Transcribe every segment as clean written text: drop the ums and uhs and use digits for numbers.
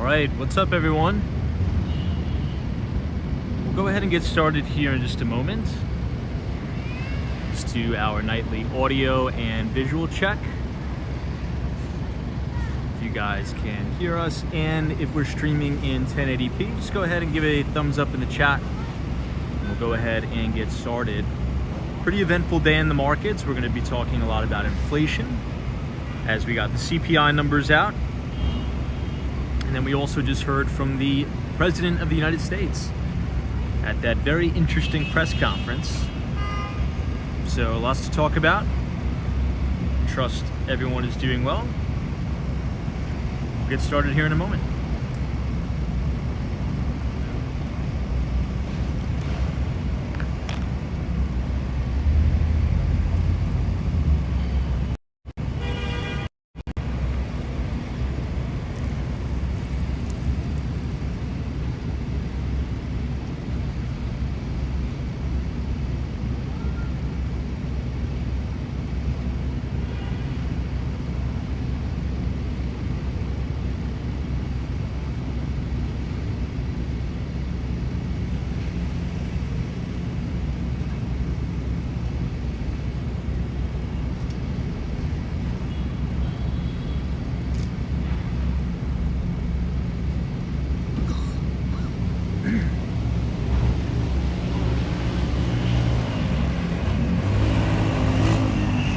All right, what's up everyone? We'll go ahead and get started here in just a moment. Let's do our nightly audio and visual check. If you guys can hear us, and if we're streaming in 1080p, just go ahead and give it a thumbs up in the chat. And we'll go ahead and get started. Pretty eventful day in the markets. We're going to be talking a lot about inflation as we got the CPI numbers out. And then we also just heard from the President of the United States at that very interesting press conference. So lots to talk about. Trust everyone is doing well. We'll get started here in a moment.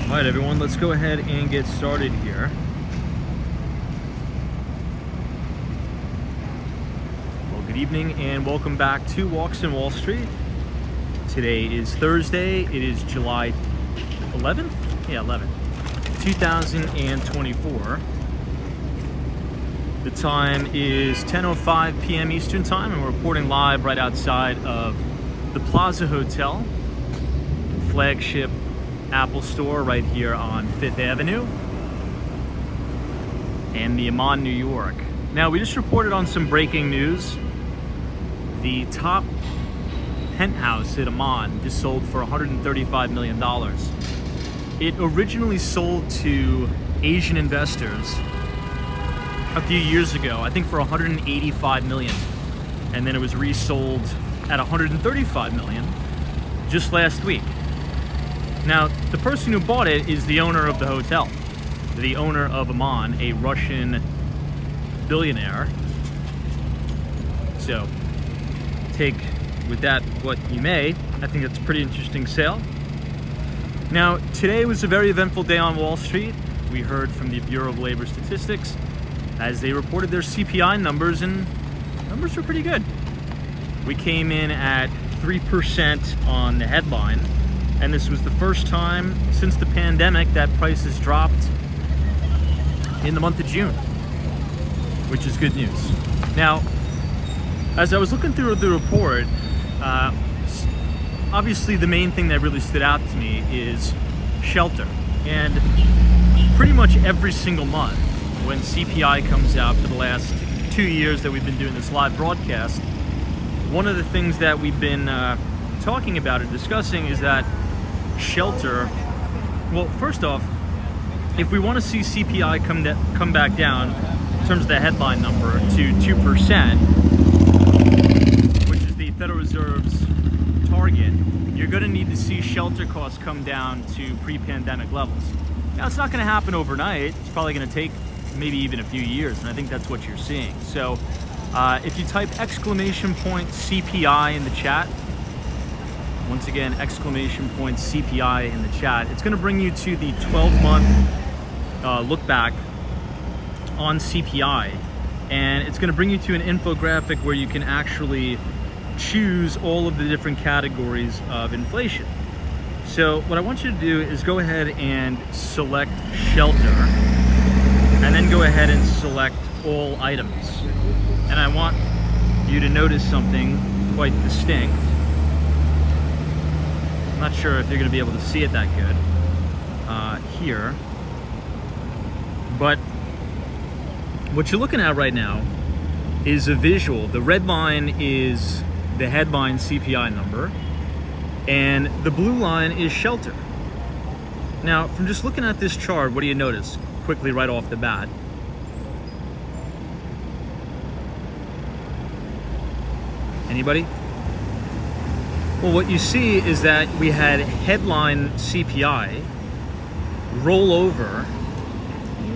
All right, everyone, let's go ahead and get started here. Well, good evening and welcome back to Walks in Wall Street. Today is Thursday. It is July 11th? Yeah, 11th, 2024. The time is 10:05 p.m. Eastern Time, and we're reporting live right outside of the Plaza Hotel, flagship Apple store right here on 5th Avenue and the Amman, New York. Now, we just reported on some breaking news. The top penthouse at Amman just sold for $135 million. It originally sold to Asian investors a few years ago, I think for $185 million. And then it was resold at $135 million just last week. Now, the person who bought it is the owner of the hotel, the owner of Amman, a Russian billionaire. So, take with that what you may. I think that's a pretty interesting sale. Now, today was a very eventful day on Wall Street. We heard from the Bureau of Labor Statistics as they reported their CPI numbers, and numbers were pretty good. We came in at 3% on the headline. And this was the first time since the pandemic that prices dropped in the month of June, which is good news. Now, as I was looking through the report, obviously the main thing that really stood out to me is shelter. And pretty much every single month when CPI comes out for the last 2 years that we've been doing this live broadcast, one of the things that we've been talking about and discussing is that shelter, well, first off, if we want to see CPI come back down in terms of the headline number to 2%, which is the Federal Reserve's target, you're going to need to see shelter costs come down to pre-pandemic levels. Now, it's not going to happen overnight. It's probably going to take maybe even a few years, and I think that's what you're seeing. So if you type !CPI in the chat, once again, !CPI in the chat, it's going to bring you to the 12-month look back on CPI. And it's going to bring you to an infographic where you can actually choose all of the different categories of inflation. So what I want you to do is go ahead and select shelter, and then go ahead and select all items. And I want you to notice something quite distinct. I'm not sure if you're going to be able to see it that good here, but what you're looking at right now is a visual. The red line is the headline CPI number, and the blue line is shelter. Now, from just looking at this chart, what do you notice quickly right off the bat? Anybody? Well, what you see is that we had headline CPI roll over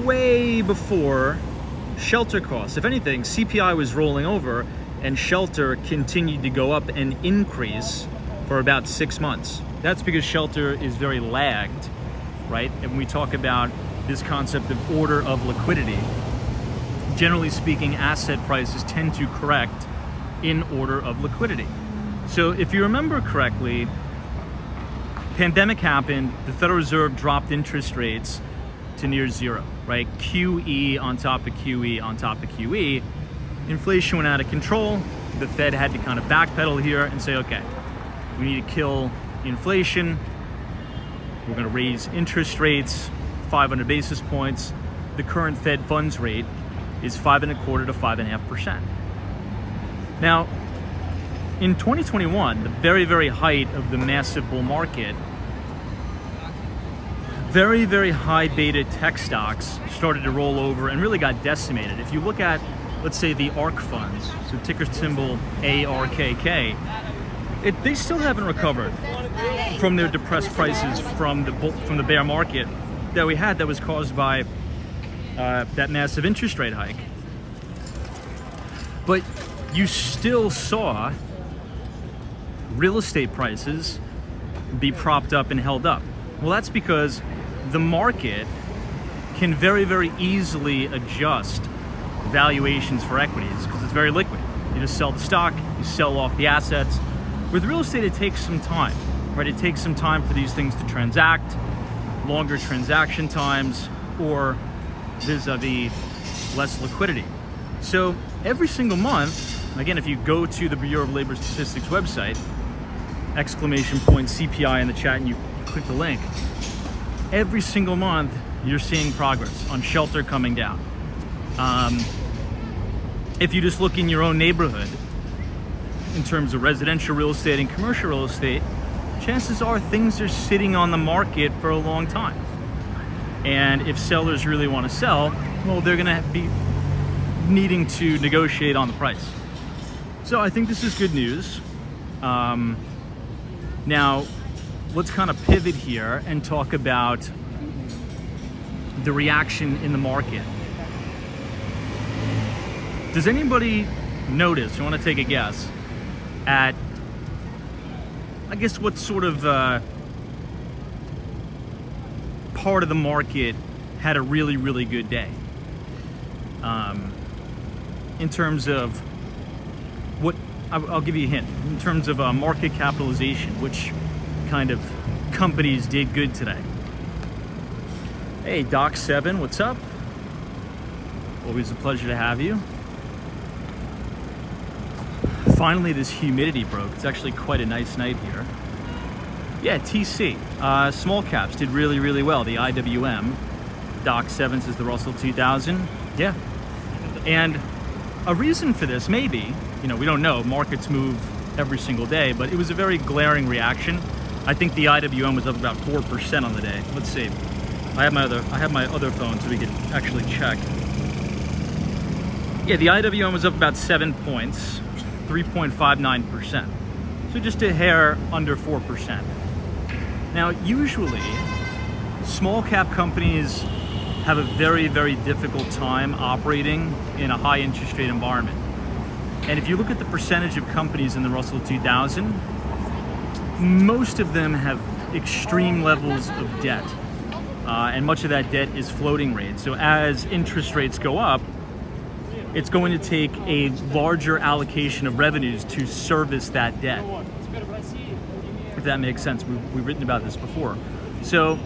way before shelter costs. If anything, CPI was rolling over and shelter continued to go up and increase for about 6 months. That's because shelter is very lagged, right? And when we talk about this concept of order of liquidity, generally speaking, asset prices tend to correct in order of liquidity. So if you remember correctly, pandemic happened, the Federal Reserve dropped interest rates to near zero, right? QE on top of QE on top of QE. Inflation went out of control. The Fed had to kind of backpedal here and say, okay, we need to kill inflation. We're going to raise interest rates 500 basis points. The current Fed funds rate is 5.25% to 5.5%. Now, in 2021, the very, very height of the massive bull market, very, very high beta tech stocks started to roll over and really got decimated. If you look at, let's say, the ARK funds, so ticker symbol ARKK, they still haven't recovered from their depressed prices from the bear market that we had that was caused by that massive interest rate hike. But you still saw real estate prices be propped up and held up. Well, that's because the market can very, very easily adjust valuations for equities because it's very liquid. You just sell the stock, you sell off the assets. With real estate, it takes some time, right? It takes some time for these things to transact, longer transaction times, or vis-a-vis less liquidity. So every single month, again, if you go to the Bureau of Labor Statistics website, !CPI in the chat and you click the link, every single month you're seeing progress on shelter coming down. If you just look in your own neighborhood in terms of residential real estate and commercial real estate, chances are things are sitting on the market for a long time. And if sellers really want to sell, well, they're going to be needing to negotiate on the price. So I think this is good news. Now, let's kind of pivot here and talk about the reaction in the market. Does anybody notice, you want to take a guess, at, I guess, what sort of part of the market had a really, really good day? In terms of what, I'll give you a hint, in terms of market capitalization, which kind of companies did good today. Hey, Doc7, what's up? Always a pleasure to have you. Finally, this humidity broke. It's actually quite a nice night here. Yeah, TC. Small caps did really, really well. The IWM. Doc7 is the Russell 2000. Yeah. And a reason for this, maybe, we don't know. Markets move every single day, but it was a very glaring reaction. I think the IWM was up about 4% on the day. Let's see. I have my other phone so we can actually check. Yeah, the IWM was up about 7 points, 3.59%. So just a hair under 4%. Now, usually, small cap companies have a very, very difficult time operating in a high interest rate environment. And if you look at the percentage of companies in the Russell 2000, most of them have extreme levels of debt. And much of that debt is floating rate. So as interest rates go up, it's going to take a larger allocation of revenues to service that debt. If that makes sense. We've written about this before. So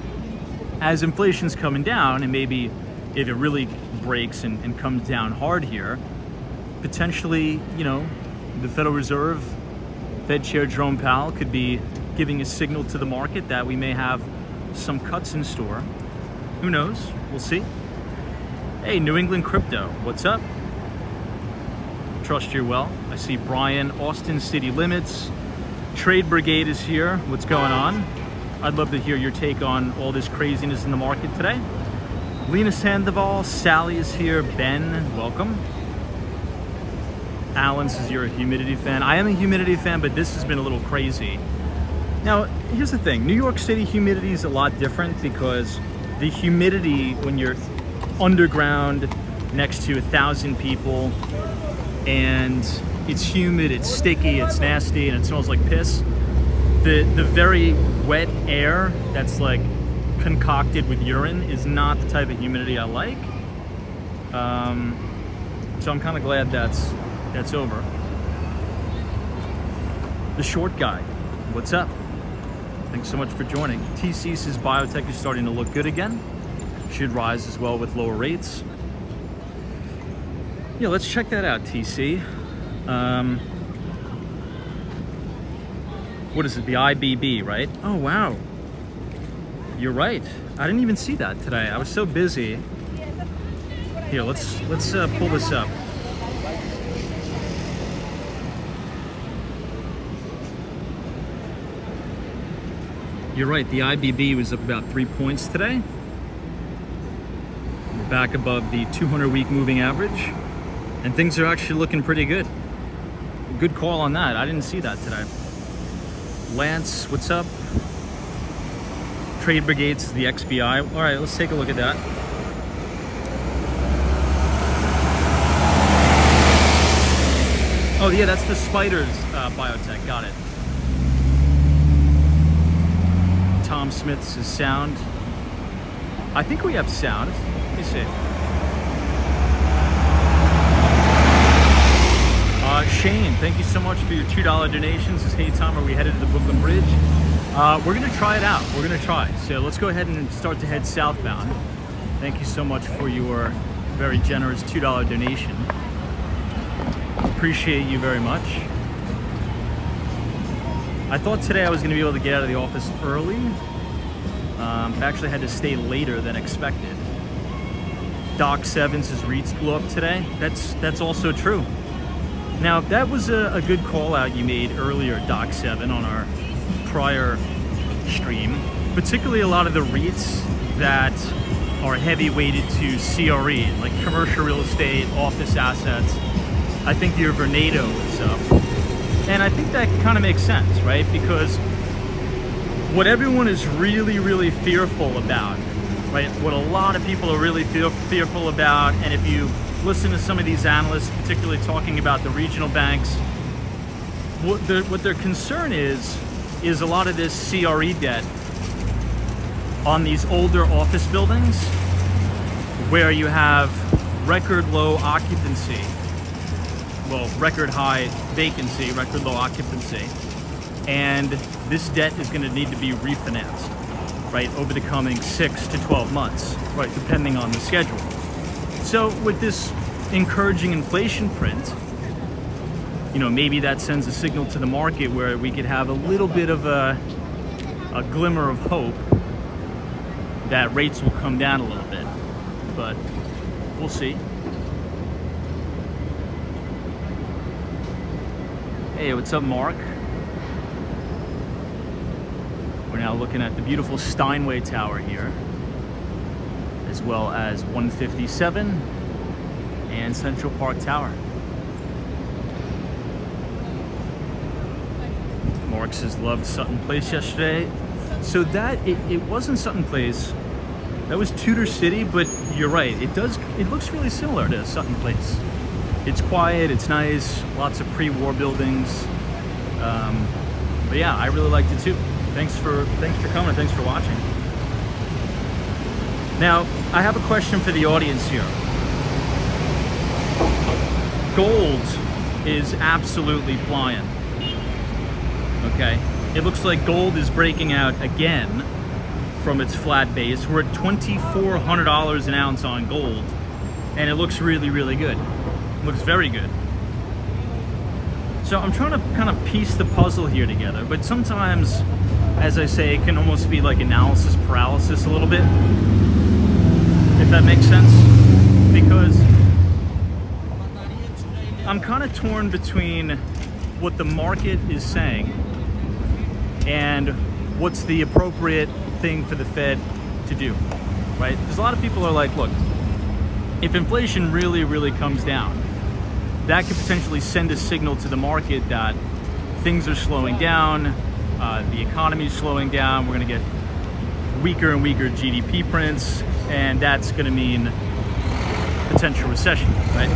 as inflation's coming down, and maybe if it really breaks and comes down hard here, potentially, the Federal Reserve, Fed Chair Jerome Powell could be giving a signal to the market that we may have some cuts in store. Who knows? We'll see. Hey, New England Crypto, what's up? Trust you're well. I see Brian, Austin City Limits. Trade Brigade is here. What's going on? I'd love to hear your take on all this craziness in the market today. Lena Sandoval, Sally is here. Ben, welcome. Alan says you're a humidity fan. I am a humidity fan, but this has been a little crazy. Now, here's the thing. New York City humidity is a lot different because the humidity when you're underground next to 1,000 people and it's humid, it's sticky, it's nasty, and it smells like piss. The very wet air that's like concocted with urine is not the type of humidity I like. So I'm kind of glad that's over. The short guy, what's up? Thanks so much for joining. TC says biotech is starting to look good again. Should rise as well with lower rates. Yeah, let's check that out, TC. What is it? The IBB, right? Oh, wow. You're right. I didn't even see that today. I was so busy. Here, let's pull this up. You're right, the IBB was up about 3 points today. We're back above the 200-week moving average, and things are actually looking pretty good. Good call on that. I didn't see that today. Lance, what's up? Trade Brigades, the XBI. All right, let's take a look at that. Oh yeah, that's the Spiders biotech, got it. Tom Smith's is sound. I think we have sound. Let me see. Shane, thank you so much for your $2 donations. Says, hey Tom, are we headed to the Brooklyn Bridge? We're gonna try it out. We're gonna try. So let's go ahead and start to head southbound. Thank you so much for your very generous $2 donation. Appreciate you very much. I thought today I was gonna be able to get out of the office early. I actually had to stay later than expected. Doc Sevens' REITs blew up today. That's also true. Now, that was a good call out you made earlier, Doc 7, on our prior stream. Particularly a lot of the REITs that are heavy weighted to CRE, like commercial real estate, office assets. I think your Vornado is up. And I think that kind of makes sense, right? Because what everyone is really, really fearful about, right? What a lot of people are really fearful about, and if you listen to some of these analysts, particularly talking about the regional banks, what their concern is a lot of this CRE debt on these older office buildings where you have record low occupancy, well, record high vacancy, record low occupancy, and this debt is going to need to be refinanced, right, over the coming 6 to 12 months, right, depending on the schedule. So with this encouraging inflation print, you know, maybe that sends a signal to the market where we could have a little bit of a glimmer of hope that rates will come down a little bit, but we'll see. Hey, what's up, Mark? We're now looking at the beautiful Steinway Tower here, as well as 157 and Central Park Tower. Mark says loved Sutton Place yesterday. So that it wasn't Sutton Place, that was Tudor City, but you're right, it looks really similar to Sutton Place. It's quiet, it's nice, lots of pre-war buildings. But yeah, I really liked it too. Thanks for coming, thanks for watching. Now, I have a question for the audience here. Gold is absolutely flying. Okay, it looks like gold is breaking out again from its flat base. We're at $2,400 an ounce on gold, and it looks really, really good. It looks very good. So I'm trying to kind of piece the puzzle here together, but sometimes, as I say, it can almost be like analysis paralysis a little bit, if that makes sense, because I'm kind of torn between what the market is saying and what's the appropriate thing for the Fed to do, right? Because a lot of people are like, look, if inflation really, really comes down, that could potentially send a signal to the market that things are slowing down, the economy is slowing down, we're going to get weaker and weaker GDP prints, and that's going to mean potential recession, right?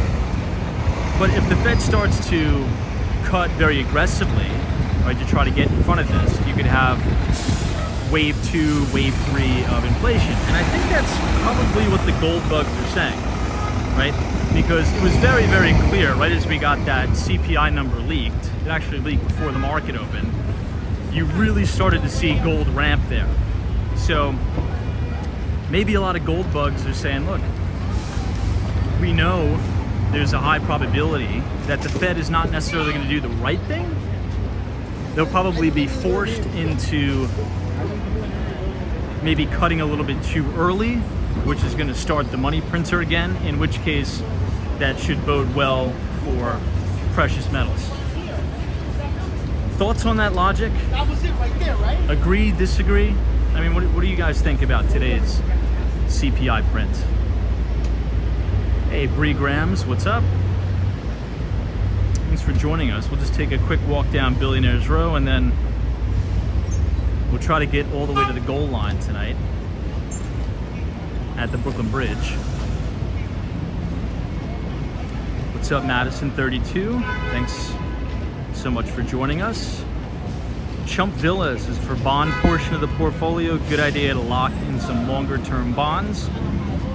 But if the Fed starts to cut very aggressively, right, to try to get in front of this, you could have wave 2, wave 3 of inflation. And I think that's probably what the gold bugs are saying, right? Because it was very, very clear right as we got that CPI number leaked, it actually leaked before the market opened, you really started to see gold ramp there. So maybe a lot of gold bugs are saying, look, we know there's a high probability that the Fed is not necessarily going to do the right thing. They'll probably be forced into maybe cutting a little bit too early, which is going to start the money printer again, in which case that should bode well for precious metals. Thoughts on that logic? That was it right there, right? Agree, disagree? I mean, what do you guys think about today's CPI print? Hey, Bree Grams, what's up? Thanks for joining us. We'll just take a quick walk down Billionaires Row, and then we'll try to get all the way to the goal line tonight at the Brooklyn Bridge. What's up, Madison 32? Thanks so much for joining us. Chump Villas is for bond portion of the portfolio. Good idea to lock in some longer term bonds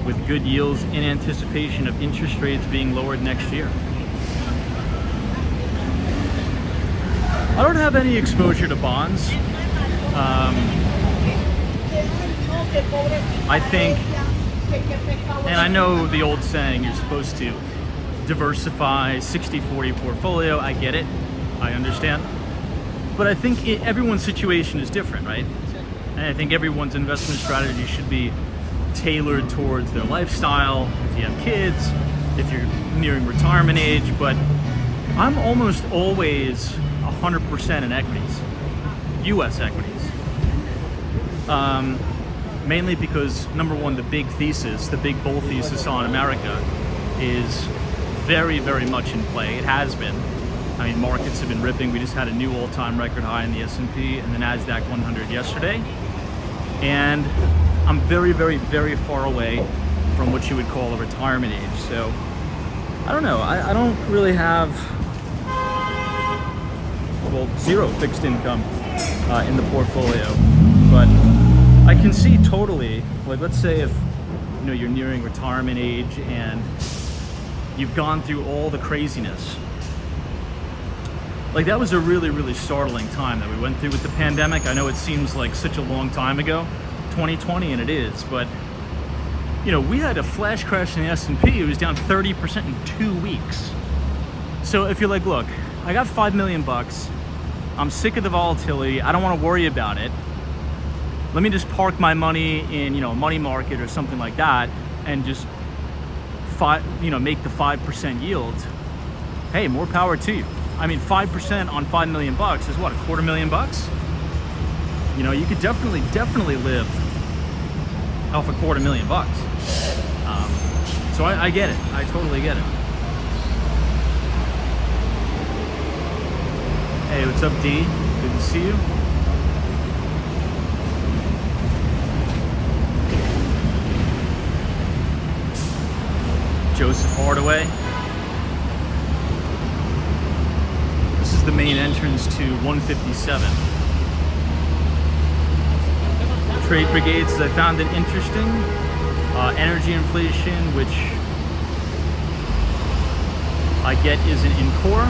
with good yields in anticipation of interest rates being lowered next year. I don't have any exposure to bonds. I think, and I know the old saying, you're supposed to diversify, 60-40 portfolio. I get it, I understand. But I think everyone's situation is different, right? And I think everyone's investment strategy should be tailored towards their lifestyle, if you have kids, if you're nearing retirement age. But I'm almost always 100% in equities, US equities. Mainly because, number one, the big thesis, the big bull thesis on America is very, very much in play. It has been. I mean, markets have been ripping. We just had a new all-time record high in the S&P and the NASDAQ 100 yesterday. And I'm very, very, very far away from what you would call a retirement age. So, I don't know. I don't really have, well, zero fixed income in the portfolio. But I can see totally, like, let's say if, you know, you're nearing retirement age and you've gone through all the craziness. Like, that was a really, really startling time that we went through with the pandemic. I know it seems like such a long time ago, 2020, and it is, but, you know, we had a flash crash in the S&P. It was down 30% in 2 weeks. So if you're like, look, I got $5 million, I'm sick of the volatility, I don't want to worry about it, let me just park my money in, you know, a money market or something like that and just make the 5% yield. Hey, more power to you. I mean, 5% on $5 million is what, $250,000? You know, you could definitely live off $250,000. So I get it. I totally get it. Hey, what's up, D? Good to see you. Joseph Hardaway. This is the main entrance to 157. Trade brigades, I found it interesting. Energy inflation, which I get isn't in core,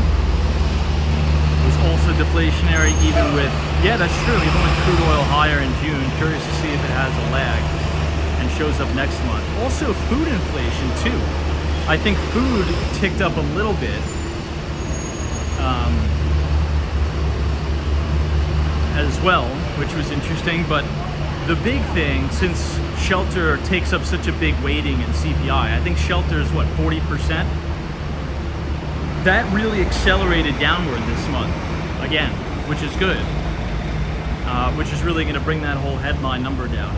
was also deflationary even with, yeah, that's true, even with crude oil higher in June. Curious to see if it has a lag and shows up next month. Also food inflation too. I think food ticked up a little bit as well, which was interesting. But the big thing, since shelter takes up such a big weighting in CPI, I think shelter is what, 40%? That really accelerated downward this month again, which is good, which is really going to bring that whole headline number down.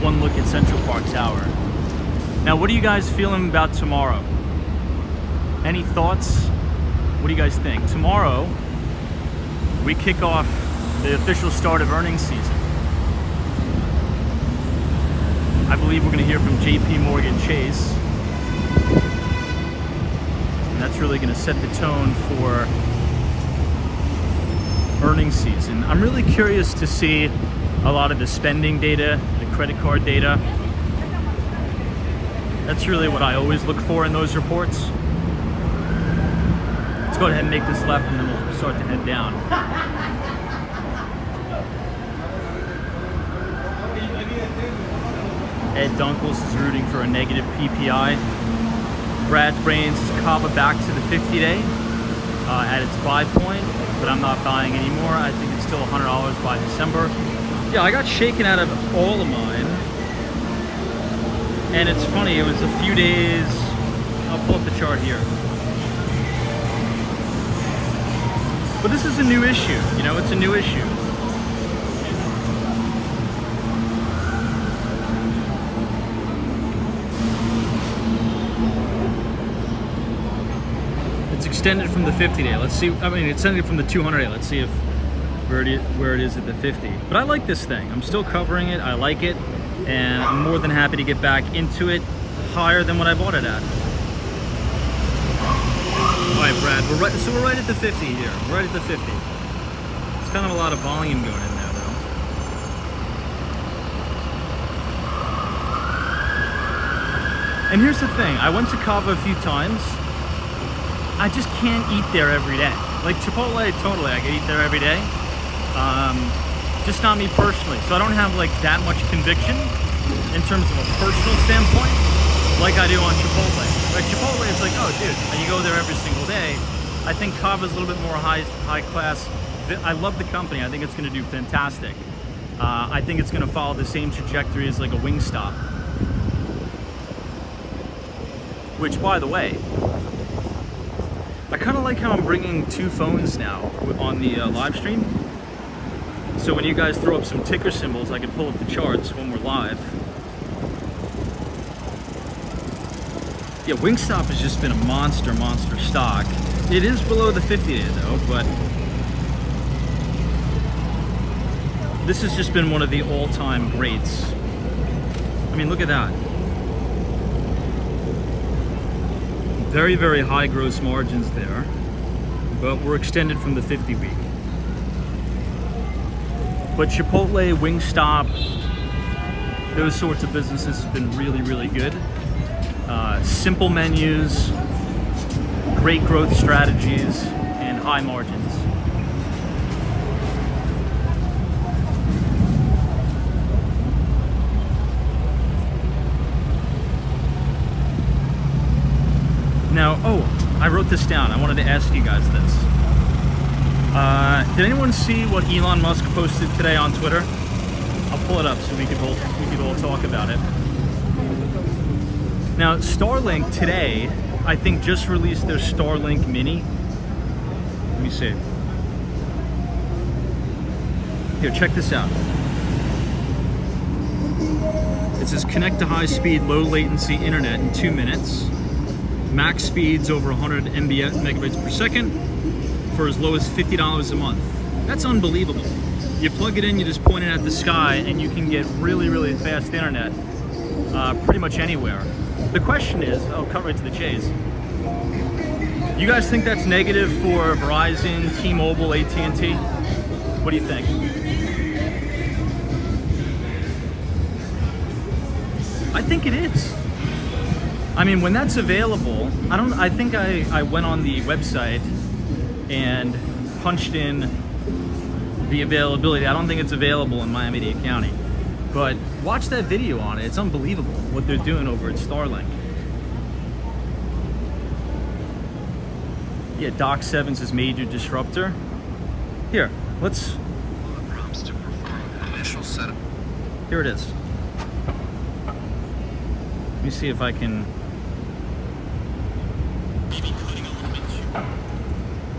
one look at Central Park Tower. Now, what are you guys feeling about tomorrow? Any thoughts? What do you guys think? Tomorrow, we kick off the official start of earnings season. I believe we're going to hear from JP Morgan Chase. And that's really going to set the tone for earnings season. I'm really curious to see a lot of the spending data, the credit card data. That's really what I always look for in those reports. Let's go ahead and make this left and then we'll start to head down. Ed Dunkles is rooting for a negative PPI. Brad's Brains is Kava back to the 50-day at its buy point, but I'm not buying anymore. I think it's still $100 by December. Yeah, I got shaken out of all of mine. And it's funny, it was a few days. I'll pull up the chart here. But this is a new issue, you know, it's a new issue. It's extended from the 50-day. Let's see, I mean, it's extended from the 200-day. Let's see if where it is at the 50. But I like this thing. I'm still covering it. I like it. And I'm more than happy to get back into it higher than what I bought it at. All right, Brad, we're right at the 50 here. We're right at the 50. It's kind of a lot of volume going in there, though. And here's the thing. I went to Kava a few times. I just can't eat there every day. Like Chipotle, totally, I could eat there every day. Just not me personally. So I don't have like that much conviction in terms of a personal standpoint like I do on Chipotle. Like Chipotle is like, oh dude, and you go there every single day. I think Kava's a little bit more high class. I love the company. I think it's gonna do fantastic. I think it's gonna follow the same trajectory as like a Wingstop. Which, by the way, I kind of like how I'm bringing two phones now on the live stream. So when you guys throw up some ticker symbols, I can pull up the charts when we're live. Yeah, Wingstop has just been a monster stock. It is below the 50-day though, but this has just been one of the all-time greats. I mean, look at that. Very, very high gross margins there, but we're extended from the 50-week. But Chipotle, Wingstop, those sorts of businesses have been really, really good. Simple menus, great growth strategies, and high margins. Now, oh, I wrote this down. I wanted to ask you guys this. Did anyone see what Elon Musk posted today on Twitter? I'll pull it up so we could all talk about it. Now, Starlink today, I think, just released their Starlink Mini. Let me see. Here, check this out. It says connect to high-speed, low-latency internet in 2 minutes. Max speeds over 100 megabytes per second for as low as $50 a month. That's unbelievable. You plug it in, you just point it at the sky, and you can get really, really fast internet pretty much anywhere. The question is, I'll cut right to the chase. You guys think that's negative for Verizon, T-Mobile, AT&T? What do you think? I think it is. I mean, when that's available, I think I went on the website and punched in the availability. I don't think it's available in Miami-Dade County. But watch that video on it. It's unbelievable what they're doing over at Starlink. Yeah, Doc Sevens is major disruptor. Here, let's... Prompts to perform initial setup. Here it is. Let me see if I can...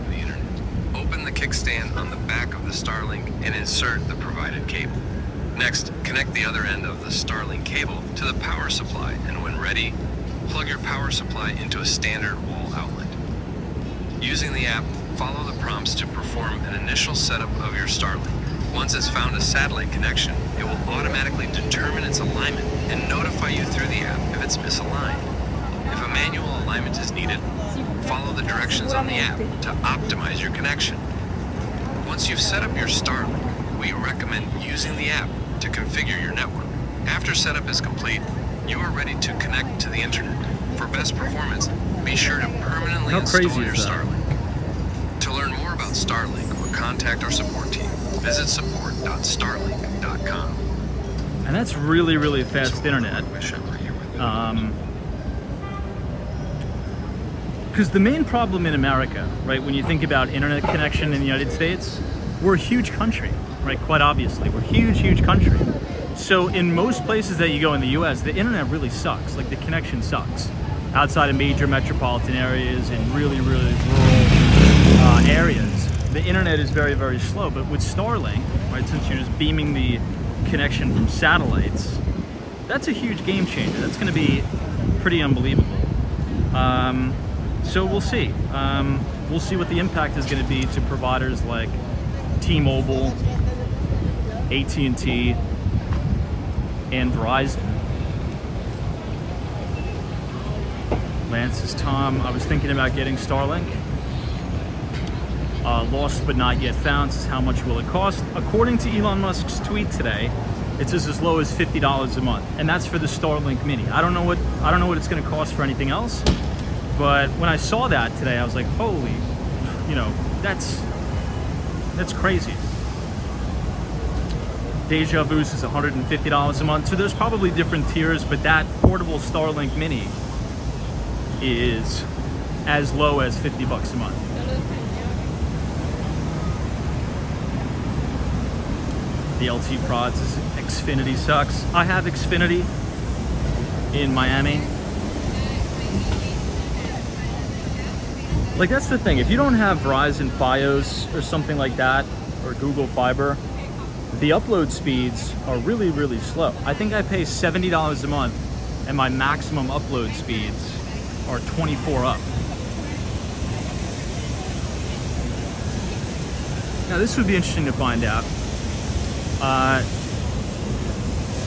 The internet. Open the kickstand on the back of the Starlink and insert the provided cable. Next, connect the other end of the Starlink cable to the power supply, and when ready, plug your power supply into a standard wall outlet. Using the app, follow the prompts to perform an initial setup of your Starlink. Once it's found a satellite connection, it will automatically determine its alignment and notify you through the app if it's misaligned. If a manual alignment is needed, follow the directions on the app to optimize your connection. Once you've set up your Starlink, we recommend using the app to configure your network. After setup is complete, you are ready to connect to the internet. For best performance, be sure to permanently install your Starlink. To learn more about Starlink or contact our support team, visit support.starlink.com. And that's really, really fast internet. Because the main problem in America, right, when you think about internet connection in the United States, we're a huge country, right? Quite obviously, we're a huge, huge country. So in most places that you go in the US, the internet really sucks. Like the connection sucks. Outside of major metropolitan areas and really, really rural areas, the internet is very, very slow. But with Starlink, right, since you're just beaming the connection from satellites, that's a huge game changer. That's going to be pretty unbelievable. So we'll see. We'll see what the impact is going to be to providers like T-Mobile, AT&T, and Verizon. Lance says, Tom, I was thinking about getting Starlink. Lost but not yet found says, how much will it cost? According to Elon Musk's tweet today, it says as low as $50 a month, and that's for the Starlink Mini. I don't know what it's going to cost for anything else, but when I saw that today, I was like, holy, that's crazy. Deja Vu is $150 a month, so there's probably different tiers, but that portable Starlink Mini is as low as $50 a month. The LT Prods is Xfinity sucks. I have Xfinity in Miami. Like, that's the thing. If you don't have Verizon Fios or something like that, or Google Fiber, the upload speeds are really, really slow. I think I pay $70 a month, and my maximum upload speeds are 24 up. Now, this would be interesting to find out.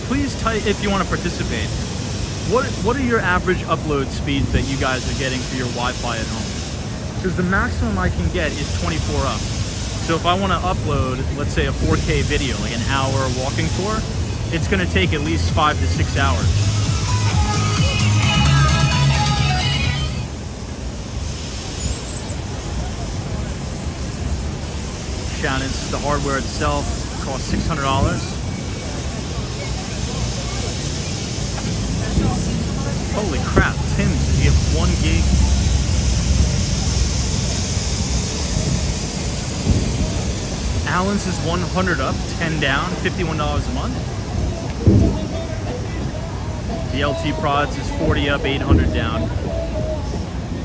Please type if you want to participate. What are your average upload speeds that you guys are getting for your Wi-Fi at home? Because the maximum I can get is 24 up. So if I want to upload, let's say a 4K video, like an hour walking tour, it's going to take at least 5 to 6 hours. Shannon's, the hardware itself costs $600. Holy crap, Tim, does he have 1 gig? Allen's is 100 up, 10 down, $51 a month. The LT Prods is 40 up, 800 down.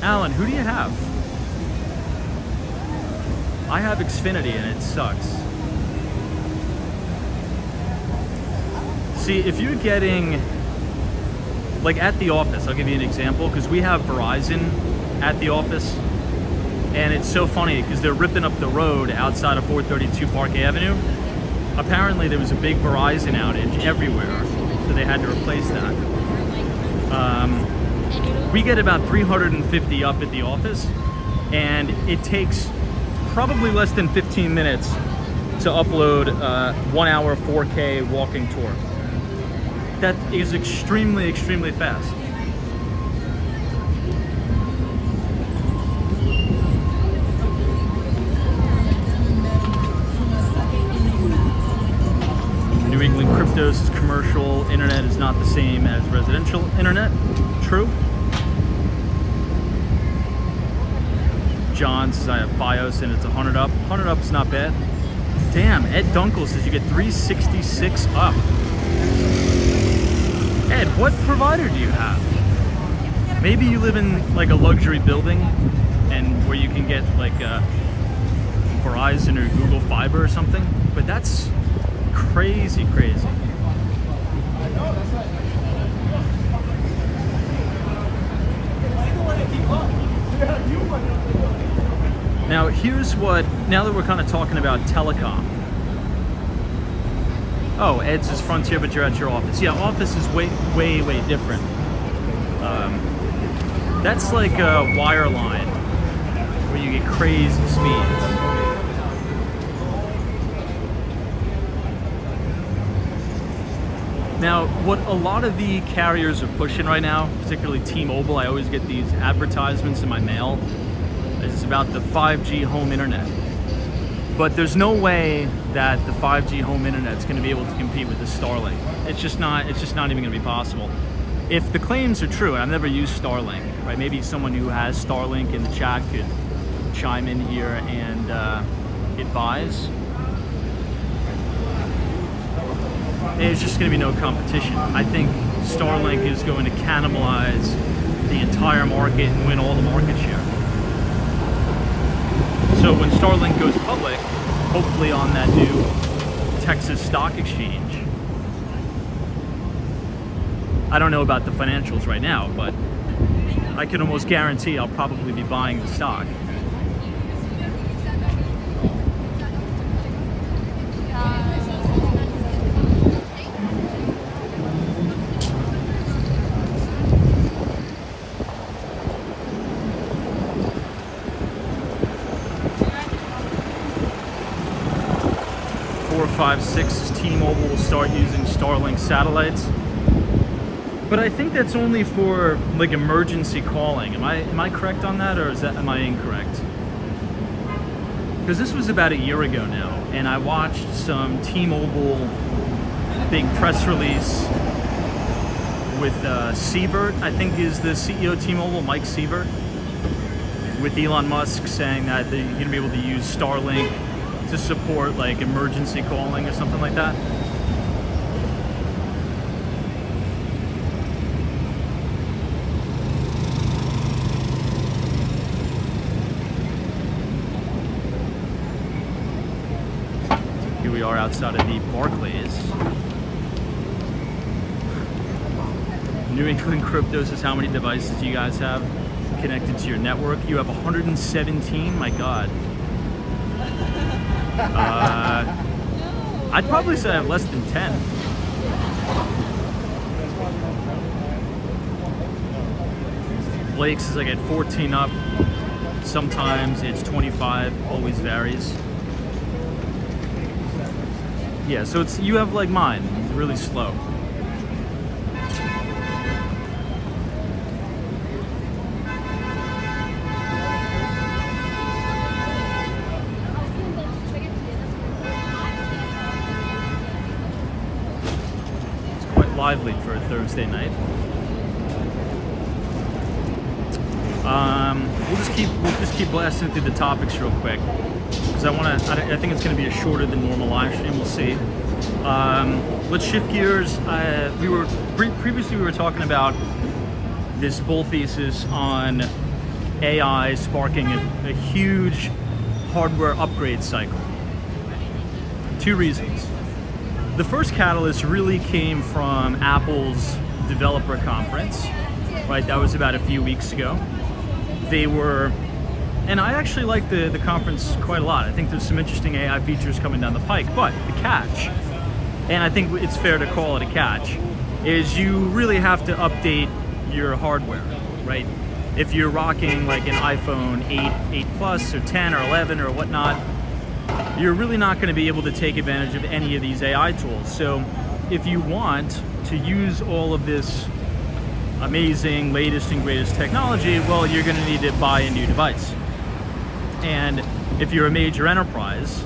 Alan, who do you have? I have Xfinity and it sucks. See, if you're getting, like at the office, I'll give you an example, because we have Verizon at the office, and it's so funny because they're ripping up the road outside of 432 Park Avenue. Apparently there was a big Verizon outage everywhere, so they had to replace that. We get about 350 up at the office, and it takes probably less than 15 minutes to upload 1 hour 4K walking tour. That is extremely, extremely fast. New England Cryptos' commercial internet is not the same as residential internet. True. John says I have Fios and it's 100 up. 100 up is not bad. Damn, Ed Dunkel says you get 366 up. Ed, what provider do you have? Maybe you live in like a luxury building and where you can get like Verizon or Google Fiber or something, but that's crazy, crazy. Now here's what, now that we're kind of talking about telecom. Oh, Ed's is Frontier, but you're at your office. Yeah, office is way, way, way different. That's like a wire line where you get crazy speeds. Now, what a lot of the carriers are pushing right now, particularly T-Mobile, I always get these advertisements in my mail. It's about the 5G home internet. But there's no way that the 5G home internet is going to be able to compete with the Starlink. It's just not even going to be possible. If the claims are true, and I've never used Starlink, right? Maybe someone who has Starlink in the chat could chime in here and advise. There's just going to be no competition. I think Starlink is going to cannibalize the entire market and win all the market share. So when Starlink goes public, hopefully on that new Texas stock exchange, I don't know about the financials right now, but I can almost guarantee I'll probably be buying the stock. Five, 6 T-Mobile will start using Starlink satellites, but I think that's only for like emergency calling. Am I correct on that, or am I incorrect? Because this was about a year ago now, and I watched some T-Mobile big press release with Siebert, I think is the CEO of T-Mobile, Mike Siebert, with Elon Musk saying that you're going to be able to use Starlink to support like emergency calling or something like that. Here we are outside of the Barclays. New England Crypto says, how many devices do you guys have connected to your network? You have 117, my God. I'd probably say I have less than 10. Blake says I get 14 up. Sometimes it's 25, always varies. Yeah, so you have like mine, it's really slow. Lively for a Thursday night. We'll just keep blasting through the topics real quick because I think it's going to be a shorter than normal live stream. We'll see. Let's shift gears. Previously we were talking about this bull thesis on AI sparking a huge hardware upgrade cycle. Two reasons. The first catalyst really came from Apple's developer conference, right? That was about a few weeks ago. And I actually like the conference quite a lot. I think there's some interesting AI features coming down the pike, but the catch, and I think it's fair to call it a catch, is you really have to update your hardware, right? If you're rocking like an iPhone 8 Plus or 10 or 11 or whatnot, you're really not going to be able to take advantage of any of these AI tools. So if you want to use all of this amazing latest and greatest technology, well, you're going to need to buy a new device. And if you're a major enterprise,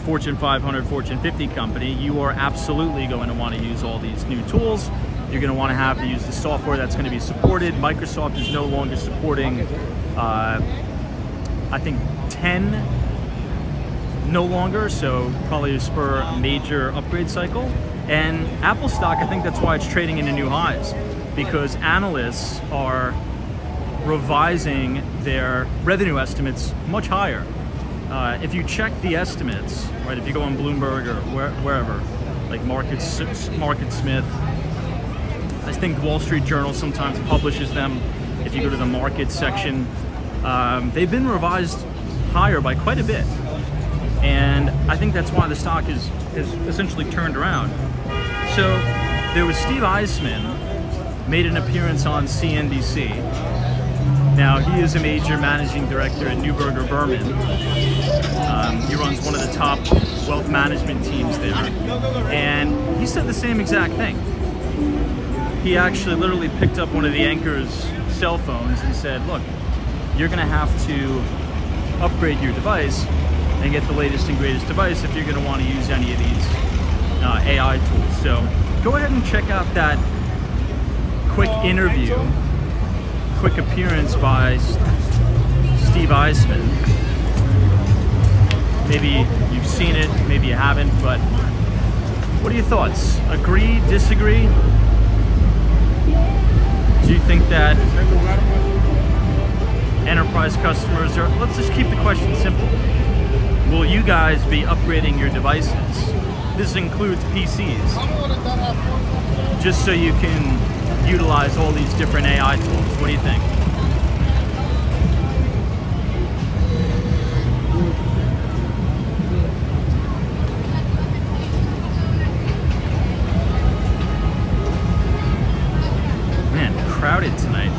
Fortune 500, Fortune 50 company, you are absolutely going to want to use all these new tools. You're going to want to have to use the software that's going to be supported. Microsoft is no longer supporting, I think 10 no longer, so probably spur a major upgrade cycle. And Apple stock, I think that's why it's trading into new highs, because analysts are revising their revenue estimates much higher. if you check the estimates, right, if you go on Bloomberg or wherever, like Market Smith, I think Wall Street Journal sometimes publishes them. If you go to the market section, they've been revised higher by quite a bit. And I think that's why the stock is essentially turned around. So there was Steve Eisman, made an appearance on CNBC. Now, he is a major managing director at Neuberger Berman. He runs one of the top wealth management teams there. And he said the same exact thing. He actually literally picked up one of the anchor's cell phones and said, look, you're gonna have to upgrade your device and get the latest and greatest device if you're gonna wanna use any of these AI tools. So go ahead and check out that quick interview, quick appearance by Steve Eisman. Maybe you've seen it, maybe you haven't, but what are your thoughts? Agree, disagree? Do you think that enterprise customers are, let's just keep the question simple. Will you guys be upgrading your devices? This includes PCs, just so you can utilize all these different AI tools. What do you think? Man, crowded tonight.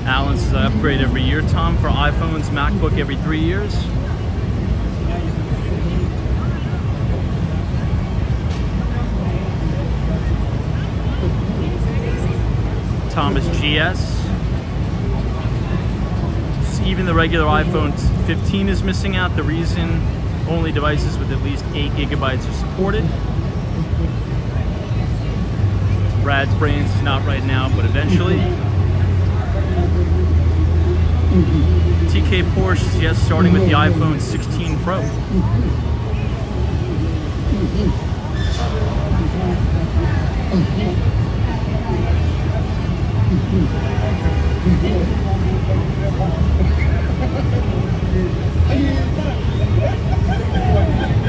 Alan says I upgrade every year. Tom, for iPhones, MacBook every 3 years. Thomas GS. Even the regular iPhone 15 is missing out. The reason only devices with at least 8 gigabytes are supported. Brad's brains is not right now, but eventually. TK Porsche, yes, starting with the iPhone 16 Pro.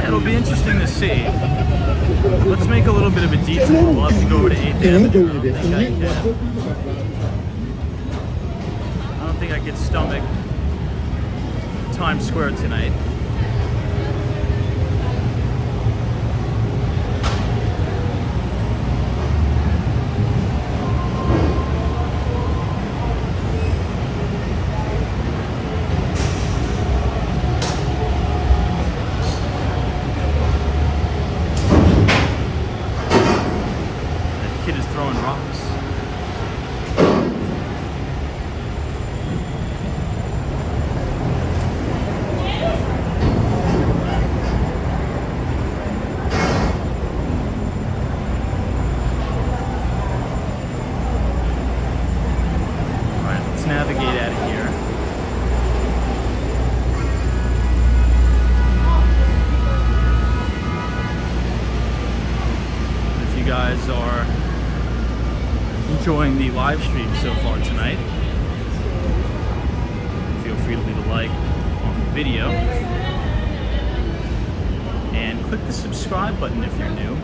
It'll be interesting to see. Let's make a little bit of a detour. We'll have to go over to 8th Avenue. I don't think I could stomach Times Square tonight. Navigate out of here. If you guys are enjoying the live stream so far tonight, feel free to leave a like on the video and click the subscribe button if you're new.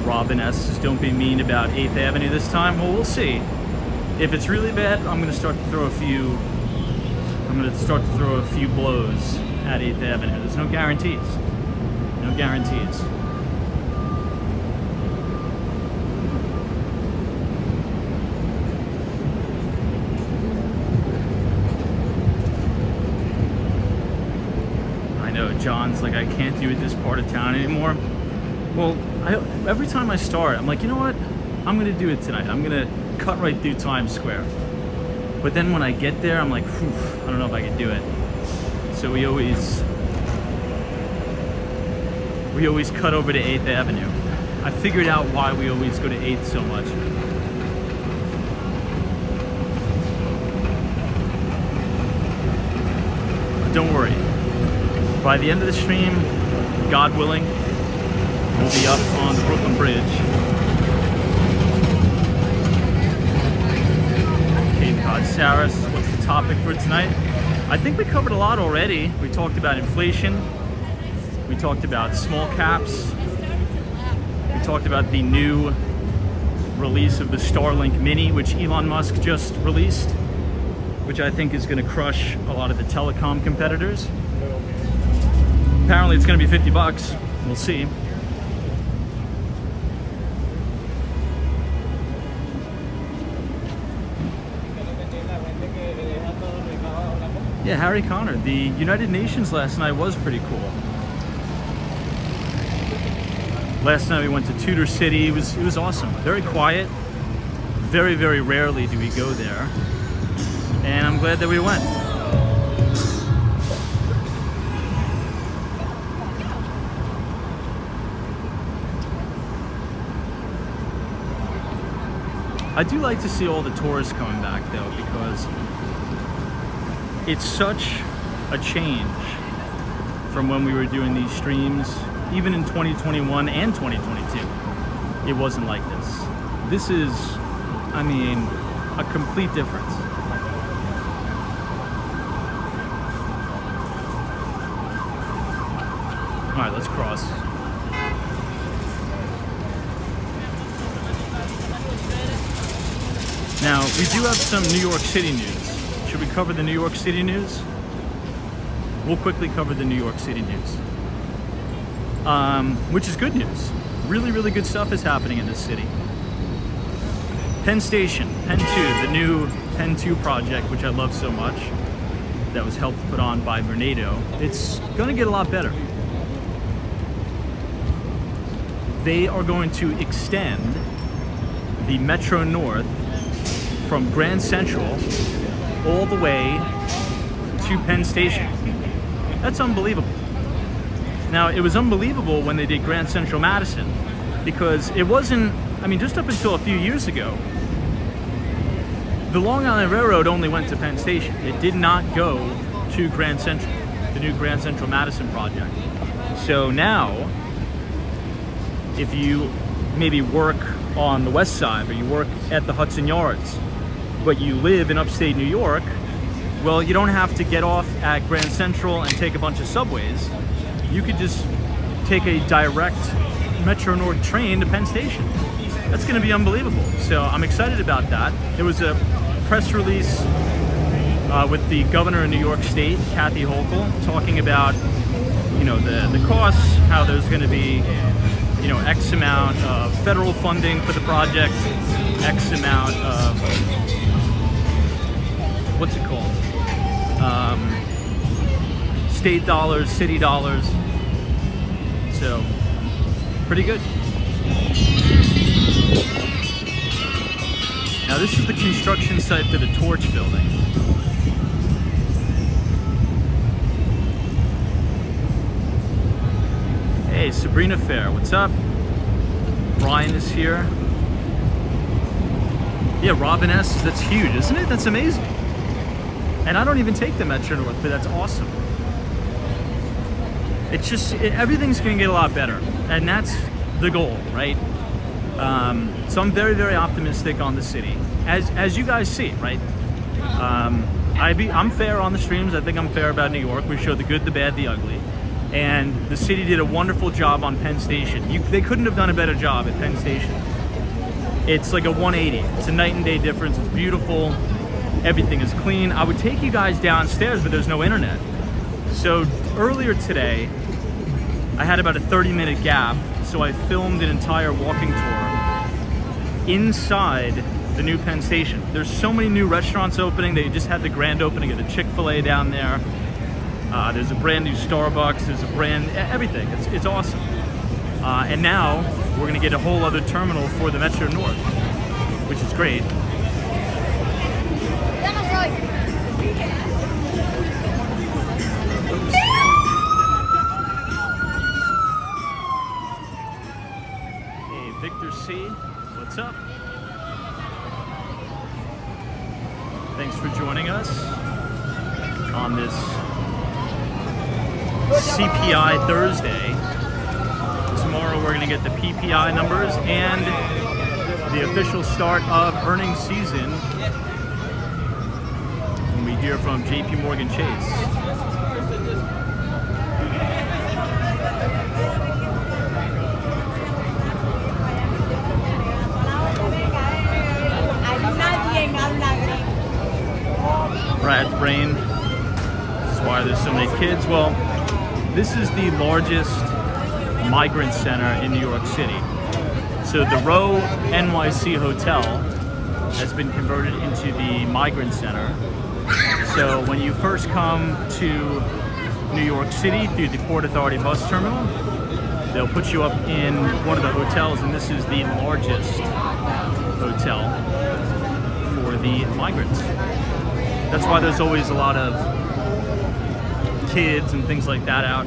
Robin S says, don't be mean about 8th Avenue this time. Well, we'll see. If it's really bad, I'm going to start to throw a few blows at 8th Avenue. There's no guarantees. No guarantees. I know, John's like, I can't do it this part of town anymore. Well, every time I start, I'm like, you know what? I'm gonna do it tonight. I'm gonna cut right through Times Square. But then when I get there, I'm like, phew, I don't know if I can do it. So we always cut over to 8th Avenue. I figured out why we always go to 8th so much. But don't worry. By the end of the stream, God willing, we'll be up on the Brooklyn Bridge. Cape Cod Saris, what's the topic for tonight? I think we covered a lot already. We talked about inflation. We talked about small caps. We talked about the new release of the Starlink Mini, which Elon Musk just released, which I think is going to crush a lot of the telecom competitors. Apparently it's going to be 50 bucks. We'll see. Yeah, Harry Connor. The United Nations last night was pretty cool. Last night we went to Tudor City. It was awesome. Very quiet. Very, very rarely do we go there. And I'm glad that we went. I do like to see all the tourists coming back though, because it's such a change from when we were doing these streams, even in 2021 and 2022. It wasn't like this. This is, I mean, a complete difference. All right, let's cross. Now, we do have some New York City news. Should we cover the New York City news? We'll quickly cover the New York City news. Which is good news. Really, really good stuff is happening in this city. Penn Station, Penn 2, the new Penn 2 project, which I love so much, that was helped put on by Vornado. It's gonna get a lot better. They are going to extend the Metro North from Grand Central all the way to Penn Station. That's unbelievable. Now, it was unbelievable when they did Grand Central Madison, because it wasn't, I mean, just up until a few years ago, the Long Island Railroad only went to Penn Station. It did not go to Grand Central, the new Grand Central Madison project. So now, if you maybe work on the west side, or you work at the Hudson Yards, but you live in upstate New York, well, you don't have to get off at Grand Central and take a bunch of subways. You could just take a direct Metro North train to Penn Station. That's gonna be unbelievable. So I'm excited about that. There was a press release with the governor of New York State, Kathy Hochul, talking about, you know, the costs, how there's gonna be, you know, X amount of federal funding for the project, X amount of, what's it called? State dollars, city dollars. So, pretty good. Now this is the construction site for the Torch building. Hey, Sabrina Fair, what's up? Brian is here. Yeah, Robin S, that's huge, isn't it? That's amazing. And I don't even take the Metro North, but that's awesome. It's just, everything's gonna get a lot better. And that's the goal, right? So I'm very, very optimistic on the city. As you guys see, right? I'm fair on the streams. I think I'm fair about New York. We show the good, the bad, the ugly. And the city did a wonderful job on Penn Station. They couldn't have done a better job at Penn Station. It's like a 180. It's a night and day difference. It's beautiful. Everything is clean. I would take you guys downstairs, but there's no internet. So earlier today, I had about a 30-minute gap, so I filmed an entire walking tour inside the new Penn Station. There's so many new restaurants opening. They just had the grand opening of the Chick-fil-A down there. There's a brand new Starbucks. There's a brand, everything. It's awesome. And now we're gonna get a whole other terminal for the Metro North, which is great. Hey, Victor C, what's up? Thanks for joining us on this CPI Thursday. Tomorrow we're going to get the PPI numbers and the official start of earnings season when we hear from JP Morgan Chase. Brad's brain. This is why there's so many kids. Well, this is the largest migrant center in New York City. So the Row NYC Hotel has been converted into the migrant center. So when you first come to New York City through the Port Authority bus terminal, they'll put you up in one of the hotels, and this is the largest hotel for the migrants. That's why there's always a lot of kids and things like that out.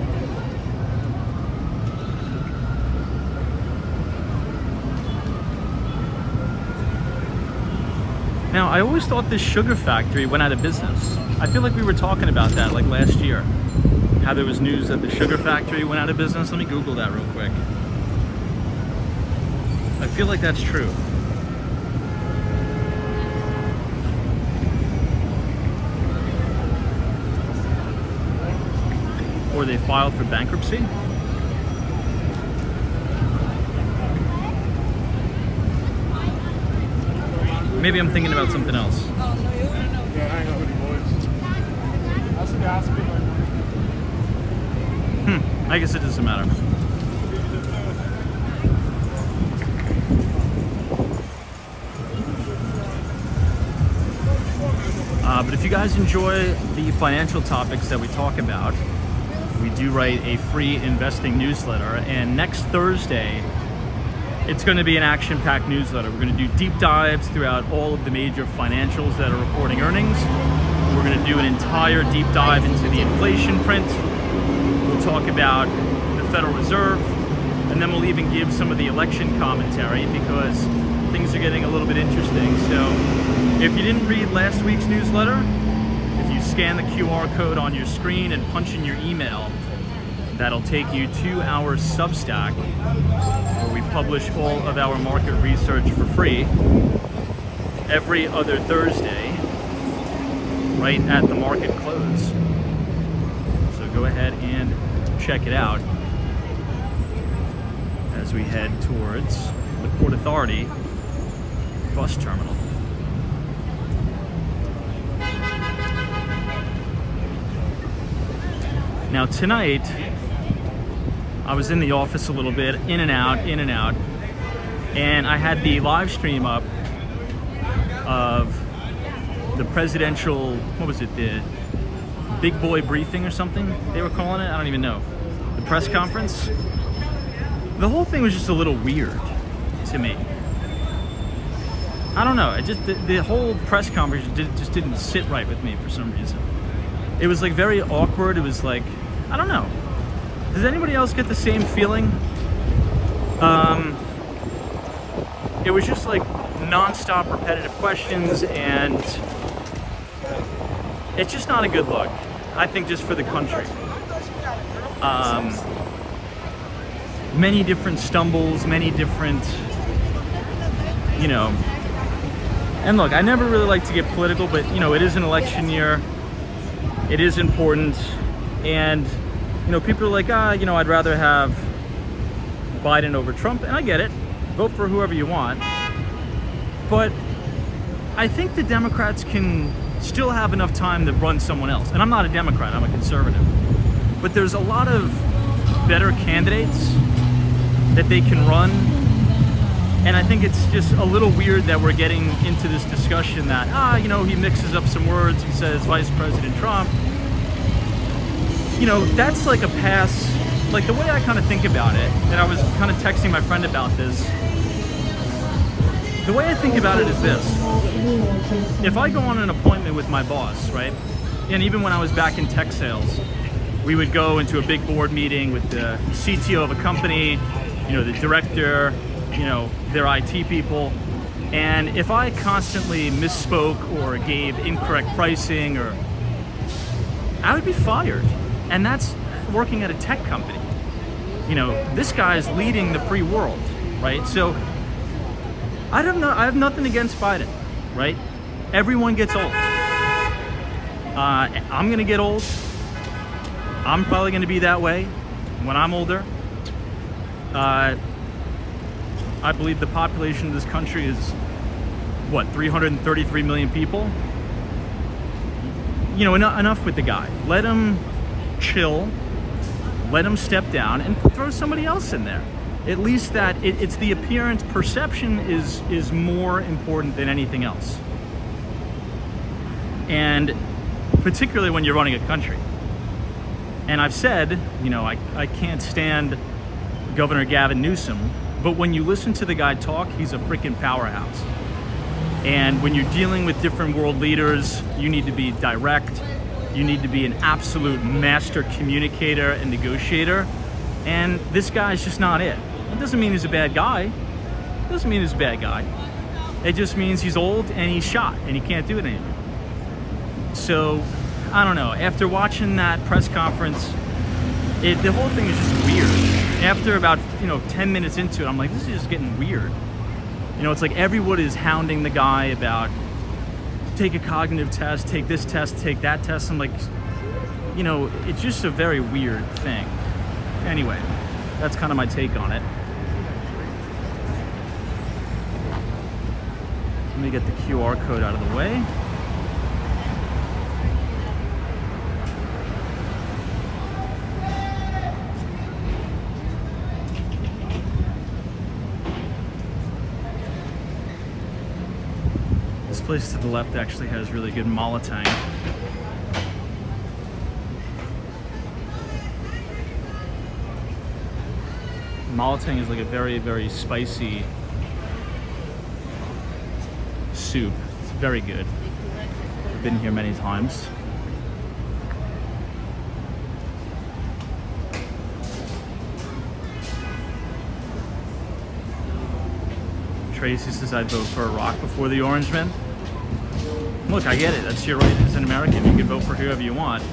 Now, I always thought this sugar factory went out of business. I feel like we were talking about that like last year. How there was news that the sugar factory went out of business. Let me Google that real quick. I feel like that's true. Or they filed for bankruptcy. Maybe I'm thinking about something else. I guess it doesn't matter. But if you guys enjoy the financial topics that we talk about, we do write a free investing newsletter, and next Thursday it's going to be an action-packed newsletter. We're going to do deep dives throughout all of the major financials that are reporting earnings. We're going to do an entire deep dive into the inflation print. We'll talk about the Federal Reserve, and then we'll even give some of the election commentary because things are getting a little bit interesting. So if you didn't read last week's newsletter, if you scan the QR code on your screen and punch in your email, that'll take you to our Substack, where we publish all of our market research for free every other Thursday, right at the market close. So go ahead and check it out as we head towards the Port Authority bus terminal. Now tonight, I was in the office a little bit, in and out, and I had the live stream up of the presidential, what was it, the big boy briefing or something they were calling it? I don't even know. The press conference. The whole thing was just a little weird to me. I don't know, it just, the whole press conference just didn't sit right with me for some reason. It was like very awkward. It was like, I don't know. Does anybody else get the same feeling? It was just like non-stop repetitive questions, and it's just not a good look, I think, just for the country. Many different stumbles, many different, you know, and look, I never really like to get political, but you know, it is an election year. It is important, and you know, people are like, you know, I'd rather have Biden over Trump, and I get it. Vote for whoever you want. But I think the Democrats can still have enough time to run someone else. And I'm not a Democrat, I'm a conservative. But there's a lot of better candidates that they can run. And I think it's just a little weird that we're getting into this discussion that, you know, he mixes up some words, he says Vice President Trump. You know, that's like a pass. Like, the way I kind of think about it, and I was kind of texting my friend about this, the way I think about it is this. If I go on an appointment with my boss, right, and even when I was back in tech sales, we would go into a big board meeting with the CTO of a company, you know, the director, you know, their IT people, and if I constantly misspoke or gave incorrect pricing, or I would be fired. And that's working at a tech company. You know, this guy's leading the free world, right? So I don't know. I have nothing against Biden, right? Everyone gets old. I'm gonna get old. I'm probably gonna be that way when I'm older. I believe the population of this country is, what, 333 million people? You know, enough with the guy. Let him chill. Let him step down and throw somebody else in there. At least that it's the appearance. Perception is more important than anything else. And particularly when you're running a country. And I've said, you know, I can't stand Governor Gavin Newsom, but when you listen to the guy talk, he's a freaking powerhouse. And when you're dealing with different world leaders, you need to be direct. You need to be an absolute master communicator and negotiator. And this guy's just not it. It doesn't mean he's a bad guy. It doesn't mean he's a bad guy. It just means he's old and he's shot and he can't do it anymore. So, I don't know. After watching that press conference, the whole thing is just weird. After about 10 minutes into it, I'm like, this is just getting weird. You know, it's like everyone is hounding the guy about take a cognitive test, take this test, take that test. I'm like, you know, it's just a very weird thing. Anyway, that's kind of my take on it. Let me get the QR code out of the way. This place to the left actually has really good Molotang. Molotang is like a very, very spicy soup. It's very good. I've been here many times. Tracy says I'd vote for Iraq before the Orange Men. Look, I get it. That's your right as an American. You can vote for whoever you want.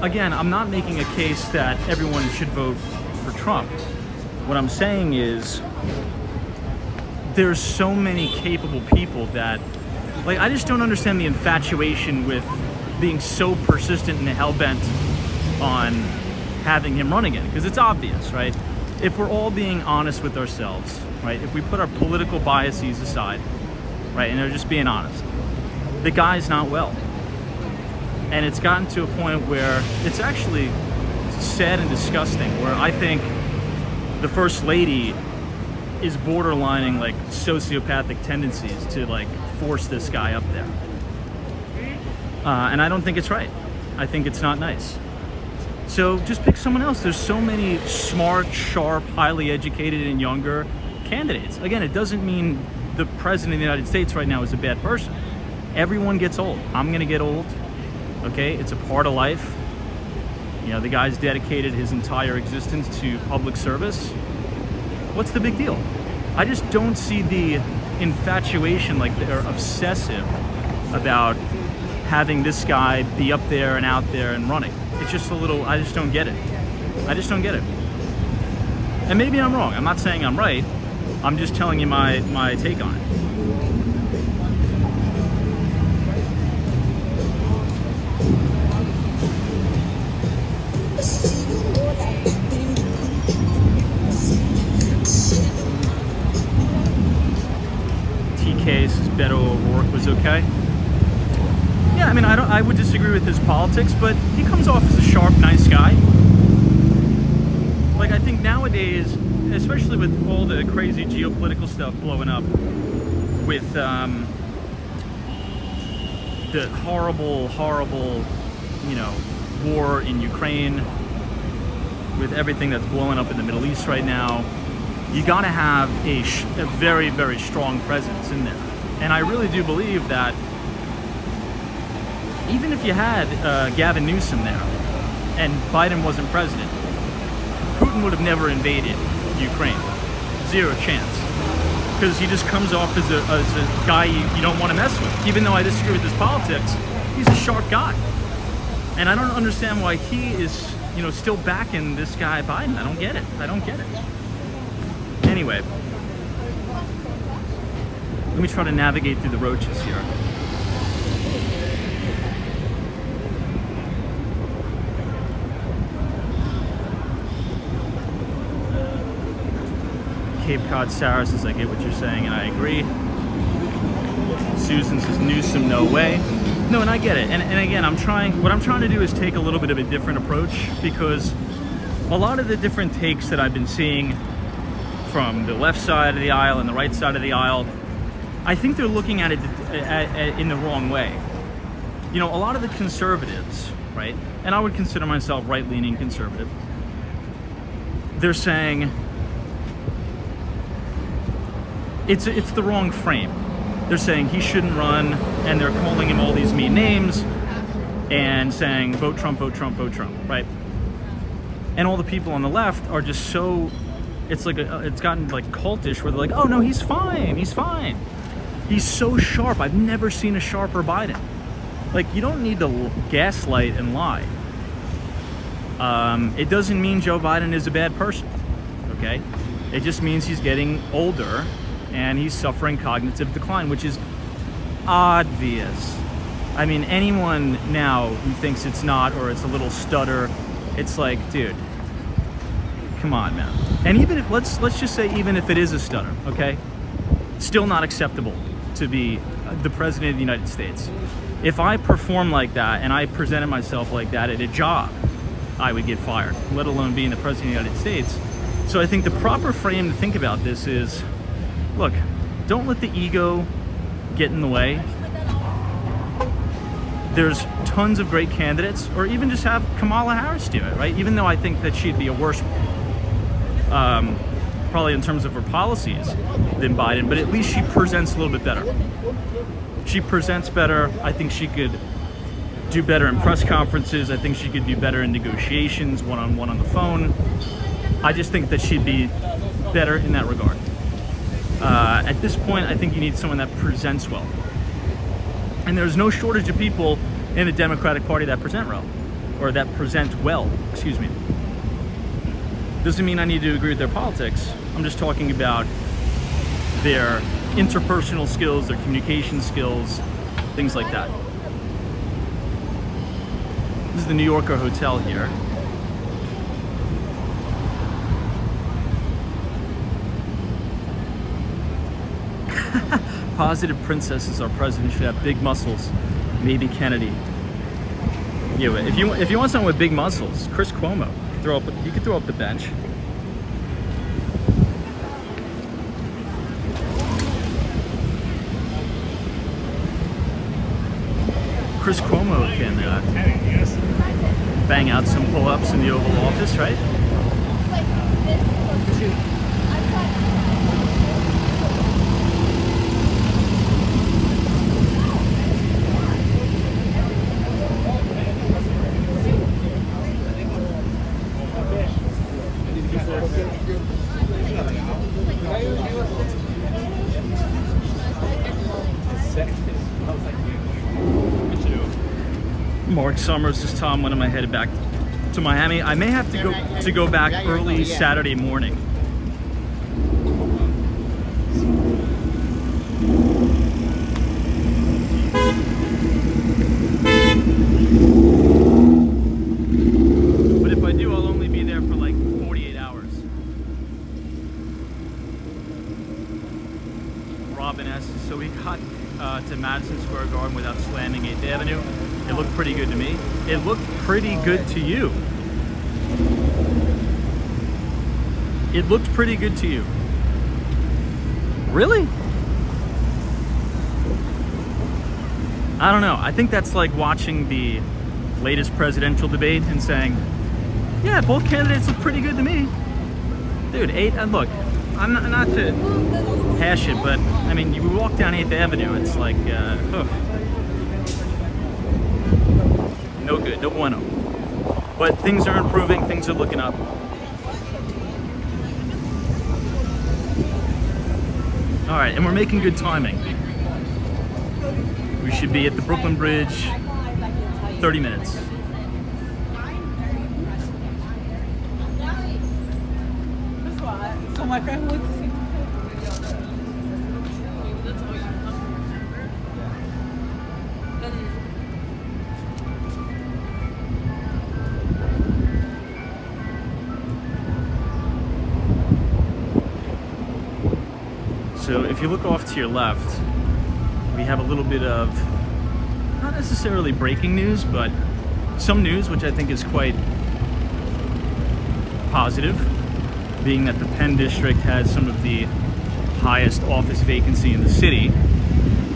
Again, I'm not making a case that everyone should vote for Trump. What I'm saying is there's so many capable people that, like, I just don't understand the infatuation with being so persistent and hell-bent on having him run again, because it's obvious, right? If we're all being honest with ourselves, right? If we put our political biases aside, right, and they're just being honest, the guy's not well. And it's gotten to a point where it's actually sad and disgusting, where I think the First Lady is borderlining like sociopathic tendencies to like force this guy up there. And I don't think it's right. I think it's not nice. So just pick someone else. There's so many smart, sharp, highly educated, and younger candidates. Again, it doesn't mean the president of the United States right now is a bad person. Everyone gets old. I'm gonna get old. Okay, it's a part of life. You know, the guy's dedicated his entire existence to public service. What's the big deal? I just don't see the infatuation, like they're obsessive about having this guy be up there and out there and running. It's just a little, I just don't get it. I just don't get it. And maybe I'm wrong. I'm not saying I'm right. I'm just telling you my take on it. TK says Beto O'Rourke was okay. Yeah, I mean, I would disagree with his politics, but he comes off as a sharp, nice guy. Like, I think nowadays, especially with all the crazy geopolitical stuff blowing up, with the horrible, you know, war in Ukraine, with everything that's blowing up in the Middle East right now, you gotta have a very, very strong presence in there. And I really do believe that even if you had Gavin Newsom there and Biden wasn't president, Putin would have never invaded Ukraine. Zero chance. Because he just comes off as a guy you don't want to mess with. Even though I disagree with his politics, he's a sharp guy. And I don't understand why he is, you know, still backing this guy Biden. I don't get it. I don't get it. Anyway, let me try to navigate through the roaches here. Cape Cod Sarah says, I get what you're saying, and I agree. Susan says, Newsom, no way. No, and I get it. And again, what I'm trying to do is take a little bit of a different approach, because a lot of the different takes that I've been seeing from the left side of the aisle and the right side of the aisle, I think they're looking at it in the wrong way. You know, a lot of the conservatives, right, and I would consider myself right-leaning conservative, they're saying it's the wrong frame. They're saying he shouldn't run, and they're calling him all these mean names and saying vote Trump, vote Trump, vote Trump, right? And all the people on the left are just so, it's like it's gotten like cultish, where they're like, oh no, he's fine, he's fine. He's so sharp. I've never seen a sharper Biden. Like, you don't need to gaslight and lie. It doesn't mean Joe Biden is a bad person, okay? It just means he's getting older and he's suffering cognitive decline, which is obvious. I mean, anyone now who thinks it's not, or it's a little stutter, it's like, dude, come on, man. And even if, let's just say, even if it is a stutter, okay? Still not acceptable to be the president of the United States. If I perform like that and I presented myself like that at a job, I would get fired, let alone being the president of the United States. So I think the proper frame to think about this is, look, don't let the ego get in the way. There's tons of great candidates, or even just have Kamala Harris do it, right? Even though I think that she'd be a worse, probably in terms of her policies, than Biden, but at least she presents a little bit better. She presents better. I think she could do better in press conferences. I think she could do better in negotiations, one-on-one on the phone. I just think that she'd be better in that regard. At this point, I think you need someone that presents well. And there's no shortage of people in the Democratic Party that present well, or that present well, excuse me. Doesn't mean I need to agree with their politics. I'm just talking about their interpersonal skills, their communication skills, things like that. This is the New Yorker Hotel here. Positive princess is our president, should have big muscles. Maybe Kennedy. Yeah, if you want someone with big muscles, Chris Cuomo. You could throw up the bench. Chris Cuomo can bang out some pull-ups in the Oval Office, right? Mark Summers is Tom. When am I headed back to Miami? I may have to go back early Saturday morning. But if I do, I'll only be there for like 48 hours. Robin asks, so we got to Madison Square Garden without slamming 8th Avenue. It looked pretty good to me. It looked pretty good to you. It looked pretty good to you. Really? I don't know. I think that's like watching the latest presidential debate and saying, yeah, both candidates look pretty good to me. Dude, look, I'm not to hash it, but I mean, you walk down 8th Avenue, it's like, no good, no bueno. But things are improving, things are looking up. All right, and we're making good timing. We should be at the Brooklyn Bridge 30 minutes. background wants to see. So if you look off to your left, we have a little bit of, not necessarily breaking news, but some news which I think is quite positive, being that the Penn District has some of the highest office vacancy in the city.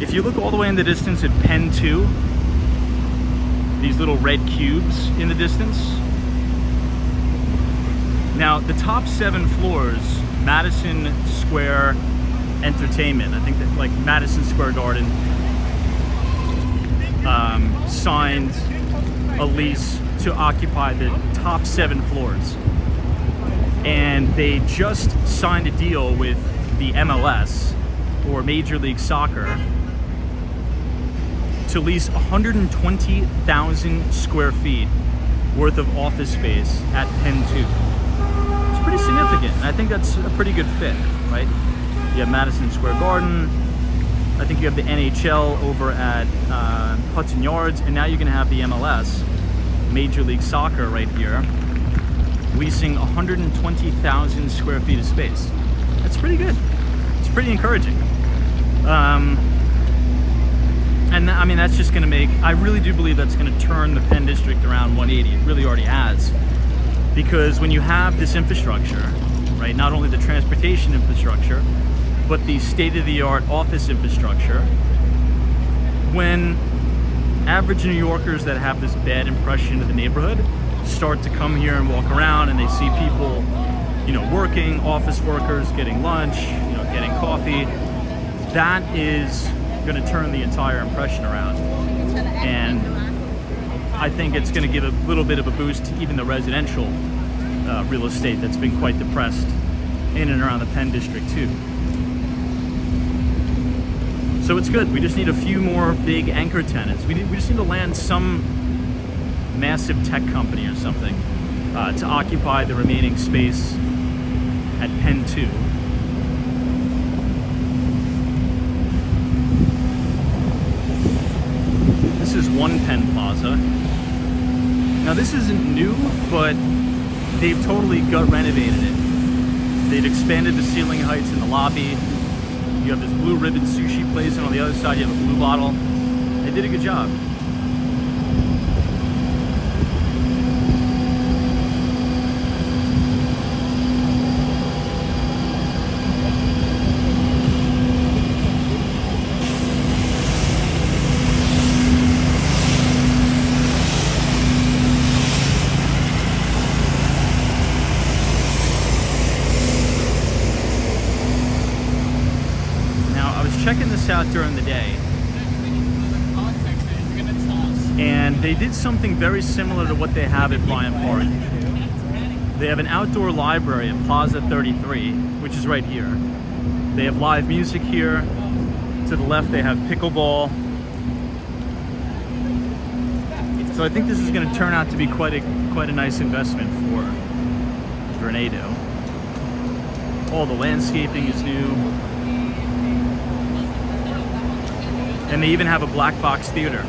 If you look all the way in the distance at Penn 2, these little red cubes in the distance. Now, the top 7 floors, Madison Square Entertainment, I think that like Madison Square Garden signed a lease to occupy the top 7 floors. And they just signed a deal with the MLS, or Major League Soccer, to lease 120,000 square feet worth of office space at Penn 2. It's pretty significant, and I think that's a pretty good fit, right? You have Madison Square Garden, I think you have the NHL over at Hudson Yards, and now you're gonna have the MLS, Major League Soccer right here, leasing 120,000 square feet of space. That's pretty good. It's pretty encouraging. And I mean, that's just gonna make, I really do believe that's gonna turn the Penn District around 180. It really already has. Because when you have this infrastructure, right, not only the transportation infrastructure, but the state-of-the-art office infrastructure, when average New Yorkers that have this bad impression of the neighborhood start to come here and walk around and they see people, you know, working, office workers getting lunch, you know, getting coffee, that is going to turn the entire impression around. And I think it's going to give a little bit of a boost to even the residential real estate that's been quite depressed in and around the Penn District too. So it's good. We just need a few more big anchor tenants. We just need to land some massive tech company or something to occupy the remaining space at Penn 2. This is One Penn Plaza. Now this isn't new, but they've totally gut renovated it. They've expanded the ceiling heights in the lobby. You have this Blue Ribbon sushi place, and on the other side you have a Blue Bottle. They did a good job. Checking this out during the day, and they did something very similar to what they have at Bryant Park. They have an outdoor library at Plaza 33, which is right here. They have live music here. To the left they have pickleball. So I think this is going to turn out to be quite a nice investment for Grenado. All the landscaping is new. And they even have a black box theater.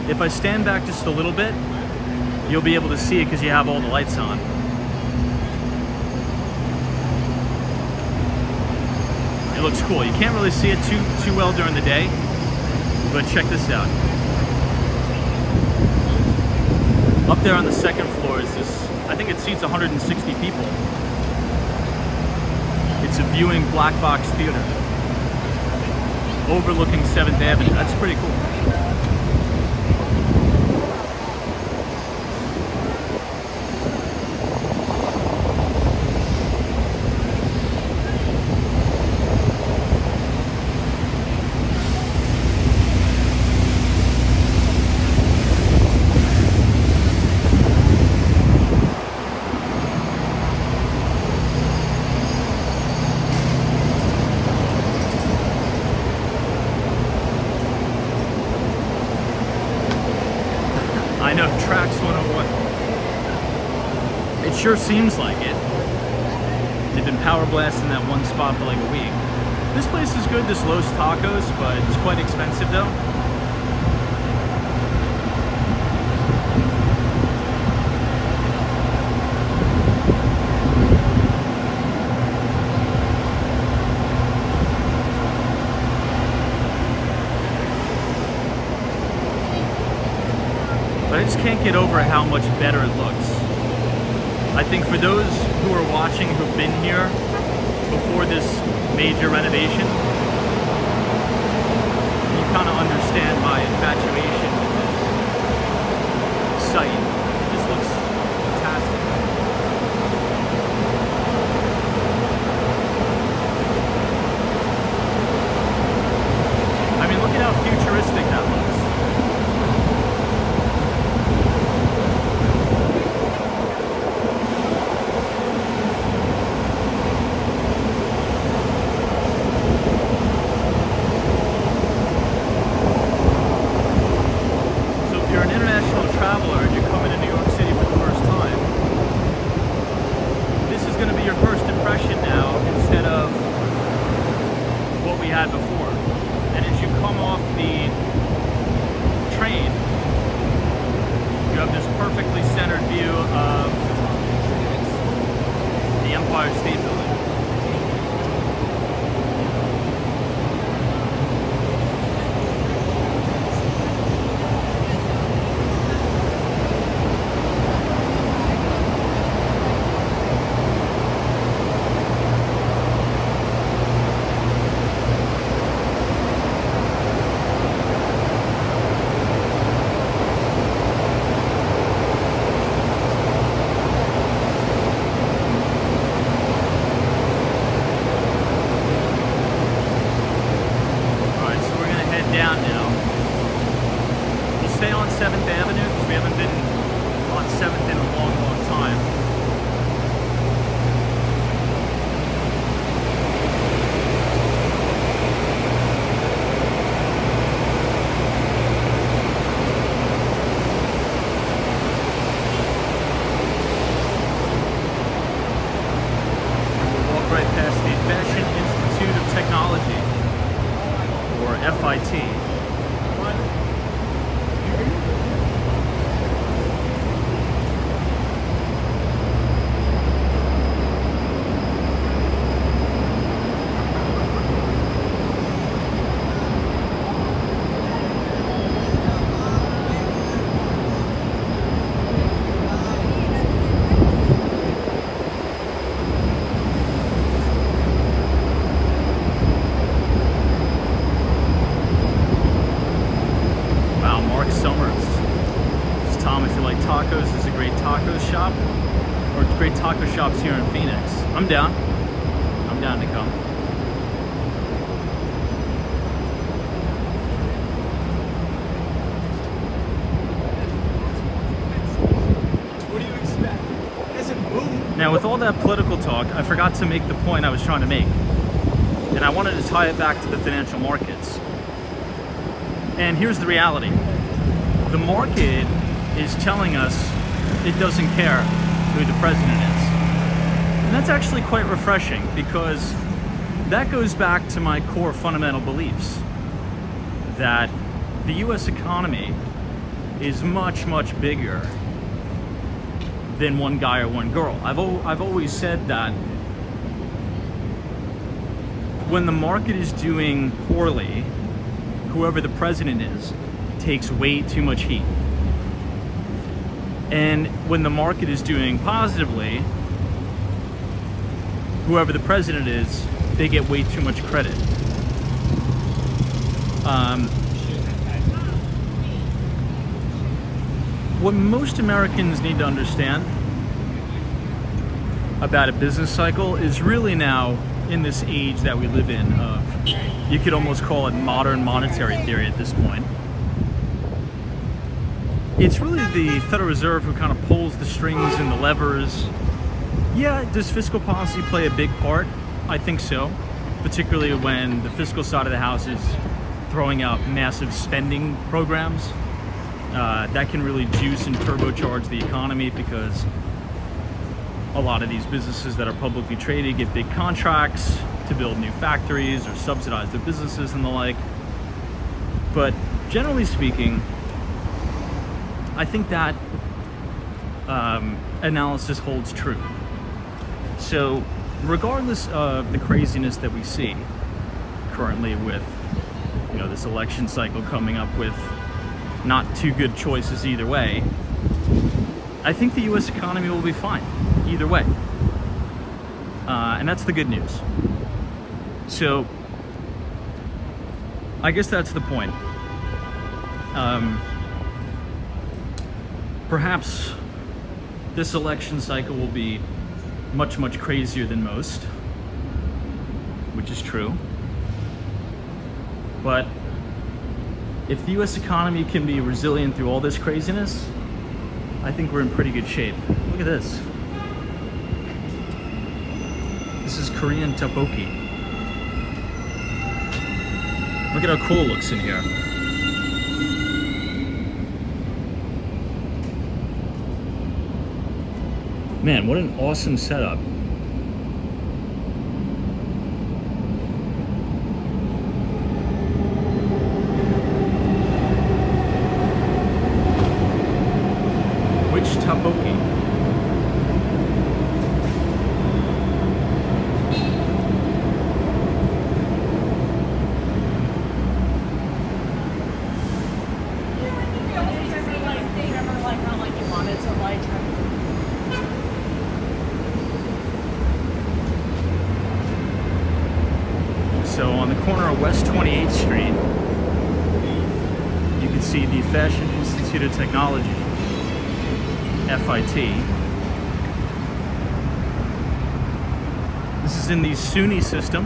If I stand back just a little bit, you'll be able to see it because you have all the lights on. It looks cool. You can't really see it too well during the day, but check this out. Up there on the second floor is this, I think it seats 160 people. It's a viewing black box theater overlooking 7th Avenue. That's pretty cool. I know, Tracks 101. It sure seems like it. they've been power blasting that one spot for like a week. This place is good, this Los Tacos, but it's quite expensive though. But I just can't get over how much better it looks. I think for those who are watching who've been here before this major renovation, you kind of understand my infatuation with this site. This looks fantastic. I mean, look at how futuristic that looks. Before. And as you come off the train, you have this perfectly centered view of the Empire State Building. Down now. We'll stay on 7th Avenue because we haven't been on 7th in a long, long time. And we'll walk right past the Fashion Institute of Technology, or FIT. Tacos is a great taco shop, or great taco shops here in Phoenix. I'm down to come. What do you expect? It doesn't move. Now with all that political talk, I forgot to make the point I was trying to make. And I wanted to tie it back to the financial markets. And here's the reality. The market is telling us it doesn't care who the president is. And that's actually quite refreshing because that goes back to my core fundamental beliefs that the US economy is much, much bigger than one guy or one girl. I've always said that when the market is doing poorly, whoever the president is takes way too much heat. And when the market is doing positively, whoever the president is, they get way too much credit. What most Americans need to understand about a business cycle is really now, in this age that we live in, of, you could almost call it modern monetary theory at this point. It's really the Federal Reserve who kind of pulls the strings and the levers. Yeah, does fiscal policy play a big part? I think so, particularly when the fiscal side of the house is throwing out massive spending programs. That can really juice and turbocharge the economy because a lot of these businesses that are publicly traded get big contracts to build new factories or subsidize their businesses and the like. But generally speaking, I think that analysis holds true. So regardless of the craziness that we see currently with, you know, this election cycle coming up with not too good choices either way, I think the US economy will be fine either way. And that's the good news. So I guess that's the point. Perhaps this election cycle will be much, much crazier than most, which is true. But if the US economy can be resilient through all this craziness, I think we're in pretty good shape. Look at this. This is Korean tteokbokki. Look at how cool it looks in here. Man, what an awesome setup. Which tteokbokki? So on the corner of West 28th Street, you can see the Fashion Institute of Technology, FIT. This is in the SUNY system,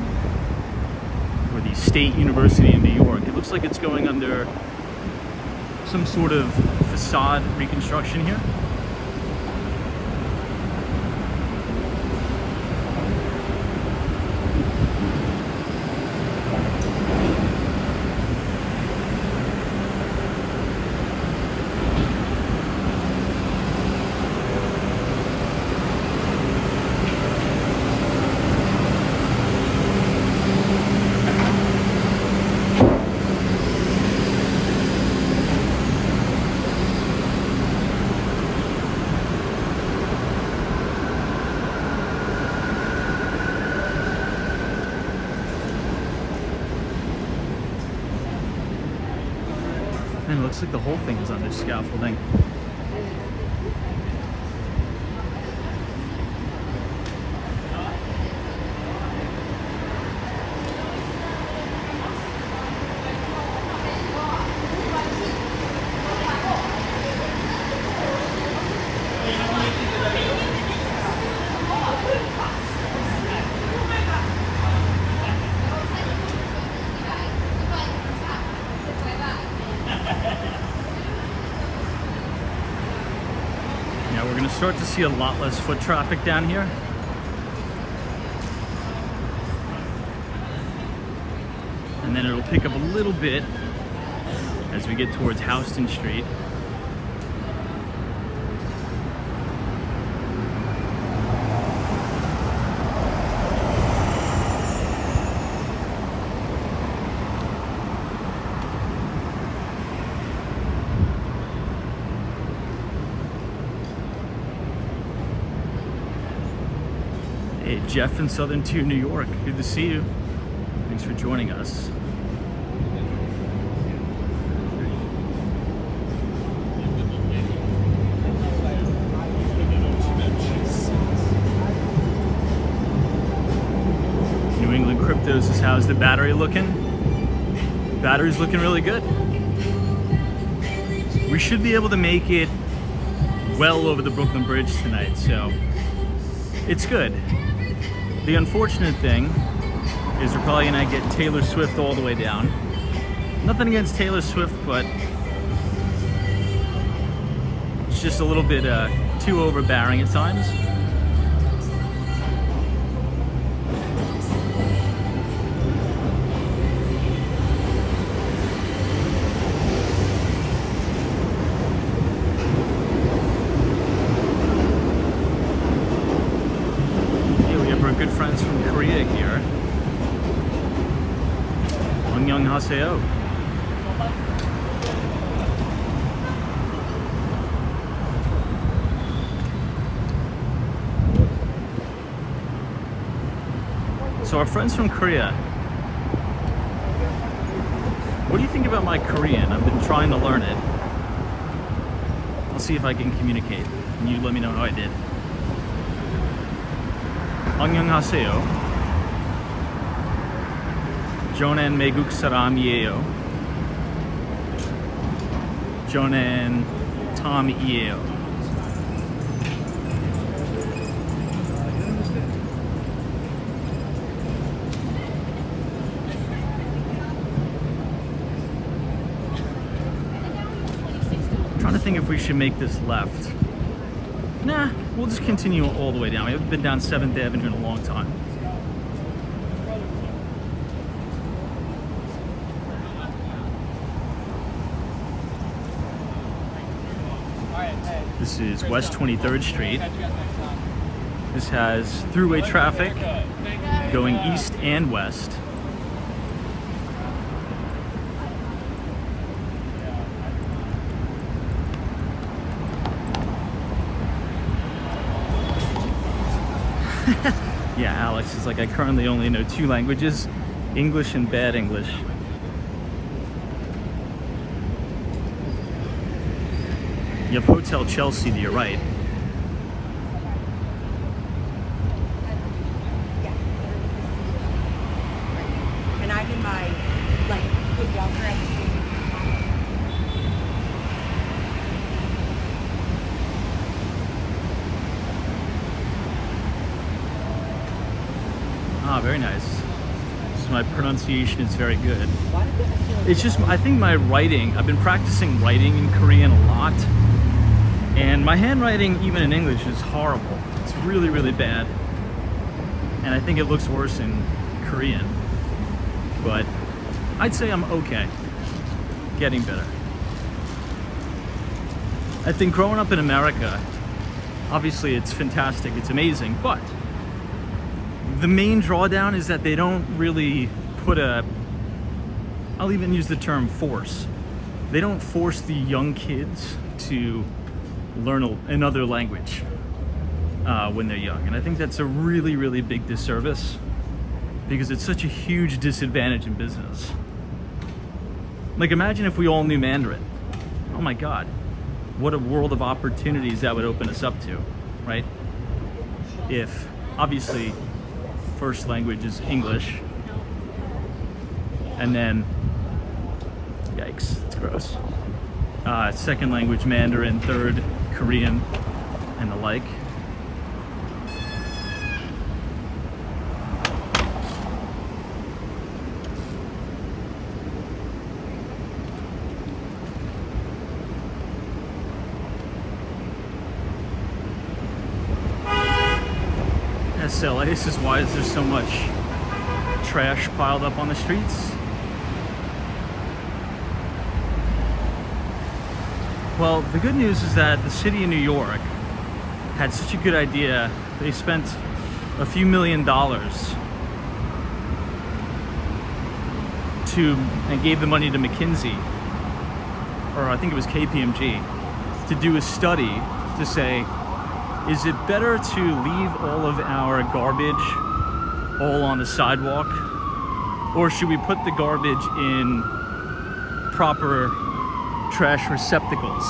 or the State University of New York. It looks like it's going under some sort of facade reconstruction here. Man, it looks like the whole thing is under scaffolding. We're going to start to see a lot less foot traffic down here. And then it'll pick up a little bit as we get towards Houston Street. Hey, Jeff in Southern Tier, New York. Good to see you. Thanks for joining us. New England Cryptos is how's the battery looking? Battery's looking really good. We should be able to make it well over the Brooklyn Bridge tonight, so it's good. The unfortunate thing is we're probably gonna get Taylor Swift all the way down. Nothing against Taylor Swift, but it's just a little bit too overbearing at times. good friends from Korea here. 안녕하세요. So our friends from Korea, what do you think about my Korean? I've been trying to learn it. I'll see if I can communicate, and you let me know how I did. 안녕하세요. 저는 외국 사람이에요. 저는 톰이에요. Trying to think if we should make this left. Nah, we'll just continue all the way down. We haven't been down 7th Avenue in a long time. This is West 23rd Street. This has throughway traffic going east and west. Yeah, Alex is like, I currently only know 2 languages, English and bad English. You have Hotel Chelsea to your right. And I'm in my good walker at the same Ah, very nice. So my pronunciation is very good. It's just, I think my writing, I've been practicing writing in Korean a lot. And my handwriting, even in English, is horrible. It's really, really bad. And I think it looks worse in Korean. But I'd say I'm okay. Getting better. I think growing up in America, obviously it's fantastic, it's amazing, but the main drawdown is that they don't really put I'll even use the term force. They don't force the young kids to learn another language when they're young. And I think that's a really, really big disservice because it's such a huge disadvantage in business. Like, imagine if we all knew Mandarin. Oh my God, what a world of opportunities that would open us up to, right? If, obviously, first language is English, and then, yikes, it's gross. Second language Mandarin, third Korean, and the like. SLA, this is why there's so much trash piled up on the streets. Well, the good news is that the city of New York had such a good idea. They spent a few $1 million and gave the money to McKinsey, or I think it was KPMG, to do a study to say, is it better to leave all of our garbage all on the sidewalk, or should we put the garbage in proper trash receptacles?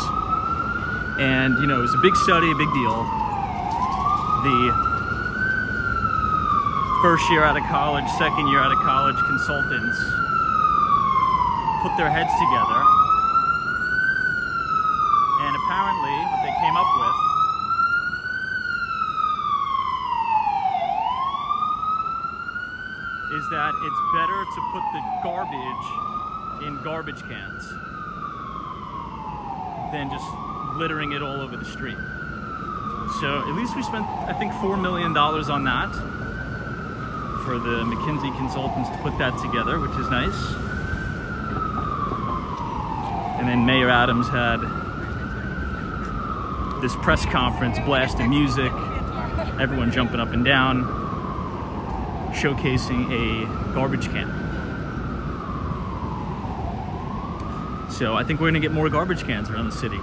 And you know, it was a big study, a big deal. The first year out of college, second year out of college consultants put their heads together, and apparently what they came up with is that it's better to put the garbage in garbage cans than just littering it all over the street. So at least we spent, I think, $4 million on that for the McKinsey consultants to put that together, which is nice. And then Mayor Adams had this press conference, blasting music, everyone jumping up and down. showcasing a garbage can. So I think we're gonna get more garbage cans around the city.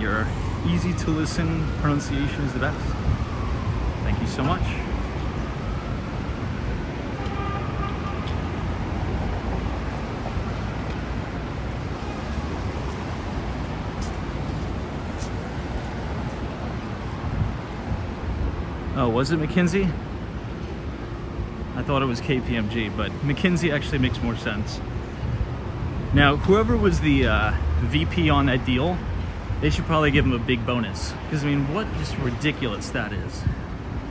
Your easy to listen pronunciation is the best. Thank you so much. Oh, was it McKinsey? I thought it was KPMG, but McKinsey actually makes more sense. Now, whoever was the VP on that deal, they should probably give him a big bonus. Because, I mean, what just ridiculous that is.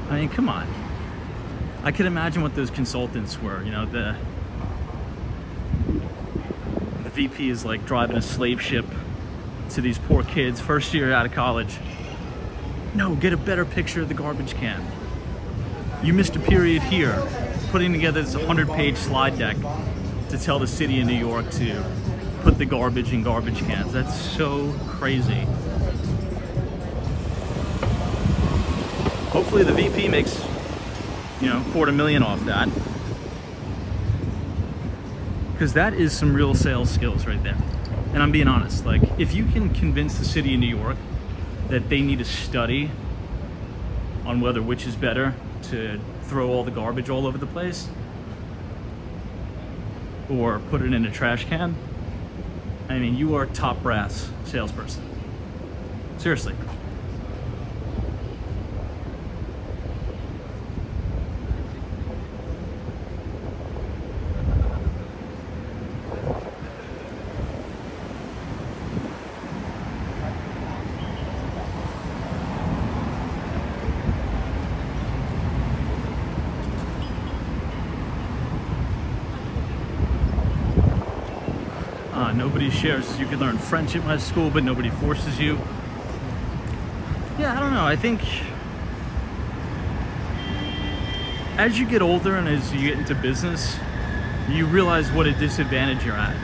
I mean, come on. I could imagine what those consultants were. You know, the VP is like driving a slave ship to these poor kids, first year out of college. No, get a better picture of the garbage can. You missed a period here. Putting together this 100-page slide deck to tell the city of New York to put the garbage in garbage cans. That's so crazy. Hopefully the VP makes, you know, $250,000 off that. Because that is some real sales skills right there. And I'm being honest, like, if you can convince the city of New York that they need to study on whether which is better, to throw all the garbage all over the place or put it in a trash can, I mean, you are a top brass salesperson. Seriously. Nobody shares. You could learn French at my school, but nobody forces you. Yeah, I don't know. I think as you get older and as you get into business, you realize what a disadvantage you're at.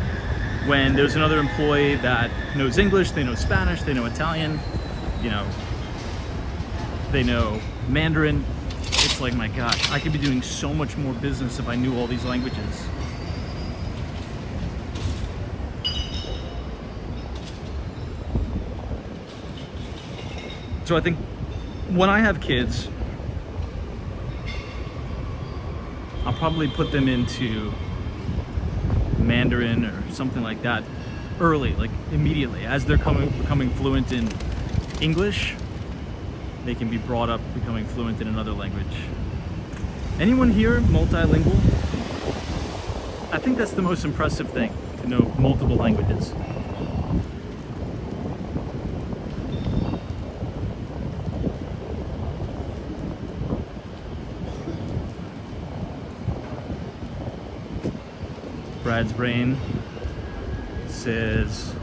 When there's another employee that knows English, they know Spanish, they know Italian, you know, they know Mandarin. It's like, my gosh, I could be doing so much more business if I knew all these languages. So I think when I have kids, I'll probably put them into Mandarin or something like that early, like immediately. As they're becoming fluent in English, they can be brought up becoming fluent in another language. Anyone here multilingual? I think that's the most impressive thing, to know multiple languages. Brad's brain says,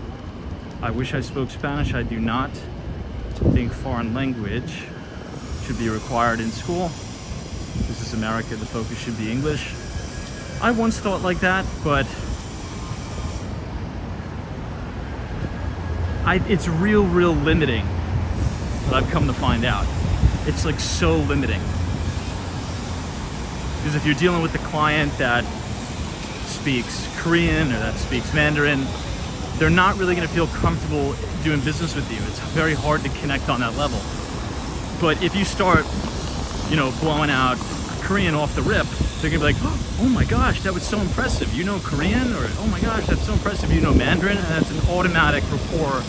I wish I spoke Spanish. I do not. I think foreign language should be required in school. This is America. The focus should be English. I once thought like that, but it's real limiting. But I've come to find out. It's like so limiting. Because if you're dealing with a client that speaks Korean or that speaks Mandarin, they're not really going to feel comfortable doing business with you. It's very hard to connect on that level. But if you start, you know, blowing out Korean off the rip, they're going to be like, oh my gosh, that was so impressive. You know Korean? Or, oh my gosh, that's so impressive. You know Mandarin? And that's an automatic rapport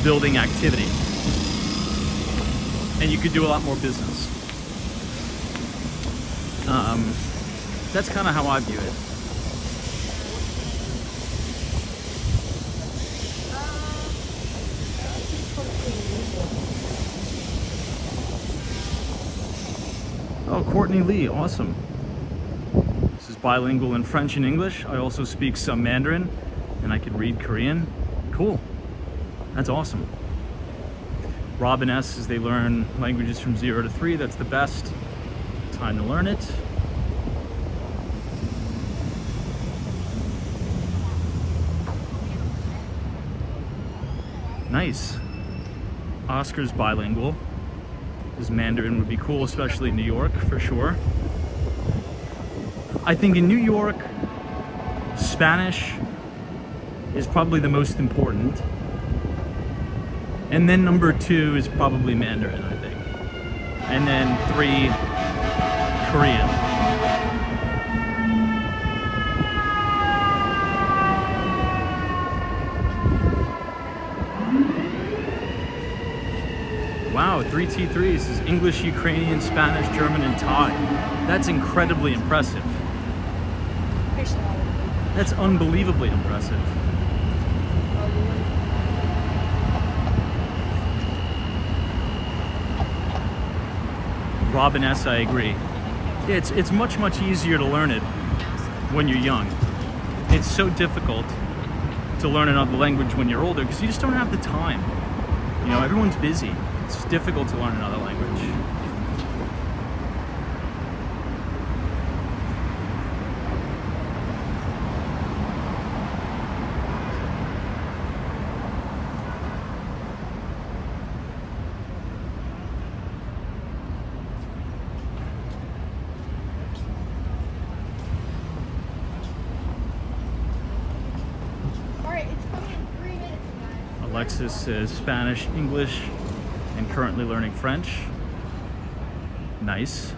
building activity. And you could do a lot more business. That's kind of how I view it. Oh, Courtney Lee, awesome. This is bilingual in French and English. I also speak some Mandarin, and I can read Korean. Cool. That's awesome. Robin S says they learn languages from 0 to 3. That's the best time to learn it. Nice. Oscar's bilingual. His Mandarin would be cool, especially in New York, for sure. I think in New York, Spanish is probably the most important. And then number 2 is probably Mandarin, I think. And then 3, Korean. Wow, 3 T3s is English, Ukrainian, Spanish, German, and Thai. That's incredibly impressive. That's unbelievably impressive. Robin S., I agree. Yeah, it's much easier to learn it when you're young. It's so difficult to learn another language when you're older because you just don't have the time. You know, everyone's busy. It's difficult to learn another language. Alexis says Spanish, English, and currently learning French. Nice.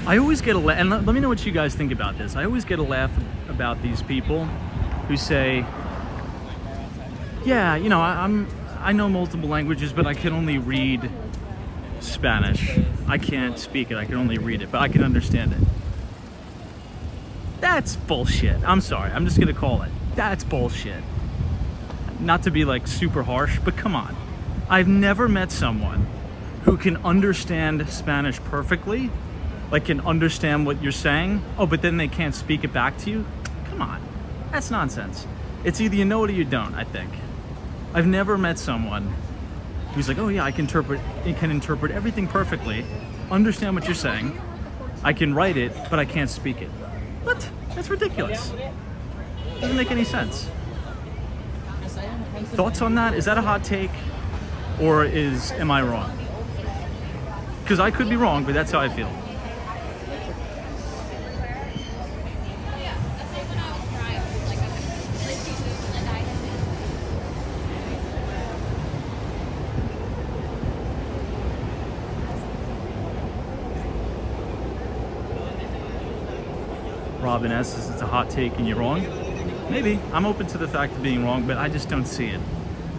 I always get a laugh, and let me know what you guys think about this. I always get a laugh about these people who say, yeah, you know, I know multiple languages, but I can only read Spanish. I can't speak it, I can only read it, but I can understand it. That's bullshit. I'm sorry, I'm just gonna call it. That's bullshit. Not to be like super harsh, but come on. I've never met someone who can understand Spanish perfectly, like can understand what you're saying, oh, but then they can't speak it back to you? Come on, that's nonsense. It's either you know it or you don't, I think. I've never met someone who's like, oh yeah, I can interpret everything perfectly, understand what you're saying, I can write it, but I can't speak it. What? That's ridiculous. Doesn't make any sense. Thoughts on that? Is that a hot take? Or am I wrong? Because I could be wrong, but that's how I feel. Robin S. says it's a hot take and you're wrong. Maybe. I'm open to the fact of being wrong, but I just don't see it.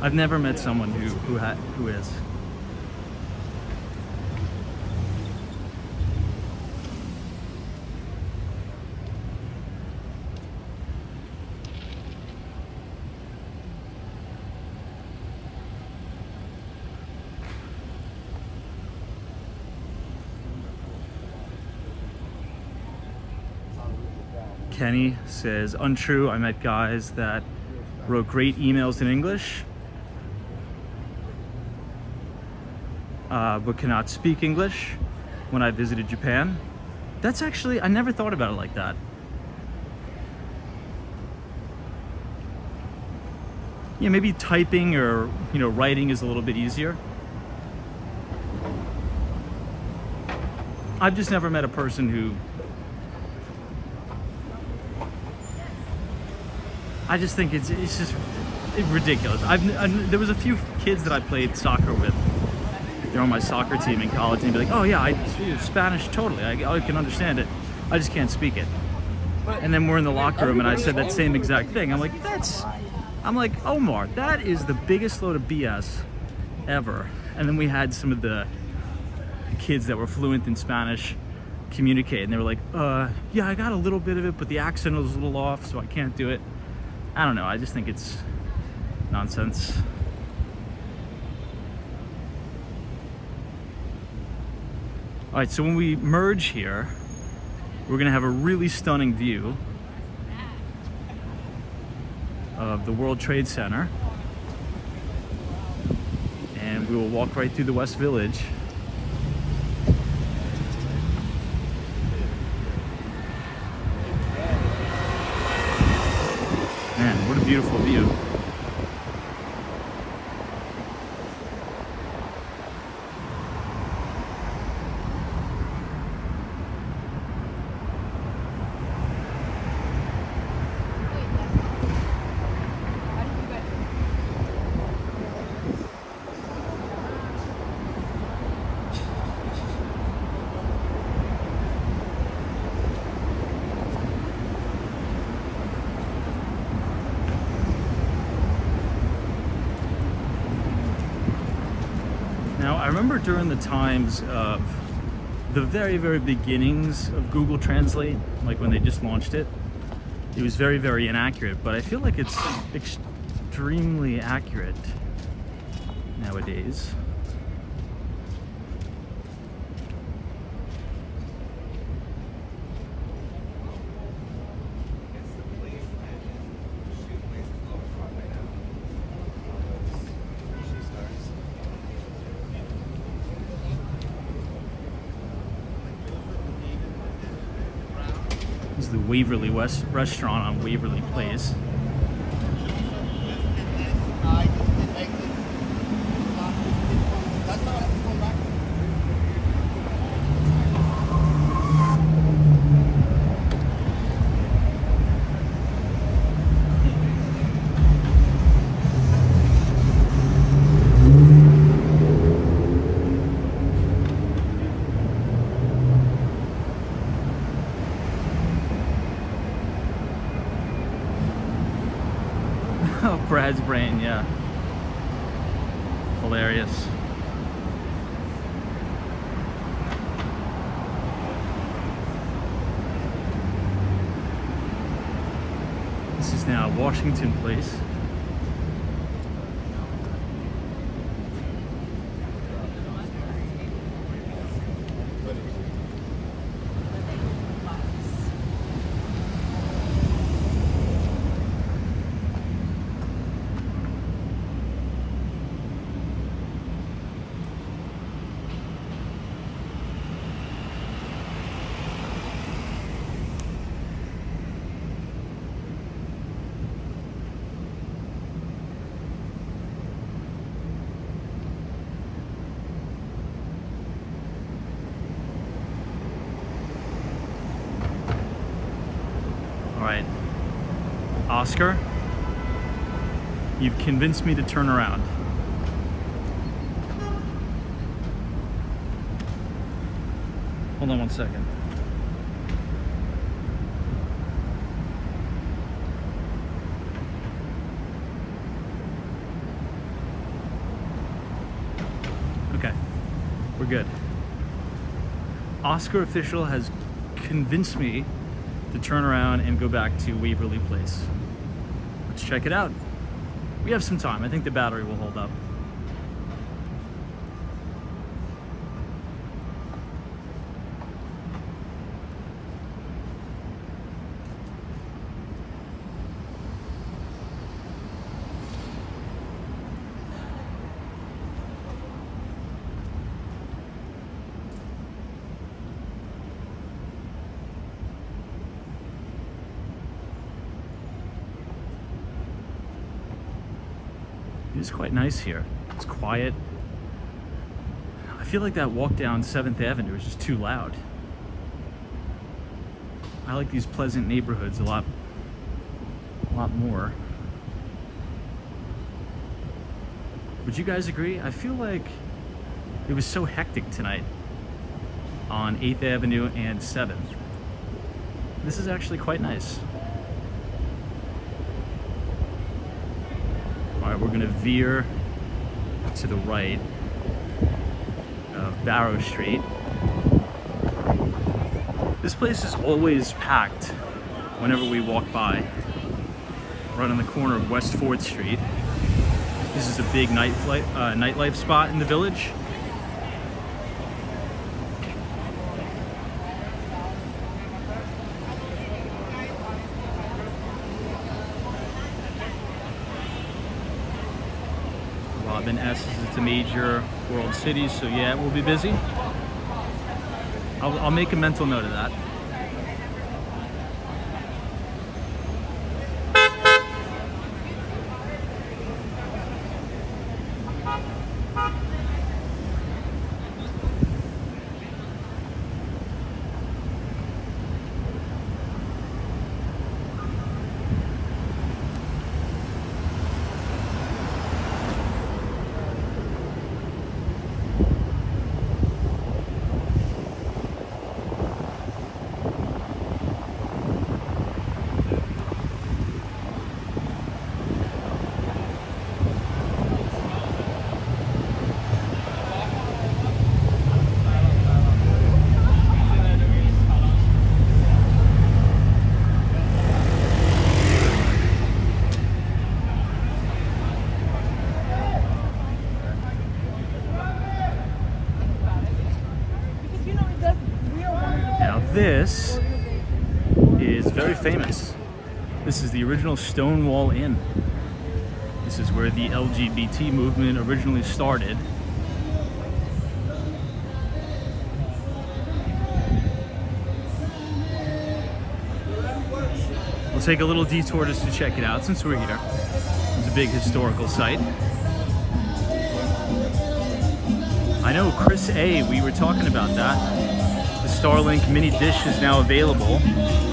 I've never met someone who is. Kenny says, untrue, I met guys that wrote great emails in English, but cannot speak English when I visited Japan. That's actually, I never thought about it like that. Yeah, maybe typing or, you know, writing is a little bit easier. I've just never met a person who, I just think it's just ridiculous. There was a few kids that I played soccer with. They're on my soccer team in college, and they'd be like, "Oh yeah, I speak Spanish totally. I can understand it. I just can't speak it." And then we're in the locker room, and I said that same exact thing. I'm like, Omar, that is the biggest load of BS ever. And then we had some of the kids that were fluent in Spanish communicate, and they were like, "Yeah, I got a little bit of it, but the accent was a little off, so I can't do it." I don't know, I just think it's nonsense. All right, so when we merge here, we're gonna have a really stunning view of the World Trade Center. and we will walk right through the West Village. Man, what a beautiful view. Now, I remember during the times of the very beginnings of Google Translate, like when they just launched it, it was very inaccurate, but I feel like it's extremely accurate nowadays. This is the Waverly West restaurant on Waverly Place. Oh, Brad's brain, yeah. Hilarious. This is now Washington Place. All right, Oscar, you've convinced me to turn around. Hold on one second. Okay, we're good. Oscar official has convinced me to turn around and go back to Waverly Place. Let's check it out. We have some time. I think the battery will hold up. It is quite nice here. It's quiet. I feel like that walk down 7th Avenue is just too loud. I like these pleasant neighborhoods a lot more. Would you guys agree? I feel like it was so hectic tonight on 8th Avenue and 7th. This is actually quite nice. All right, we're gonna veer to the right of Barrow Street. This place is always packed whenever we walk by. Right on the corner of West 4th Street. This is a big nightlife spot in the village. Robin asks if it's a major world city, so yeah, it will be busy. I'll make a mental note of that. This is very famous. This is the original Stonewall Inn. This is where the LGBT movement originally started. We'll take a little detour just to check it out since we're here. It's a big historical site. I know, Chris A., we were talking about that. The Starlink mini dish is now available.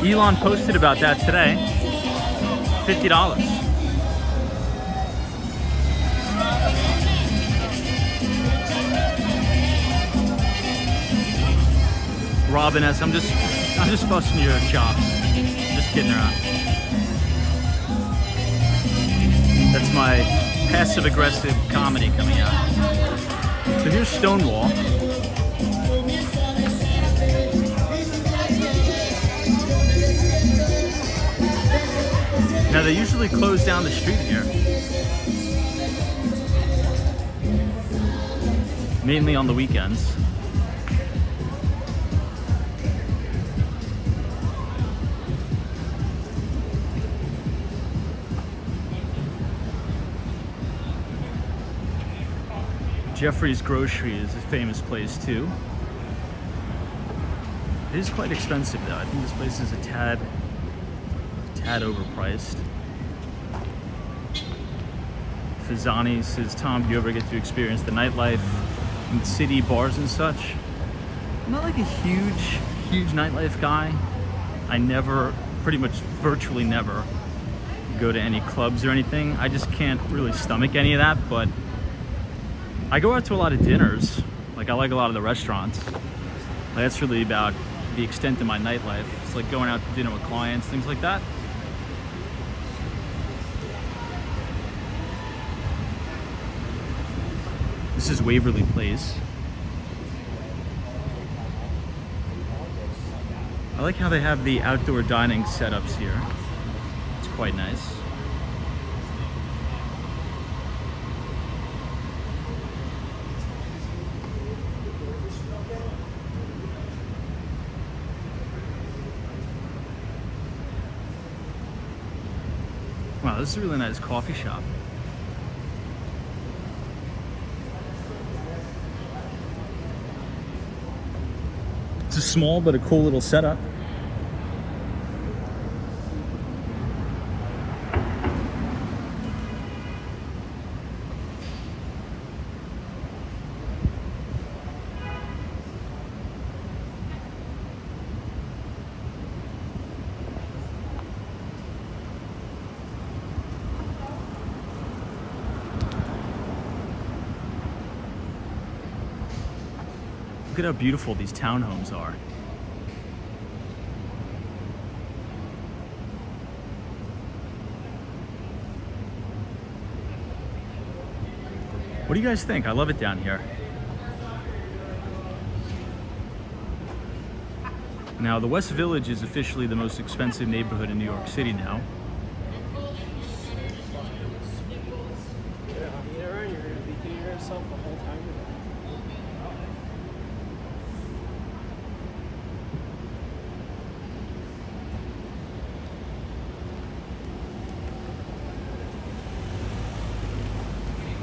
Elon posted about that today. $50. Robin S., I'm just busting your chops. Just kidding around. That's my passive-aggressive comedy coming out. So here's Stonewall. Now, they usually close down the street here. Mainly on the weekends. Jeffrey's Grocery is a famous place too. It is quite expensive though. I think this place is a tad overpriced. Fazani says, Tom, do you ever get to experience the nightlife in city bars and such? I'm not like a huge nightlife guy. I never, pretty much virtually never, go to any clubs or anything. I just can't really stomach any of that, but I go out to a lot of dinners. Like, I like a lot of the restaurants. Like, that's really about the extent of my nightlife. It's like going out to dinner with clients, things like that. This is Waverly Place. I like how they have the outdoor dining setups here. It's quite nice. Wow, this is a really nice coffee shop. It's a small but a cool little setup. Look at how beautiful these townhomes are. What do you guys think? I love it down here. Now, the West Village is officially the most expensive neighborhood in New York City now. Yeah, I mean, around you're gonna be kidding yourself the whole time.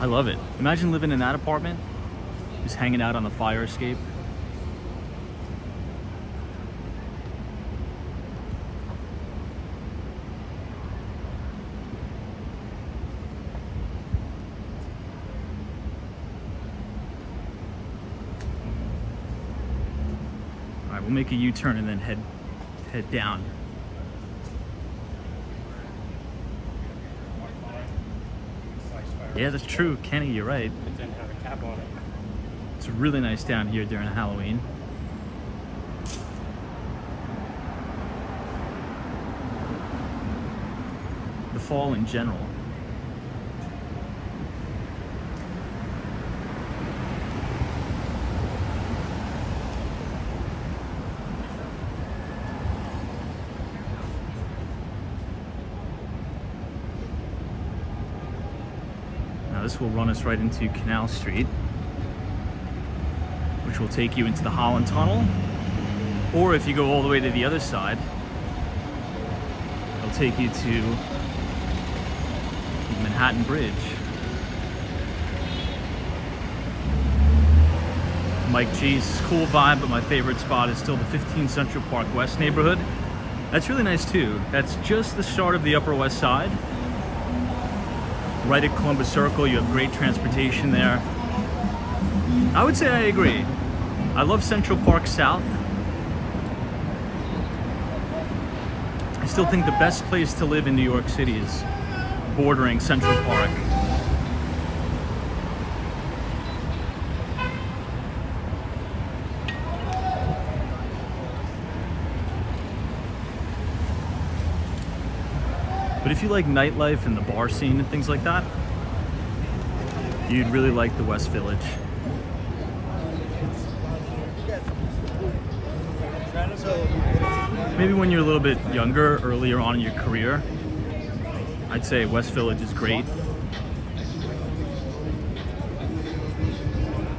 I love it. Imagine living in that apartment, just hanging out on the fire escape. All right, we'll make a U-turn and then head down. Yeah, that's true, Kenny, you're right. It didn't have a cap on it. It's really nice down here during Halloween. The fall in general. Now this will run us right into Canal Street, which will take you into the Holland Tunnel, or if you go all the way to the other side, it'll take you to the Manhattan Bridge. Mike G's cool vibe, but my favorite spot is still the 15 Central Park West neighborhood. That's really nice too. That's just the start of the Upper West Side. Right at Columbus Circle, you have great transportation there. I would say I agree. I love Central Park South. I still think the best place to live in New York City is bordering Central Park. But if you like nightlife and the bar scene and things like that, you'd really like the West Village. Maybe when you're a little bit younger, earlier on in your career, I'd say West Village is great.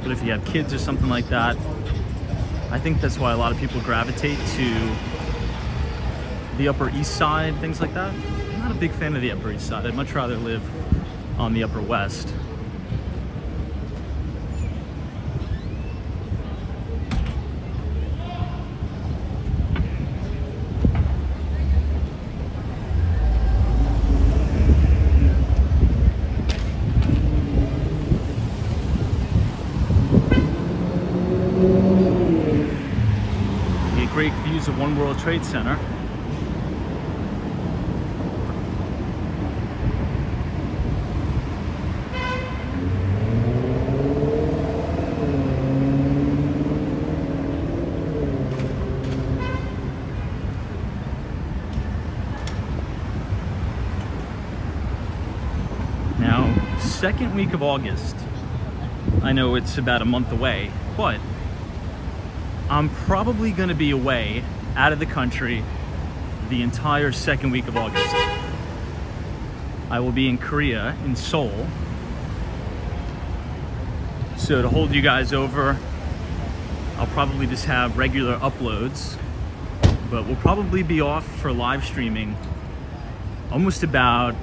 But if you have kids or something like that, I think that's why a lot of people gravitate to the Upper East Side, things like that. I'm not a big fan of the Upper East Side. I'd much rather live on the Upper West. You get great views of One World Trade Center. Second week of August. I know it's about a month away, but I'm probably going to be away out of the country the entire second week of August. I will be in Korea, in Seoul. So to hold you guys over, I'll probably just have regular uploads, but we'll probably be off for live streaming almost about,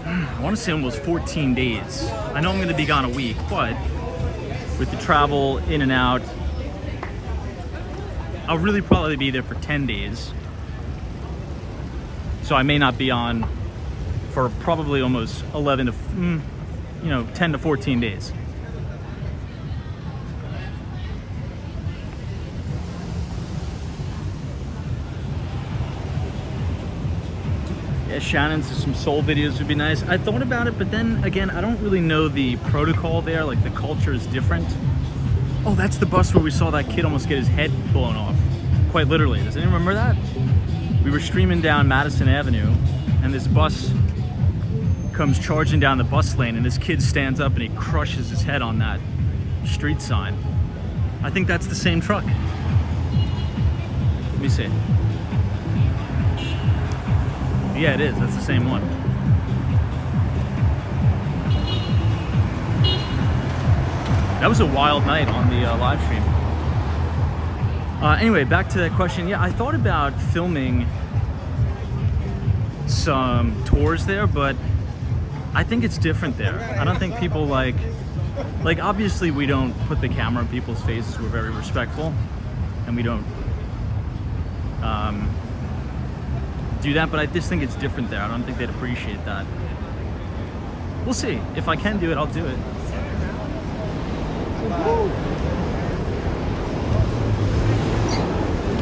I want to say almost 14 days. I know I'm going to be gone a week, but with the travel in and out, I'll really probably be there for 10 days. So I may not be on for probably almost 11 to, 10 to 14 days. Yeah, Shannon's some Seoul videos would be nice. I thought about it, but then again, I don't really know the protocol there. Like the culture is different. Oh, that's the bus where we saw that kid almost get his head blown off. Quite literally. Does anyone remember that? We were streaming down Madison Avenue and this bus comes charging down the bus lane and this kid stands up and he crushes his head on that street sign. I think that's the same truck. Let me see. Yeah, it is. That's the same one. That was a wild night on the live stream. Anyway, back to that question. Yeah, I thought about filming some tours there, but I think it's different there. I don't think people like obviously we don't put the camera in people's faces. We're very respectful, and we don't do that. But I just think it's different there. I don't think they'd appreciate that. We'll see. If I can do it, I'll do it.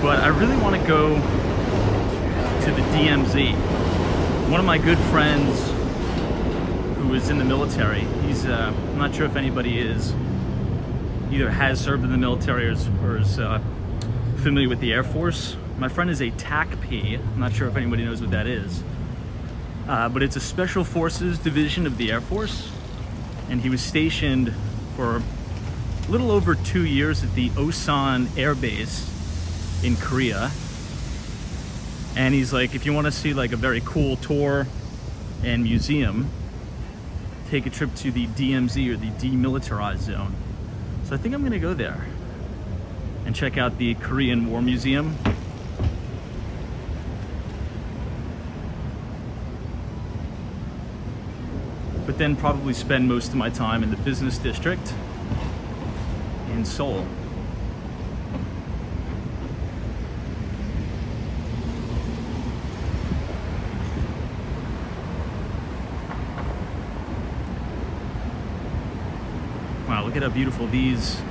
But I really want to go to the DMZ. One of my good friends who is in the military, he's, I'm not sure if anybody either has served in the military or is familiar with the Air Force. My friend is a TACP. I'm not sure if anybody knows what that is. But it's a Special Forces division of the Air Force. And he was stationed for a little over 2 years at the Osan Air Base in Korea. And he's like, if you want to see like a very cool tour and museum, take a trip to the DMZ, or the Demilitarized Zone. So I think I'm gonna go there and check out the Korean War Museum. But then probably spend most of my time in the business district in Seoul. Wow, look at how beautiful these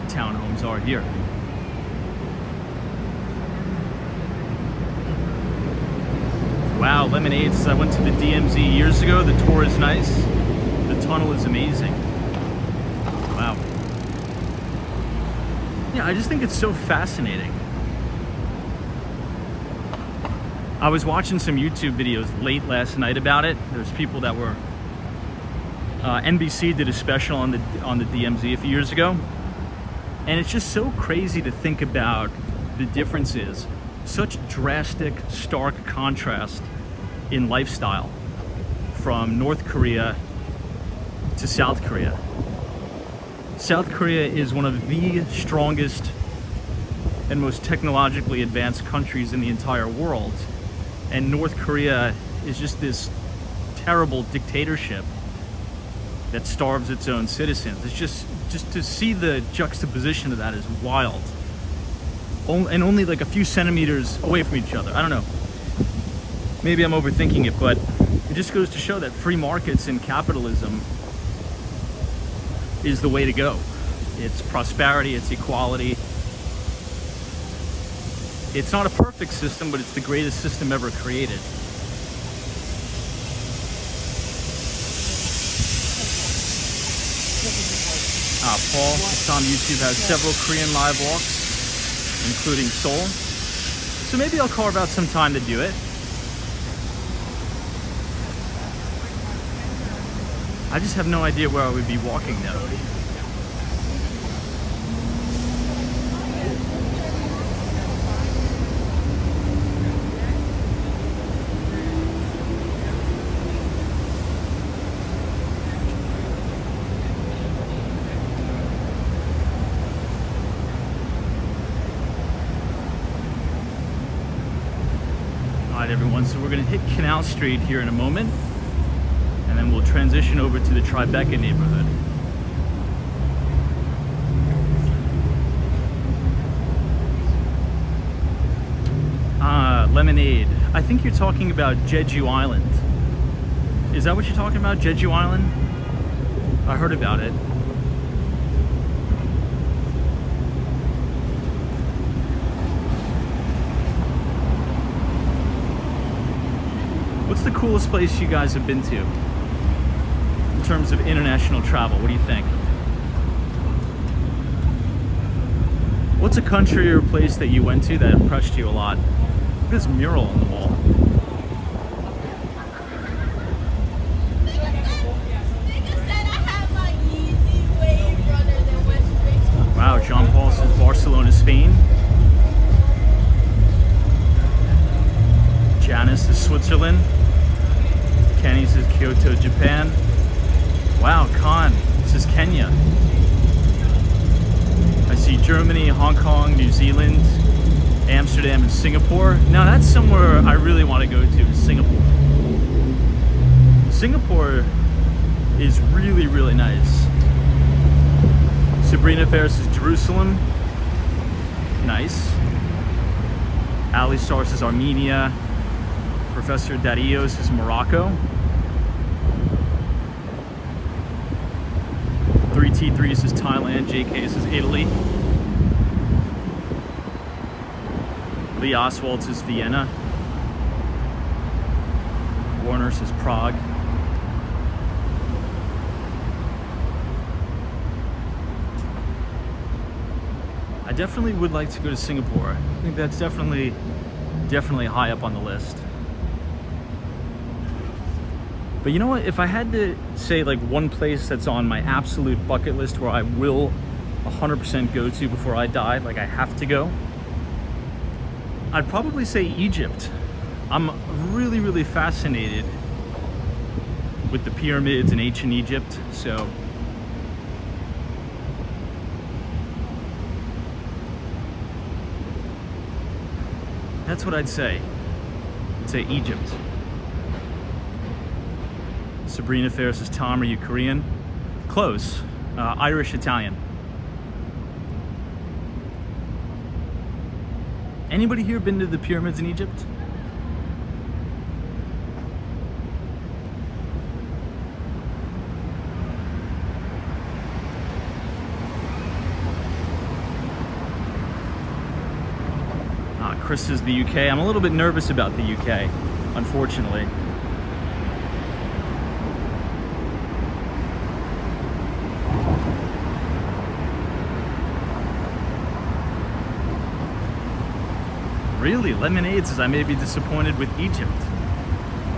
townhomes are here. Wow, lemonades. I went to the DMZ years ago. The tour is nice. The tunnel is amazing. Wow. Yeah, I just think it's so fascinating. I was watching some YouTube videos late last night about it. There's people that were NBC did a special on the DMZ a few years ago, and it's just so crazy to think about the differences, such drastic, stark contrast in lifestyle from North Korea to South Korea. South Korea is one of the strongest and most technologically advanced countries in the entire world, and North Korea is just this terrible dictatorship that starves its own citizens. It's just to see the juxtaposition of that is wild. And only like a few centimeters away from each other. I don't know. Maybe I'm overthinking it, but it just goes to show that free markets and capitalism is the way to go. It's prosperity, it's equality. It's not a perfect system, but it's the greatest system ever created. Paul, it's on YouTube, has several Korean live walks, including Seoul. So maybe I'll carve out some time to do it. I just have no idea where I would be walking though. Everyone, so we're going to hit Canal Street here in a moment, and then we'll transition over to the Tribeca neighborhood. Lemonade. I think you're talking about Jeju Island. Is that what you're talking about, Jeju Island? I heard about it. What's the coolest place you guys have been to in terms of international travel? What do you think? What's a country or place that you went to that impressed you a lot? Look at this mural on the wall. Wow, Jean Paul says Barcelona, Spain. Janice is Switzerland. Kenny says Kyoto, Japan. Wow, Khan, this is Kenya. I see Germany, Hong Kong, New Zealand, Amsterdam, and Singapore. Now that's somewhere I really want to go to, Singapore. Singapore is really, really nice. Sabrina Ferris is Jerusalem. Nice. Ali Stars is Armenia. Professor Darius is Morocco. 3T3s is Thailand. JKs is Italy. Lee Oswald's is Vienna. Warner's is Prague. I definitely would like to go to Singapore. I think that's definitely high up on the list. But you know what? If I had to say like one place that's on my absolute bucket list where I will 100% go to before I die, like I have to go, I'd probably say Egypt. I'm really, really fascinated with the pyramids in ancient Egypt, so that's what I'd say. I'd say Egypt. Sabrina Ferris is Tom. Are you Korean? Close. Irish Italian. Anybody here been to the pyramids in Egypt? Chris is the UK. I'm a little bit nervous about the UK, unfortunately. Really? Lemonade says I may be disappointed with Egypt.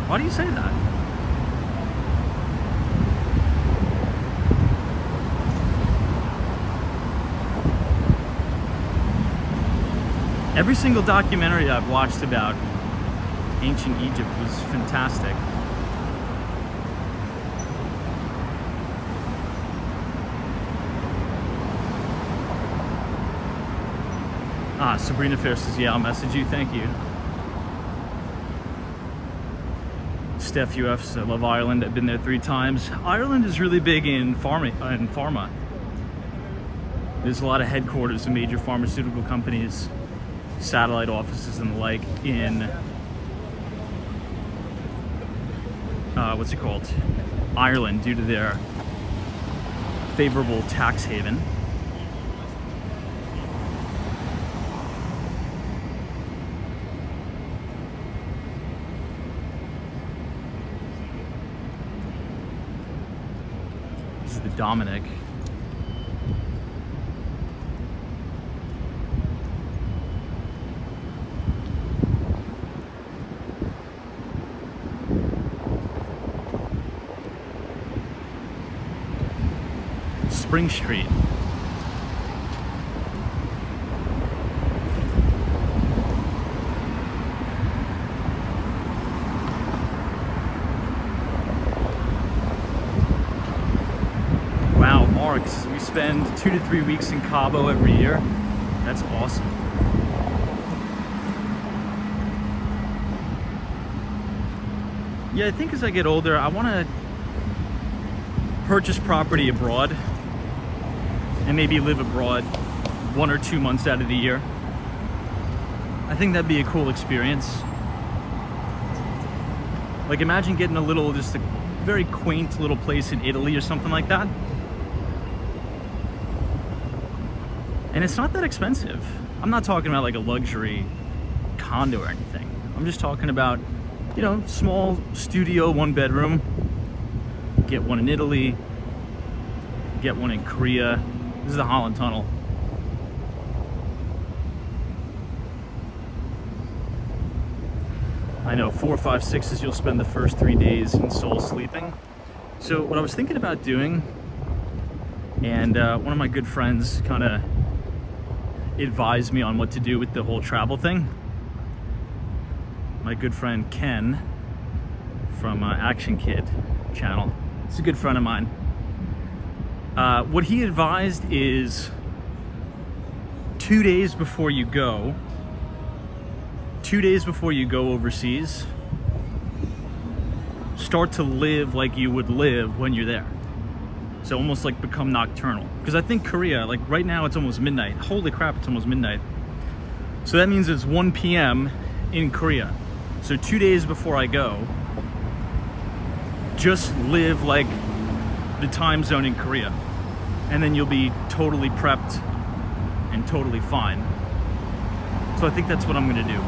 Why do you say that? Every single documentary I've watched about ancient Egypt was fantastic. Sabrina Fair says, yeah, I'll message you, thank you. Steph UF's I love Ireland, I've been there 3 times. Ireland is really big in pharma. There's a lot of headquarters of major pharmaceutical companies, satellite offices and the like in, what's it called? Ireland, due to their favorable tax haven. This is the Dominic. Spring Street. Wow, Marks, we spend 2 to 3 weeks in Cabo every year. That's awesome. Yeah, I think as I get older, I want to purchase property abroad and maybe live abroad 1 or 2 months out of the year. I think that'd be a cool experience. Like imagine getting just a very quaint little place in Italy or something like that. And it's not that expensive. I'm not talking about like a luxury condo or anything. I'm just talking about, you know, small studio, 1 bedroom. Get one in Italy, get one in Korea. This is the Holland Tunnel. I know 4, 5, 6 you'll spend the first 3 days in Seoul sleeping. So what I was thinking about doing, and one of my good friends kind of advised me on what to do with the whole travel thing. My good friend Ken from Action Kid channel. It's a good friend of mine. What he advised is 2 days before you go overseas, start to live like you would live when you're there. So almost like become nocturnal. Because I think Korea, like right now it's almost midnight. Holy crap, it's almost midnight. So that means it's 1 p.m. in Korea. So 2 days before I go, just live like the time zone in Korea. And then you'll be totally prepped and totally fine. So I think that's what I'm gonna do.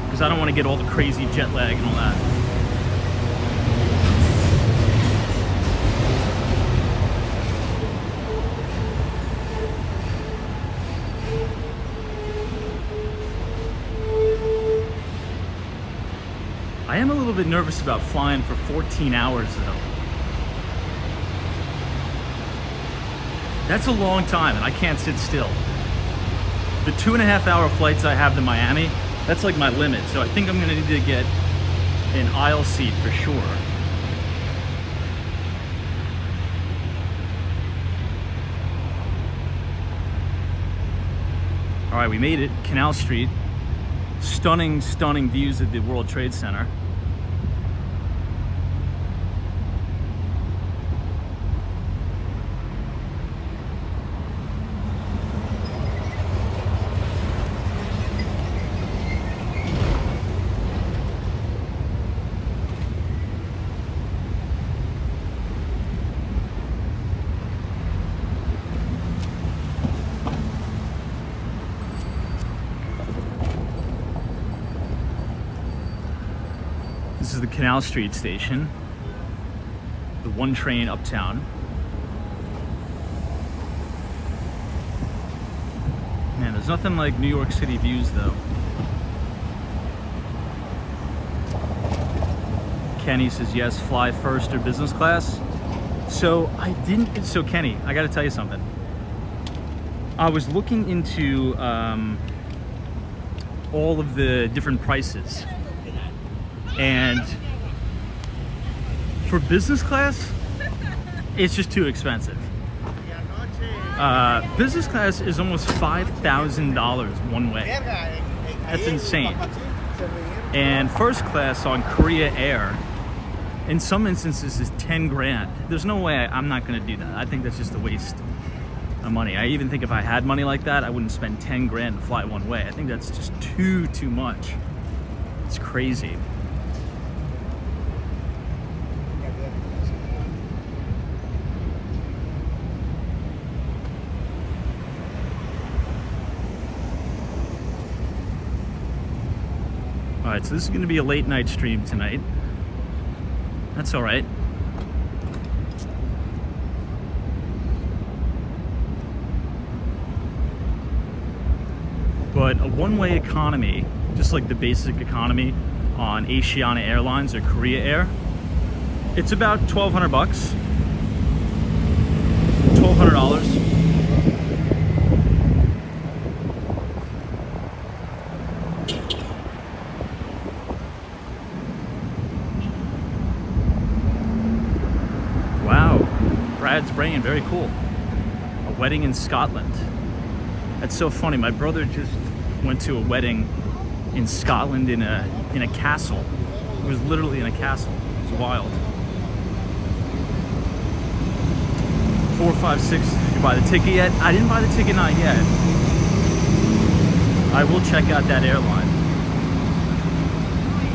Because I don't want to get all the crazy jet lag and all that. I am a little bit nervous about flying for 14 hours though. That's a long time and I can't sit still. The 2.5 hour flights I have to Miami, that's like my limit. So I think I'm gonna need to get an aisle seat for sure. All right, we made it, Canal Street. Stunning, stunning views of the World Trade Center. This is the Canal Street station, the one train uptown. Man, there's nothing like New York City views though. Kenny says yes, fly first or business class. So Kenny, I gotta tell you something. I was looking into all of the different prices. And for business class, it's just too expensive. Business class is almost $5,000 one way. That's insane. And first class on Korea Air, in some instances, is 10 grand. There's no way I'm not gonna do that. I think that's just a waste of money. I even think if I had money like that, I wouldn't spend 10 grand to fly one way. I think that's just too much. It's crazy. All right, so this is gonna be a late night stream tonight. That's all right. But a one-way economy, just like the basic economy on Asiana Airlines or Korea Air, it's about $1,200 bucks. $1,200. Brad's brain, very cool. A wedding in Scotland. That's so funny. My brother just went to a wedding in Scotland in a castle. It was literally in a castle. It was wild. 456. Did you buy the ticket yet? I didn't buy the ticket, not yet. I will check out that airline.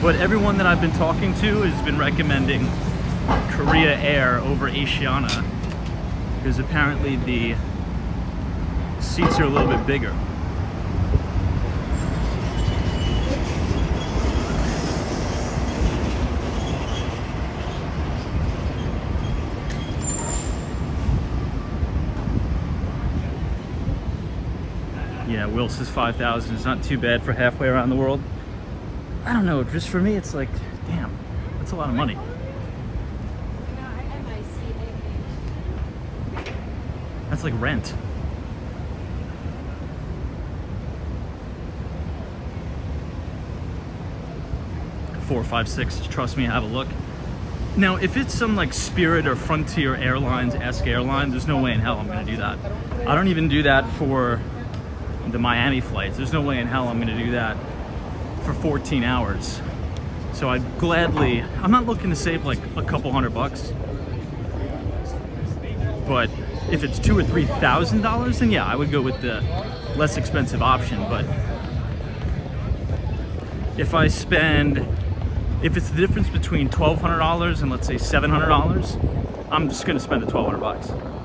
But everyone that I've been talking to has been recommending Korea Air over Asiana, because apparently the seats are a little bit bigger. Yeah, Will says 5,000 is not too bad for halfway around the world. I don't know, just for me it's like, damn, that's a lot of money. That's like rent. 456, trust me, have a look. Now, if it's some like Spirit or Frontier Airlines-esque airline, there's no way in hell I'm gonna do that. I don't even do that for the Miami flights. There's no way in hell I'm gonna do that for 14 hours. So I'd gladly, I'm not looking to save like a couple $100, but if it's $2,000 or $3,000, then yeah, I would go with the less expensive option. But if it's the difference between $1,200 and let's say $700, I'm just gonna spend the $1,200.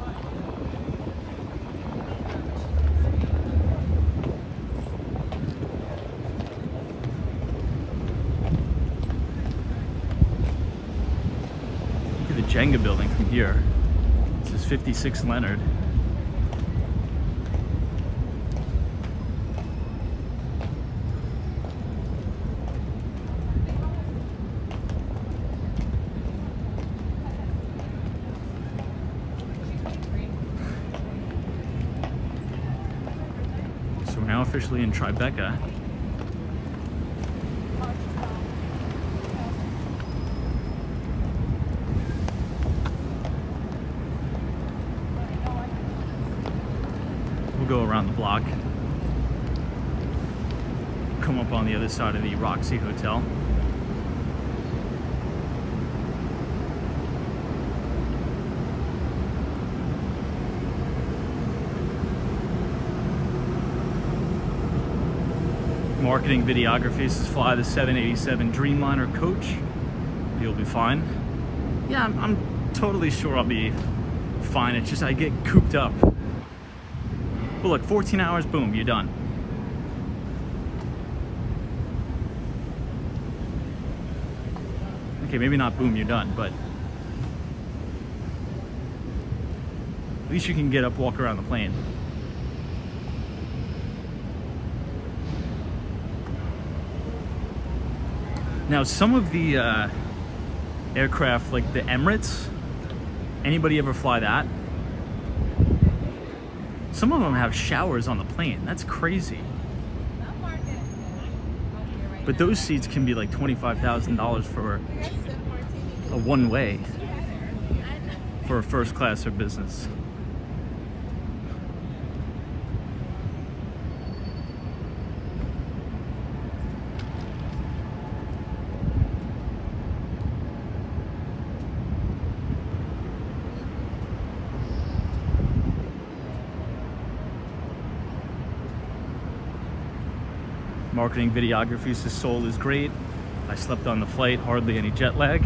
Look at the Jenga building from here. This is 56 Leonard. So we're now officially in Tribeca. We'll go around the block, come up on the other side of the Roxy Hotel. Marketing videography says fly the 787 Dreamliner coach. You'll be fine. Yeah, I'm totally sure I'll be fine. It's just I get cooped up. But look, 14 hours, boom, you're done. Okay, maybe not boom, you're done, but at least you can get up, walk around the plane. Now, some of the aircraft, like the Emirates, anybody ever fly that? Some of them have showers on the plane. That's crazy. But those seats can be like $25,000 for a one-way for a first class or business. Marketing videography says Seoul is great. I slept on the flight, hardly any jet lag.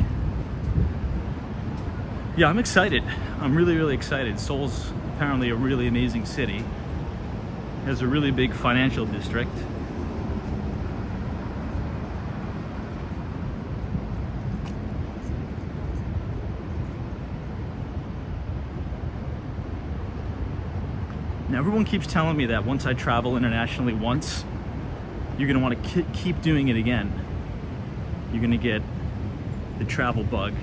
Yeah, I'm excited. I'm really excited. Seoul's apparently a really amazing city. It has a really big financial district. Now, everyone keeps telling me that once I travel internationally once, you're gonna want to keep doing it again. You're gonna get the travel bug.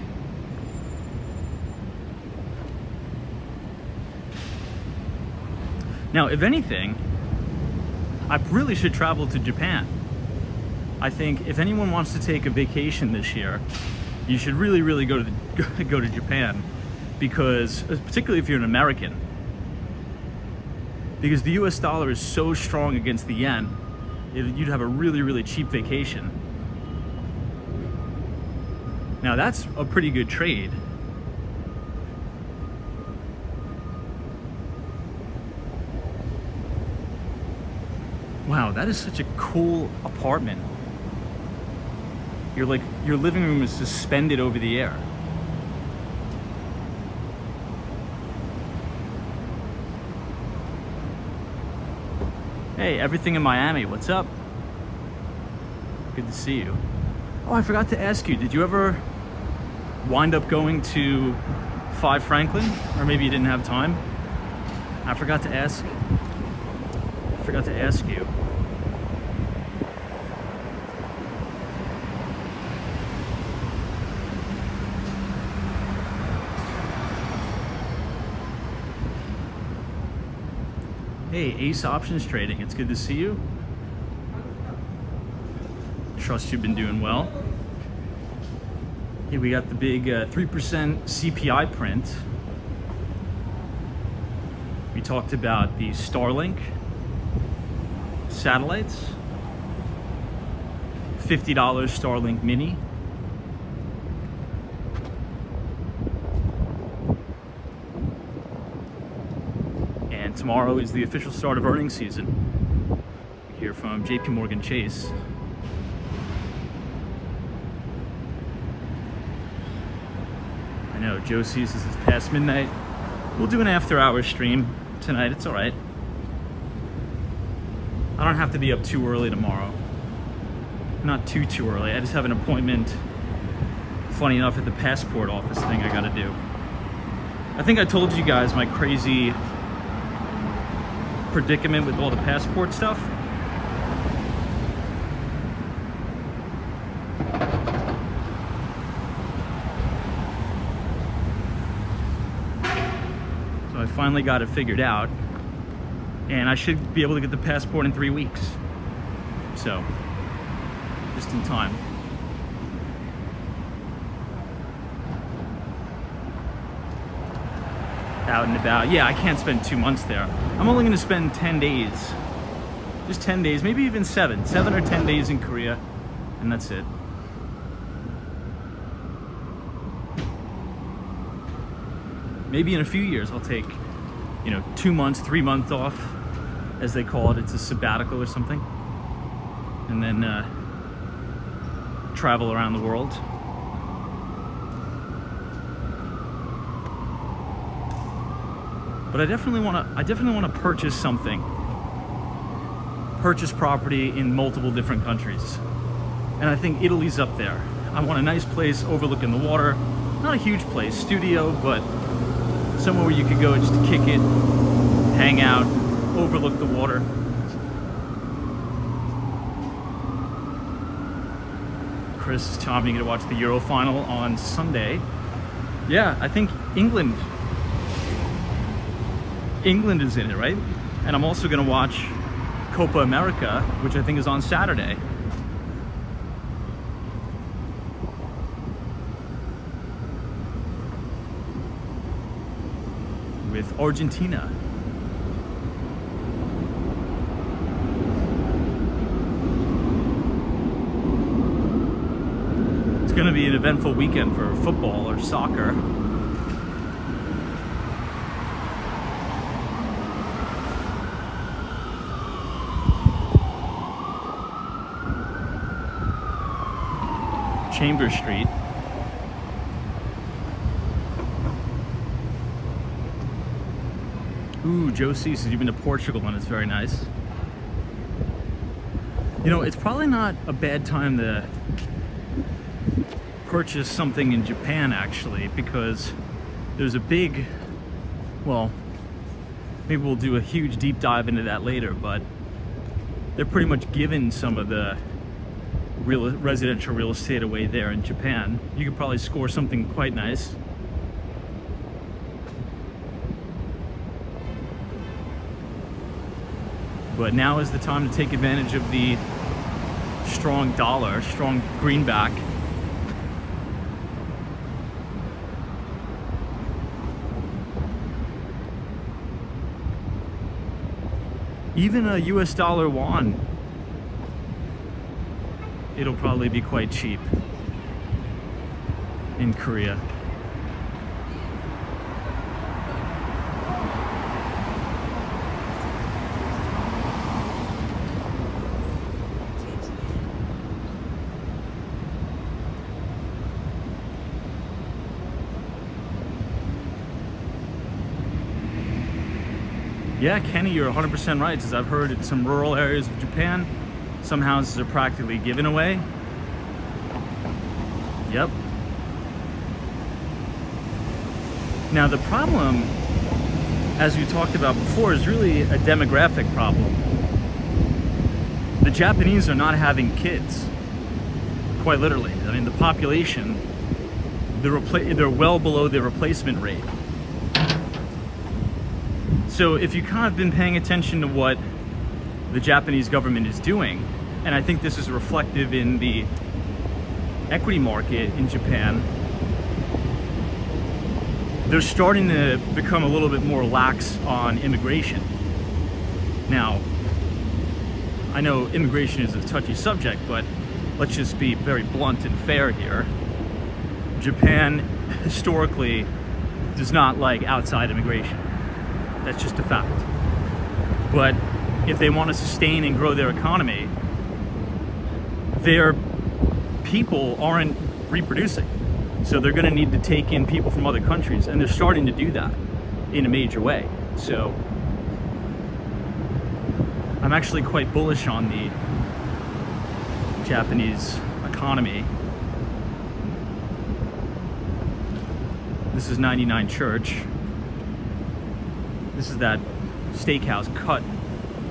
Now, if anything, I really should travel to Japan. I think if anyone wants to take a vacation this year, you should really go to Japan, because particularly if you're an American, because the US dollar is so strong against the yen, you'd have a really cheap vacation. Now that's a pretty good trade. Wow, that is such a cool apartment. Your living room is suspended over the air. Hey, everything in Miami, what's up? Good to see you. Oh, I forgot to ask you, did you ever wind up going to 5 Franklin? Or maybe you didn't have time? I forgot to ask you. Hey, Ace Options Trading, it's good to see you. Trust you've been doing well. Here we got the big 3% CPI print. We talked about the Starlink satellites. $50 Starlink Mini, And tomorrow is the official start of earnings season. We hear from JP Morgan Chase. I know, Joe sees this is past midnight. We'll do an after-hours stream tonight, it's all right. I don't have to be up too early tomorrow. Not too early. I just have an appointment, funny enough, at the passport office thing I gotta do. I think I told you guys my crazy predicament with all the passport stuff. So I finally got it figured out, and I should be able to get the passport in 3 weeks. So, just in time. Out and about. Yeah, I can't spend 2 months there. I'm only gonna spend 10 days. Just 10 days, maybe even 7 or 10 days in Korea, and that's it. Maybe in a few years I'll take, 2 months, 3 months off, as they call it. It's a sabbatical or something. And then travel around the world. But I definitely want to purchase something. Purchase property in multiple different countries. And I think Italy's up there. I want a nice place overlooking the water. Not a huge place, studio, but somewhere where you could go just to kick it, hang out, overlook the water. Chris is telling me to watch the Euro final on Sunday. Yeah, I think England is in it, right? And I'm also gonna watch Copa America, which I think is on Saturday. With Argentina. It's gonna be an eventful weekend for football or soccer. Chambers Street. Ooh, Joe C says you've been to Portugal and it's very nice. It's probably not a bad time to purchase something in Japan, actually, because there's a big, well, maybe we'll do a huge deep dive into that later, but they're pretty much giving some of the residential real estate away there in Japan. You could probably score something quite nice. But now is the time to take advantage of the strong dollar, strong greenback. Even a US dollar won, it'll probably be quite cheap in Korea. Yeah, Kenny, you're 100% right. As I've heard, in some rural areas of Japan, some houses are practically given away. Yep. Now the problem, as we talked about before, is really a demographic problem. The Japanese are not having kids, quite literally. I mean, the population, they're well below their replacement rate. So if you've kind of been paying attention to what the Japanese government is doing, and I think this is reflective in the equity market in Japan, they're starting to become a little bit more lax on immigration. Now, I know immigration is a touchy subject, but let's just be very blunt and fair here. Japan historically does not like outside immigration. That's just a fact. But if they want to sustain and grow their economy, their people aren't reproducing. So they're going to need to take in people from other countries, and they're starting to do that in a major way. So I'm actually quite bullish on the Japanese economy. This is 99 Church. This is that steakhouse cut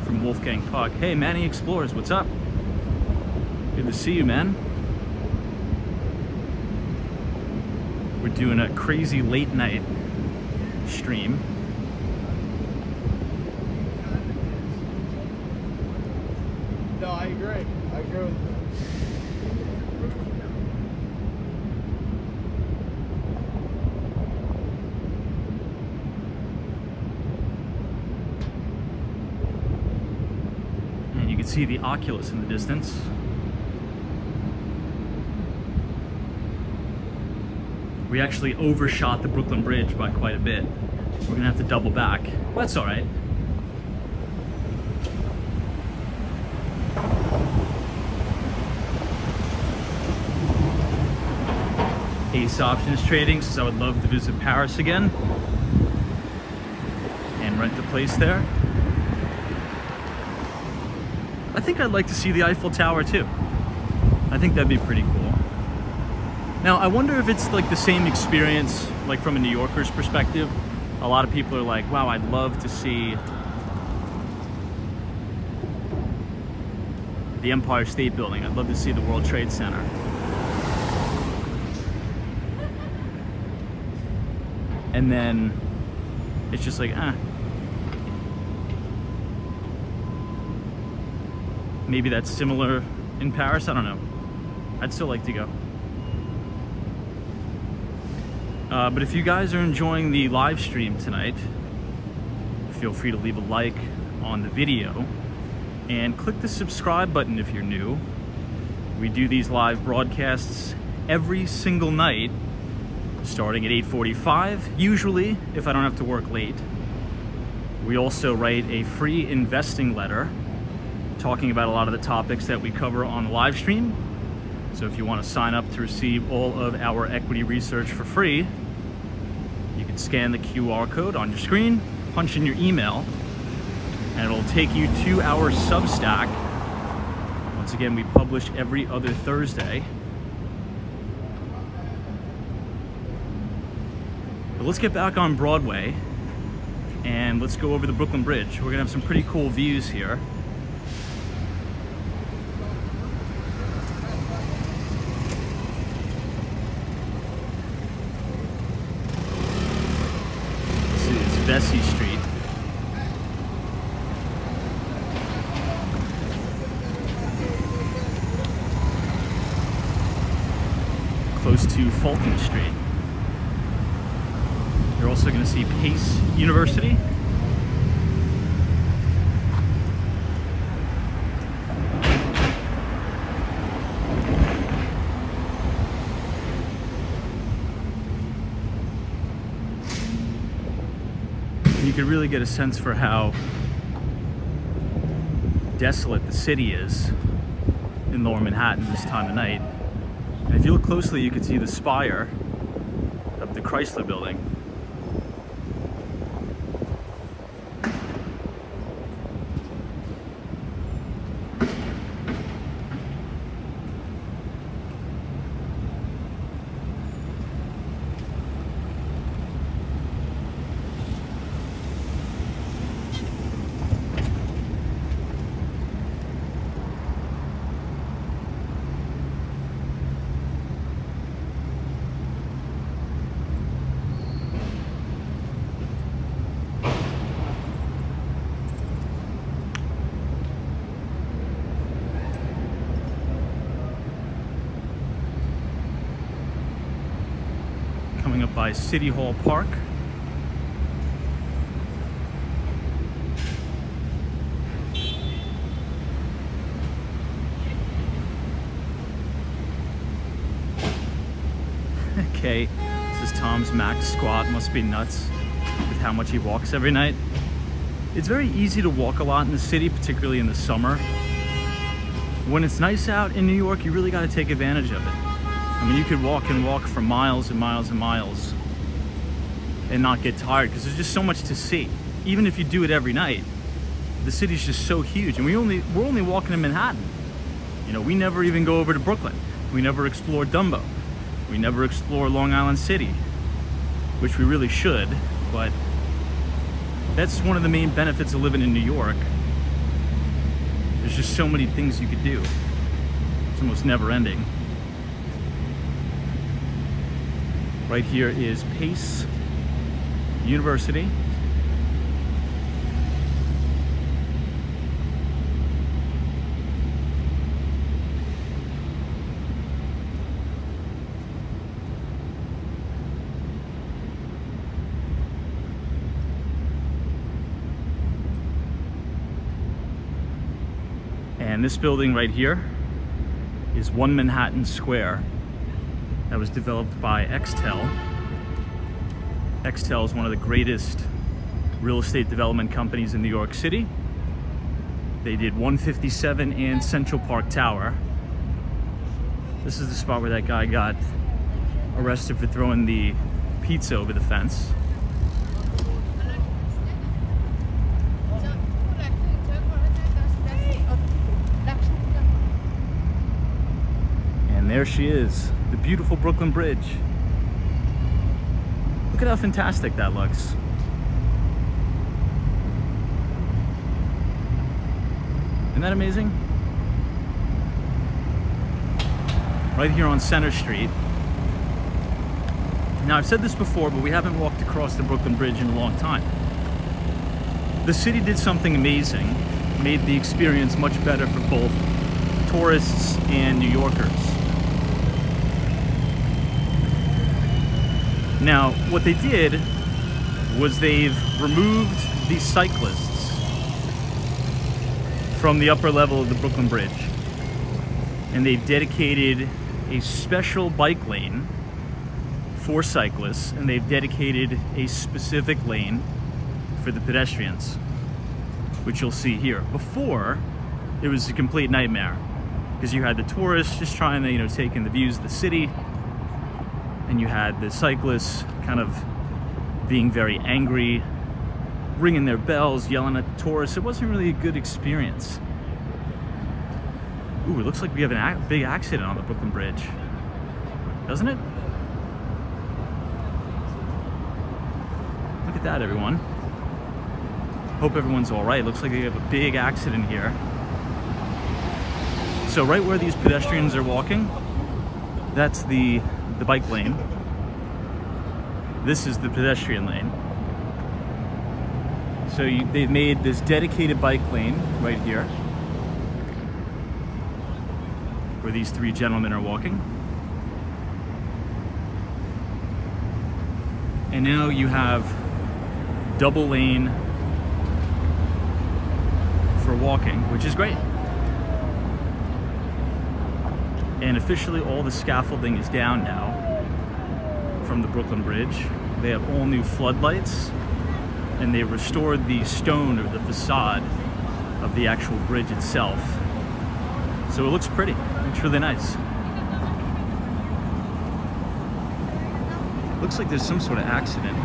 from Wolfgang Puck. Hey, Manny Explorers, what's up? Good to see you, man. We're doing a crazy late night stream. No, I agree. I agree with you. And you can see the Oculus in the distance. We actually overshot the Brooklyn Bridge by quite a bit. We're gonna have to double back. Well, that's all right. Ace Options Trading says I would love to visit Paris again and rent a place there. I think I'd like to see the Eiffel Tower too. I think that'd be pretty cool. Now, I wonder if it's like the same experience, like from a New Yorker's perspective. A lot of people are like, wow, I'd love to see the Empire State Building. I'd love to see the World Trade Center. And then it's just like, maybe that's similar in Paris, I don't know. I'd still like to go. But if you guys are enjoying the live stream tonight, feel free to leave a like on the video and click the subscribe button if you're new. We do these live broadcasts every single night, starting at 8:45, usually if I don't have to work late. We also write a free investing letter talking about a lot of the topics that we cover on the live stream. So if you want to sign up to receive all of our equity research for free, you can scan the QR code on your screen, punch in your email, and it'll take you to our Substack. Once again, we publish every other Thursday. But let's get back on Broadway and let's go over the Brooklyn Bridge. We're gonna have some pretty cool views here. Vesey Street. Close to Fulton Street. You're also going to see Pace University. You can really get a sense for how desolate the city is in Lower Manhattan this time of night. And if you look closely, you can see the spire of the Chrysler Building. Coming up by City Hall Park. Okay, this is Tom's max squat. Must be nuts with how much he walks every night. It's very easy to walk a lot in the city, particularly in the summer. When it's nice out in New York, you really got to take advantage of it. I mean, you could walk and walk for miles and miles and miles and not get tired because there's just so much to see. Even if you do it every night, the city's just so huge, and we're only walking in Manhattan. You know, we never even go over to Brooklyn. We never explore Dumbo. We never explore Long Island City, which we really should, but that's one of the main benefits of living in New York. There's just so many things you could do. It's almost never ending. Right here is Pace University. And this building right here is One Manhattan Square. That was developed by Xtel. Xtel is one of the greatest real estate development companies in New York City. They did 157 and Central Park Tower. This is the spot where that guy got arrested for throwing the pizza over the fence. And there she is, the beautiful Brooklyn Bridge. Look at how fantastic that looks. Isn't that amazing? Right here on Center Street. Now, I've said this before, but we haven't walked across the Brooklyn Bridge in a long time. The city did something amazing, made the experience much better for both tourists and New Yorkers. Now, what they did was they've removed the cyclists from the upper level of the Brooklyn Bridge, and they've dedicated a special bike lane for cyclists, and they've dedicated a specific lane for the pedestrians, which you'll see here. Before, it was a complete nightmare because you had the tourists just trying to, take in the views of the city, and you had the cyclists kind of being very angry, ringing their bells, yelling at the tourists. It wasn't really a good experience. Ooh, it looks like we have a big accident on the Brooklyn Bridge, doesn't it? Look at that, everyone. Hope everyone's all right. Looks like they have a big accident here. So right where these pedestrians are walking, that's the bike lane. This is the pedestrian lane. So they've made this dedicated bike lane right here where these three gentlemen are walking. And now you have double lane for walking, which is great. And officially all the scaffolding is down now from the Brooklyn Bridge. They have all new floodlights, and they restored the stone or the facade of the actual bridge itself. So it looks pretty. It's really nice. Looks like there's some sort of accident.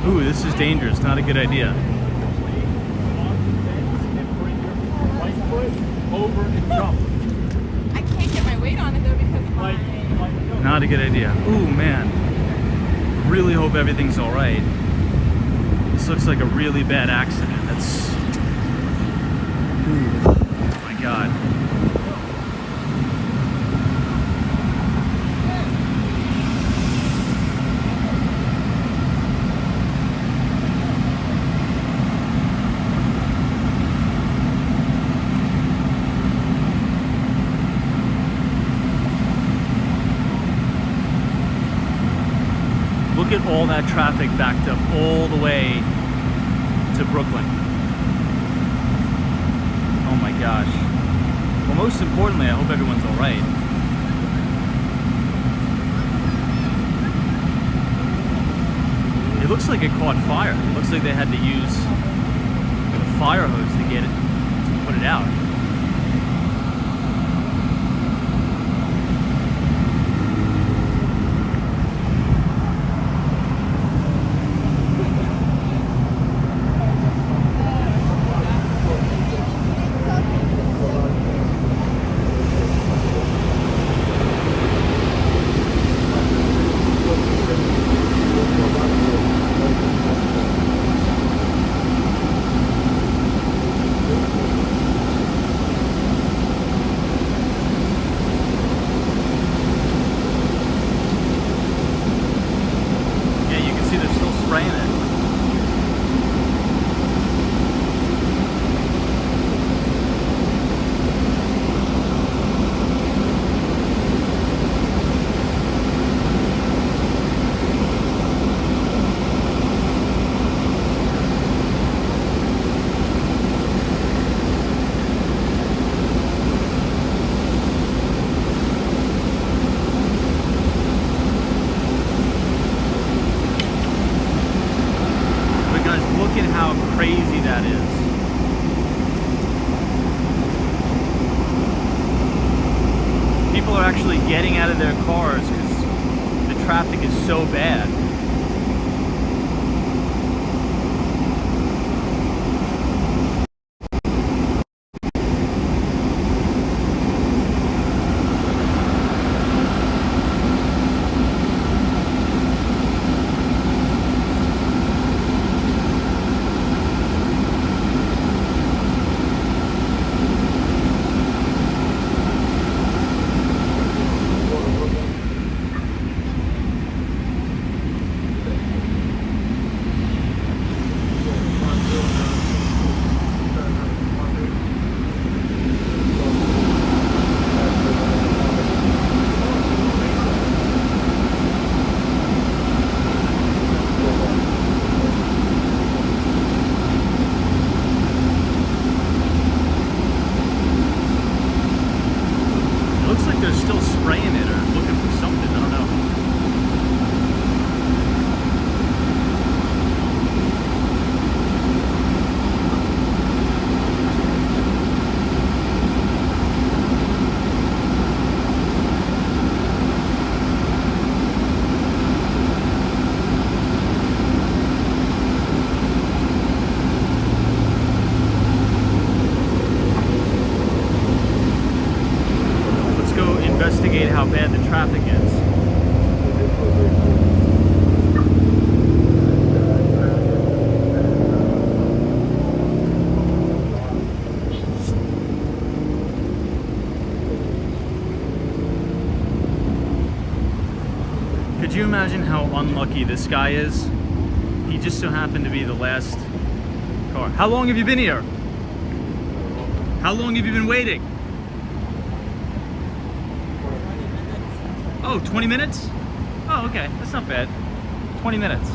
Ooh, this is dangerous. Not a good idea. Right foot over and jump. I can't get my weight on it though because my... Not a good idea. Ooh, man. Really hope everything's all right. This looks like a really bad accident. That's... Ooh, oh my God. look at all that traffic backed up all the way to Brooklyn. Oh my gosh. Well, most importantly, I hope everyone's all right. It looks like it caught fire. It looks like they had to use a fire hose to get it, to put it out. Crazy that is. People are actually getting out of their cars because the traffic is so bad. They're still spraying it or looking for something, I don't know. Investigate how bad the traffic is. Could you imagine how unlucky this guy is? He just so happened to be the last car. How long have you been here? How long have you been waiting? Oh, 20 minutes? Oh, okay. That's not bad. 20 minutes.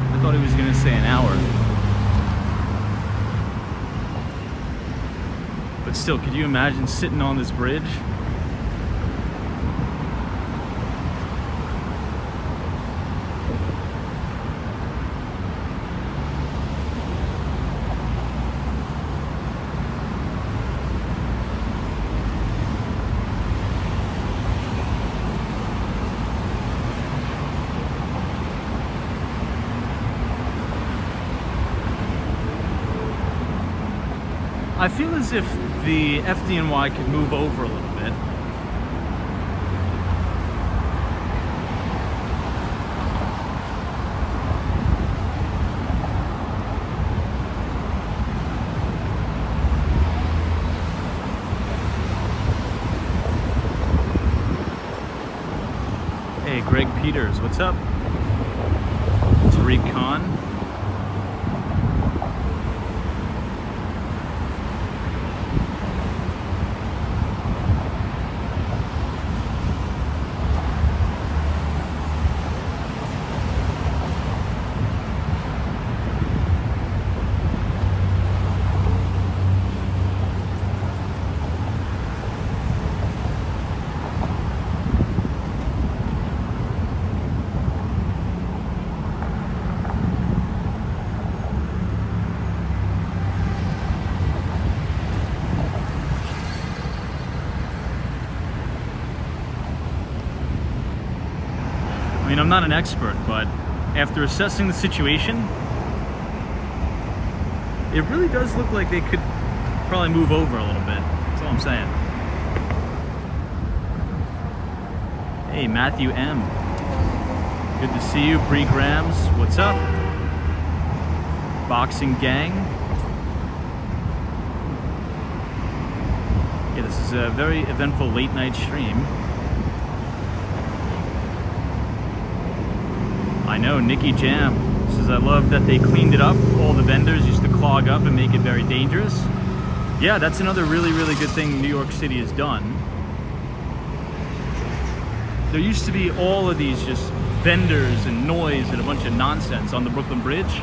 I thought he was going to say an hour. But still, could you imagine sitting on this bridge? I feel as if the FDNY could move over a little bit. Hey, Greg Peters, what's up? Recon. I mean, I'm not an expert, but after assessing the situation, it really does look like they could probably move over a little bit. That's all I'm saying. Hey, Matthew M. Good to see you. Bree Grams, what's up? Boxing Gang. Yeah, this is a very eventful late night stream. I know, Nikki Jam says, I love that they cleaned it up. All the vendors used to clog up and make it very dangerous. Yeah, that's another really, really good thing New York City has done. There used to be all of these just vendors and noise and a bunch of nonsense on the Brooklyn Bridge.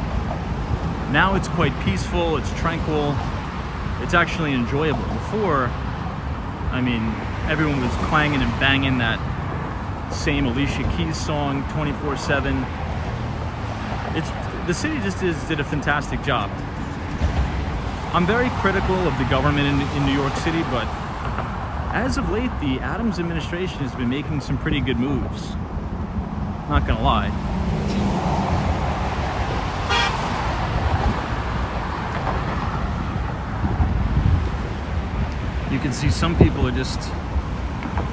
Now it's quite peaceful, it's tranquil, it's actually enjoyable. Before, I mean, everyone was clanging and banging that same Alicia Keys song 24/7. The city just did a fantastic job. I'm very critical of the government in New York City, but as of late, the Adams administration has been making some pretty good moves. Not gonna lie. You can see some people are just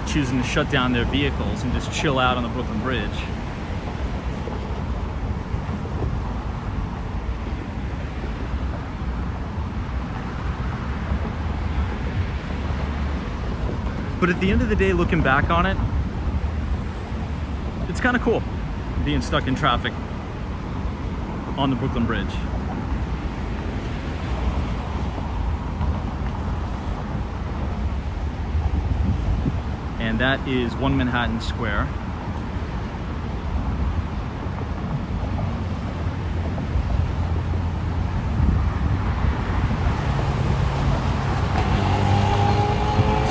choosing to shut down their vehicles and just chill out on the Brooklyn Bridge. But at the end of the day, looking back on it, it's kind of cool being stuck in traffic on the Brooklyn Bridge. And that is 1 Manhattan Square.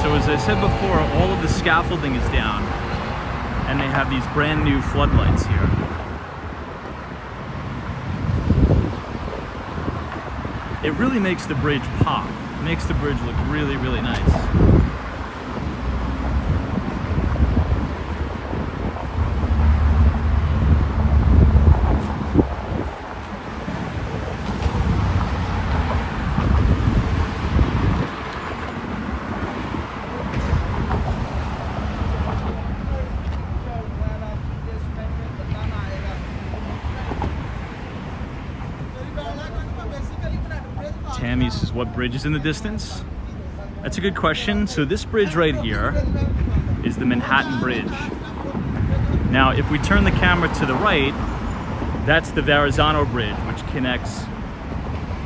So as I said before, all of the scaffolding is down and they have these brand new floodlights here. It really makes the bridge pop. It makes the bridge look really, really nice. Tammy says, what bridge is in the distance? That's a good question. So this bridge right here is the Manhattan Bridge. Now, if we turn the camera to the right, that's the Verrazano Bridge, which connects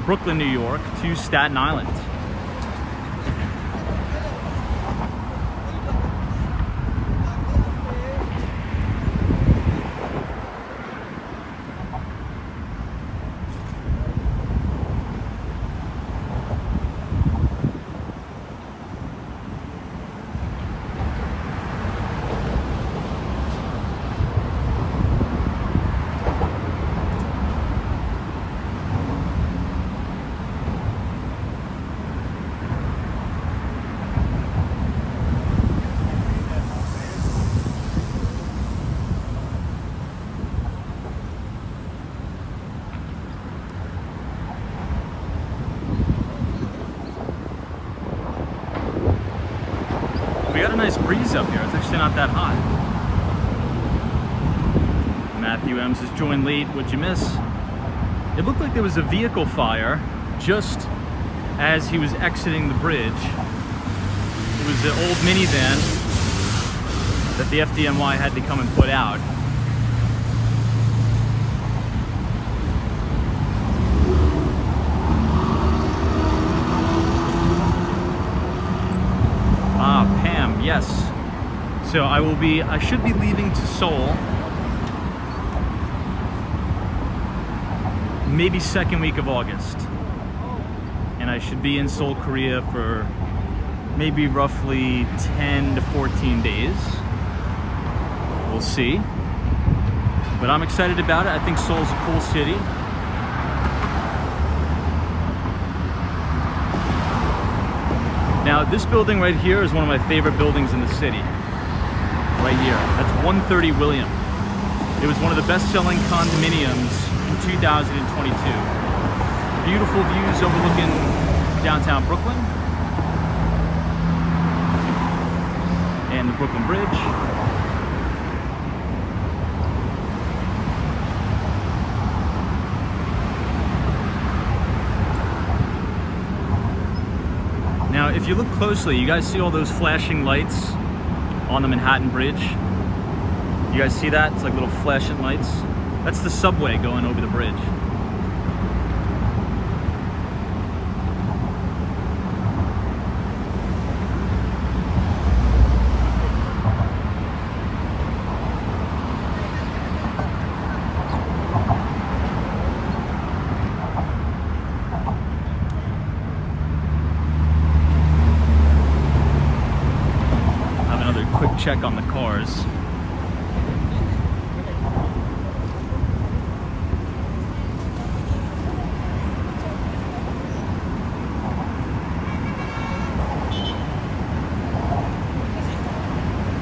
Brooklyn, New York to Staten Island. We got a nice breeze up here. It's actually not that hot. Matthew M says, join late, what'd you miss? It looked like there was a vehicle fire just as he was exiting the bridge. It was an old minivan that the FDNY had to come and put out. So I should be leaving to Seoul maybe second week of August. And I should be in Seoul, Korea for maybe roughly 10 to 14 days. We'll see. But I'm excited about it. I think Seoul's a cool city. Now, this building right here is one of my favorite buildings in the city. Right here. That's 130 William. It was one of the best-selling condominiums in 2022. Beautiful views overlooking downtown Brooklyn and the Brooklyn Bridge. Now, if you look closely, you guys see all those flashing lights on the Manhattan Bridge? You guys see that? It's like little flashing lights. That's the subway going over the bridge. Check on the cars.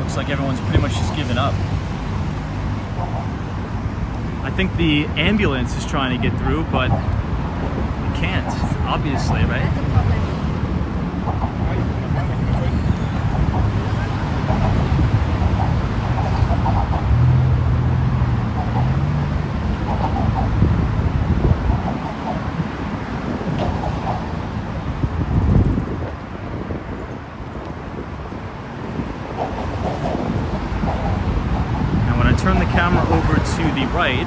Looks like everyone's pretty much just given up. I think the ambulance is trying to get through, but it can't, obviously, right? Turn the camera over to the right.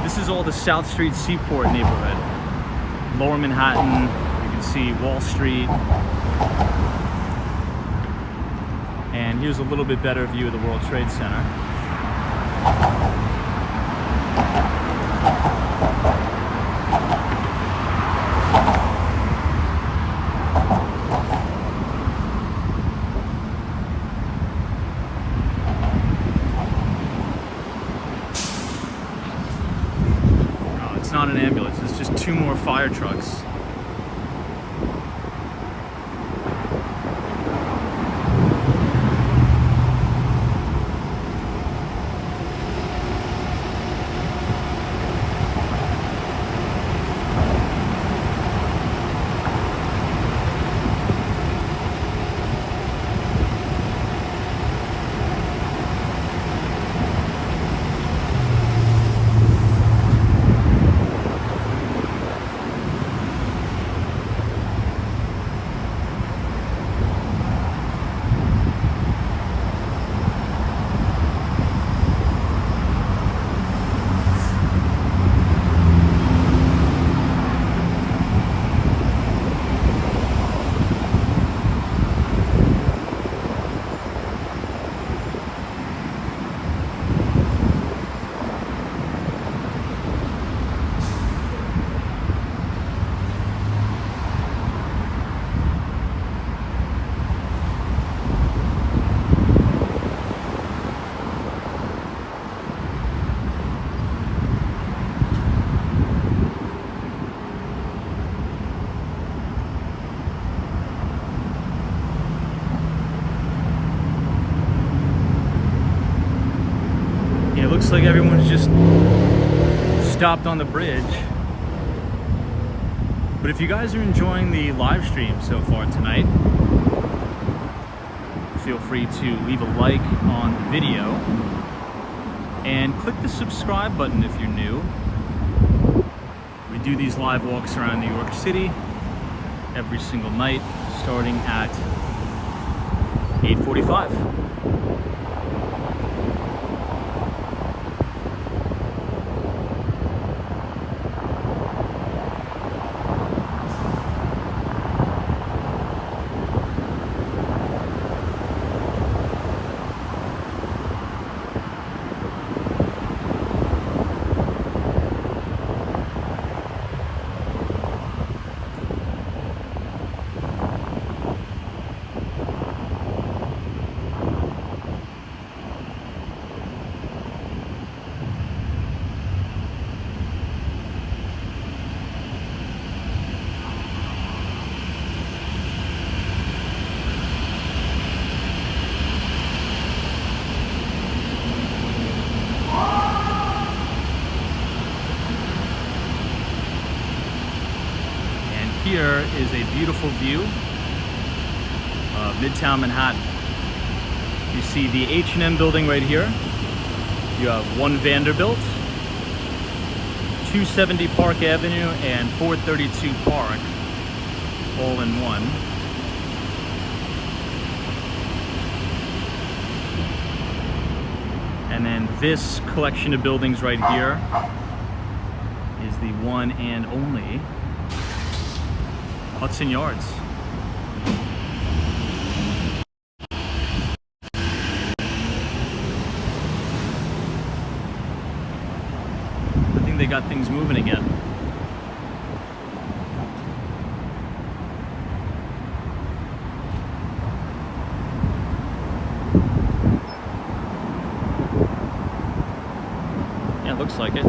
This is all the South Street Seaport neighborhood. Lower Manhattan, you can see Wall Street. And here's a little bit better view of the World Trade Center. It's not an ambulance, it's just two more fire trucks. Looks like everyone's just stopped on the bridge. But if you guys are enjoying the live stream so far tonight, feel free to leave a like on the video and click the subscribe button if you're new. We do these live walks around New York City every single night starting at 8:45. here is a beautiful view of Midtown Manhattan. You see the H&M building right here. You have 1 Vanderbilt, 270 Park Avenue, and 432 Park, all in one. And then this collection of buildings right here is the one and only Hudson Yards. I think they got things moving again. Yeah, looks like it.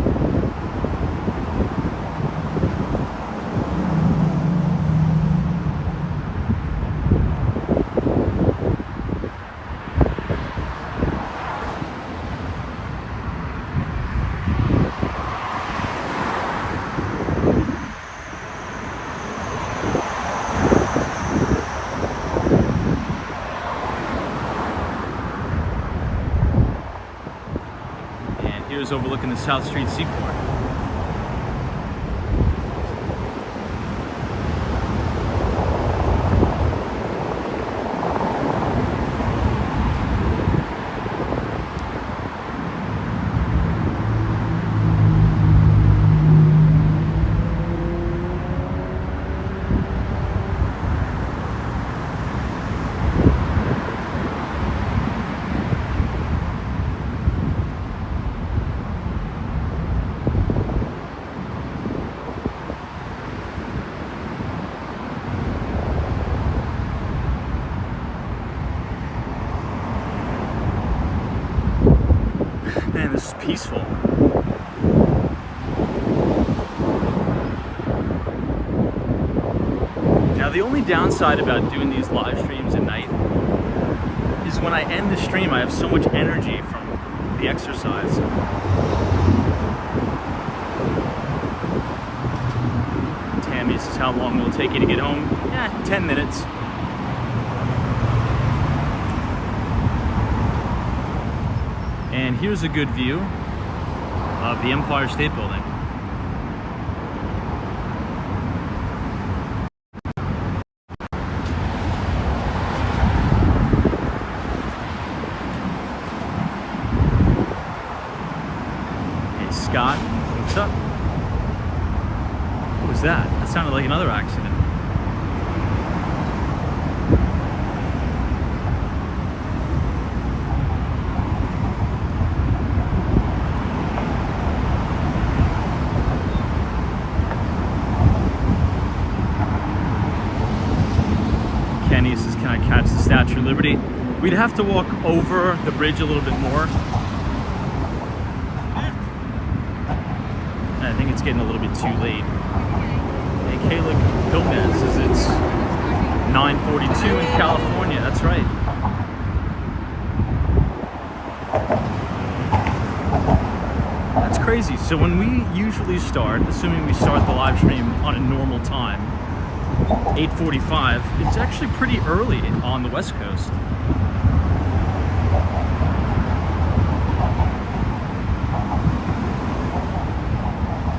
Here's overlooking the South Street Seaport. Man, this is peaceful. Now, the only downside about doing these live streams at night is when I end the stream, I have so much energy from the exercise. Tammy says, how long will it take you to get home? 10 minutes. And here's a good view of the Empire State Building. Hey, Scott, what's up? What was that? That sounded like another accident. Kenny says, can I catch the Statue of Liberty? We'd have to walk over the bridge a little bit more. And I think it's getting a little bit too late. Hey, Kayla Gomez says it's 9:42 in California. That's right. That's crazy. So when we usually start, assuming we start the live stream on a normal time, 8:45, it's actually pretty early on the West Coast.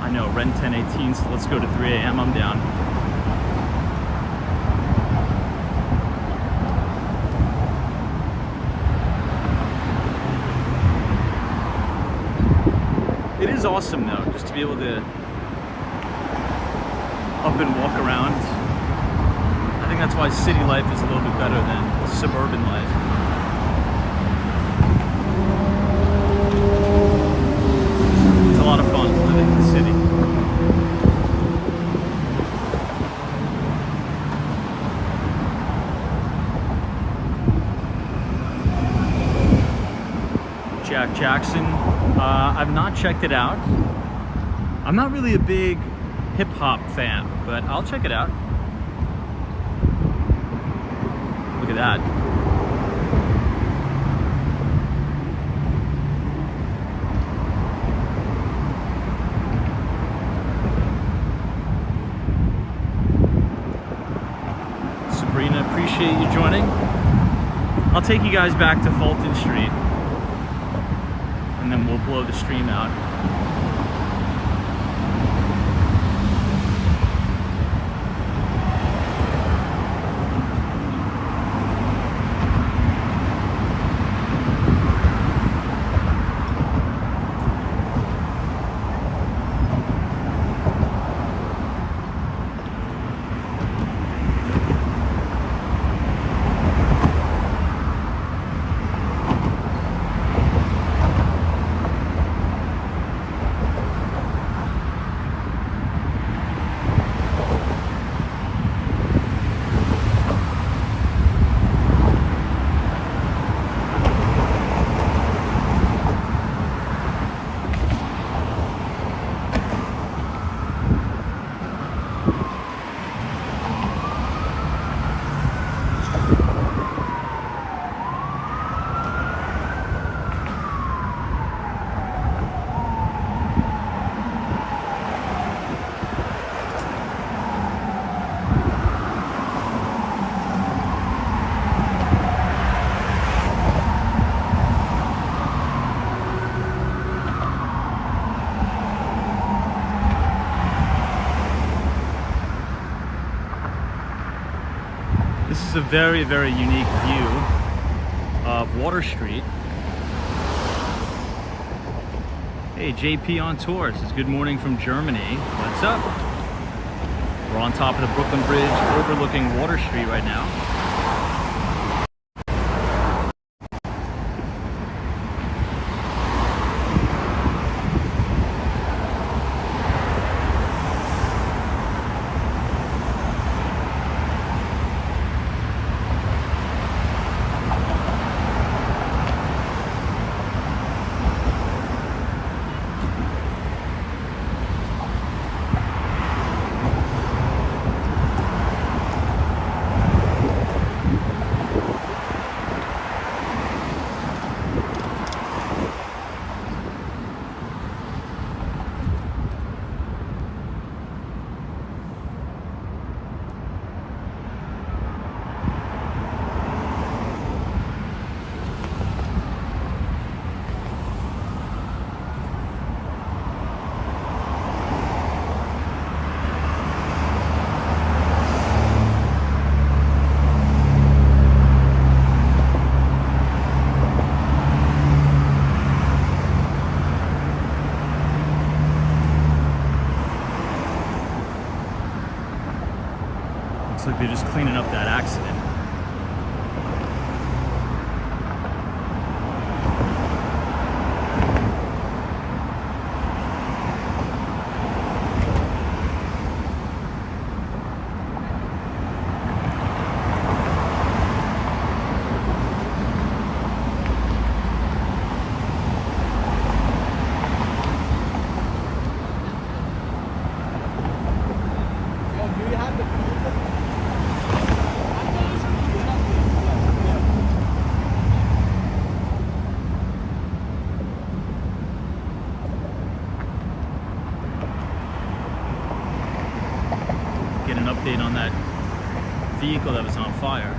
I know, Ren 1018, so let's go to 3 a.m. I'm down. It is awesome though, just to be able to up and walk around. I think that's why city life is a little bit better than suburban life. It's a lot of fun living in the city. Jack Jackson, I've not checked it out. I'm not really a big hip-hop fan, but I'll check it out. Look at that. appreciate you joining. I'll take you guys back to Fulton Street, and then we'll blow the stream out. This is a very, very unique view of Water Street. Hey, JP on tour says good morning from Germany. What's up? We're on top of the Brooklyn Bridge overlooking Water Street right now. Looks like they're just cleaning up that accident. Get an update on that vehicle that was on fire.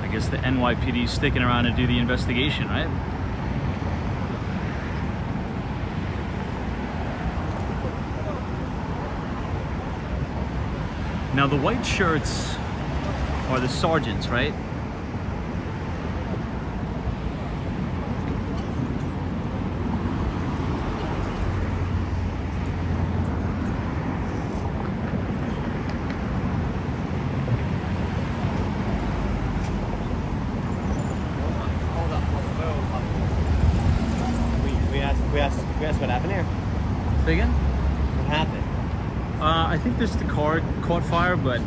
I guess the NYPD is sticking around to do the investigation, right? Now the white shirts are the sergeants, right? We asked what happened here. Say again? What happened? I think just the car caught fire, but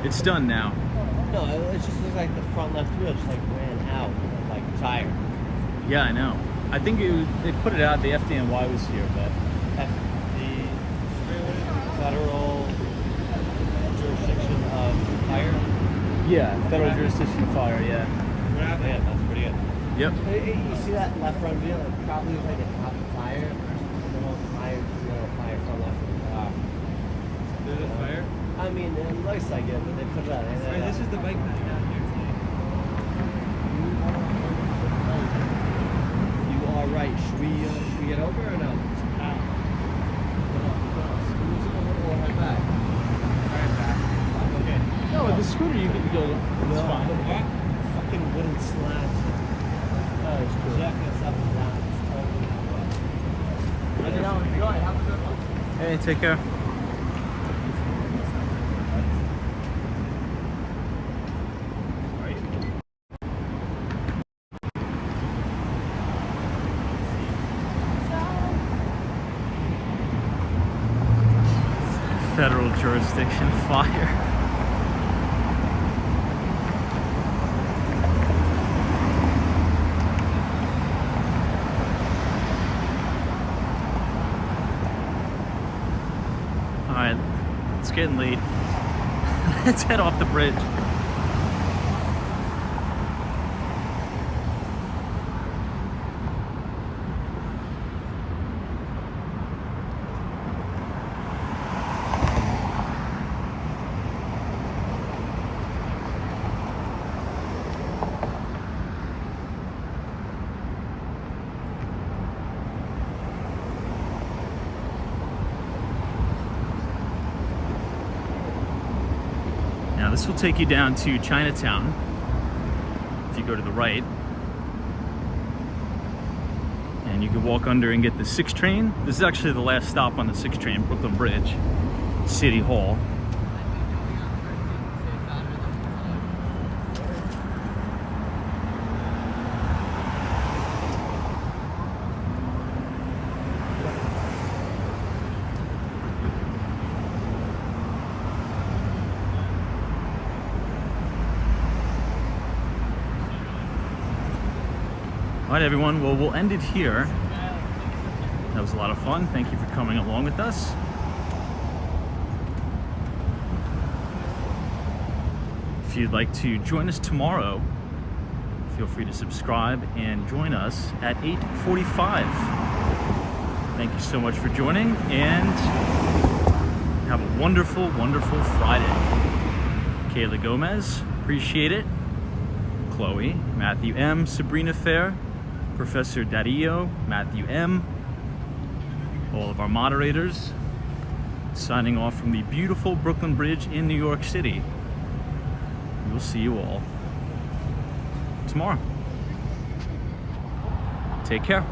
it's done now. No, it just looks like the front left wheel just like ran out, like tire. Yeah, I know. I think they put it out. The FDNY was here, but The federal fire? Yeah, federal jurisdiction fire, yeah. Man, that's pretty good. Yep. You see that left front wheel? It probably was like a top fire. And then fire front left. There's a fire? I mean, it looks like it, but they put that in. Sorry, this is the bike path down here today. You are right. Should we get over or no? Or head back? Alright, back. Okay. No, with the scooter you can go. It's fine. What? Fucking wooden slats. Oh, it's cool. Jack us up and down. It's totally Enjoy. Have a good one. Hey, take care. Federal jurisdiction fire. All right, it's getting late. Let's head off the bridge. Now this will take you down to Chinatown if you go to the right. And you can walk under and get the 6 train. This is actually the last stop on the 6 train, Brooklyn Bridge, City Hall. All right, everyone. Well, we'll end it here. That was a lot of fun. Thank you for coming along with us. If you'd like to join us tomorrow, feel free to subscribe and join us at 8:45. Thank you so much for joining, and have a wonderful, wonderful Friday. Kayla Gomez, appreciate it. Chloe, Matthew M, Sabrina Fair, Professor Dario, Matthew M, all of our moderators, signing off from the beautiful Brooklyn Bridge in New York City. We'll see you all tomorrow. Take care.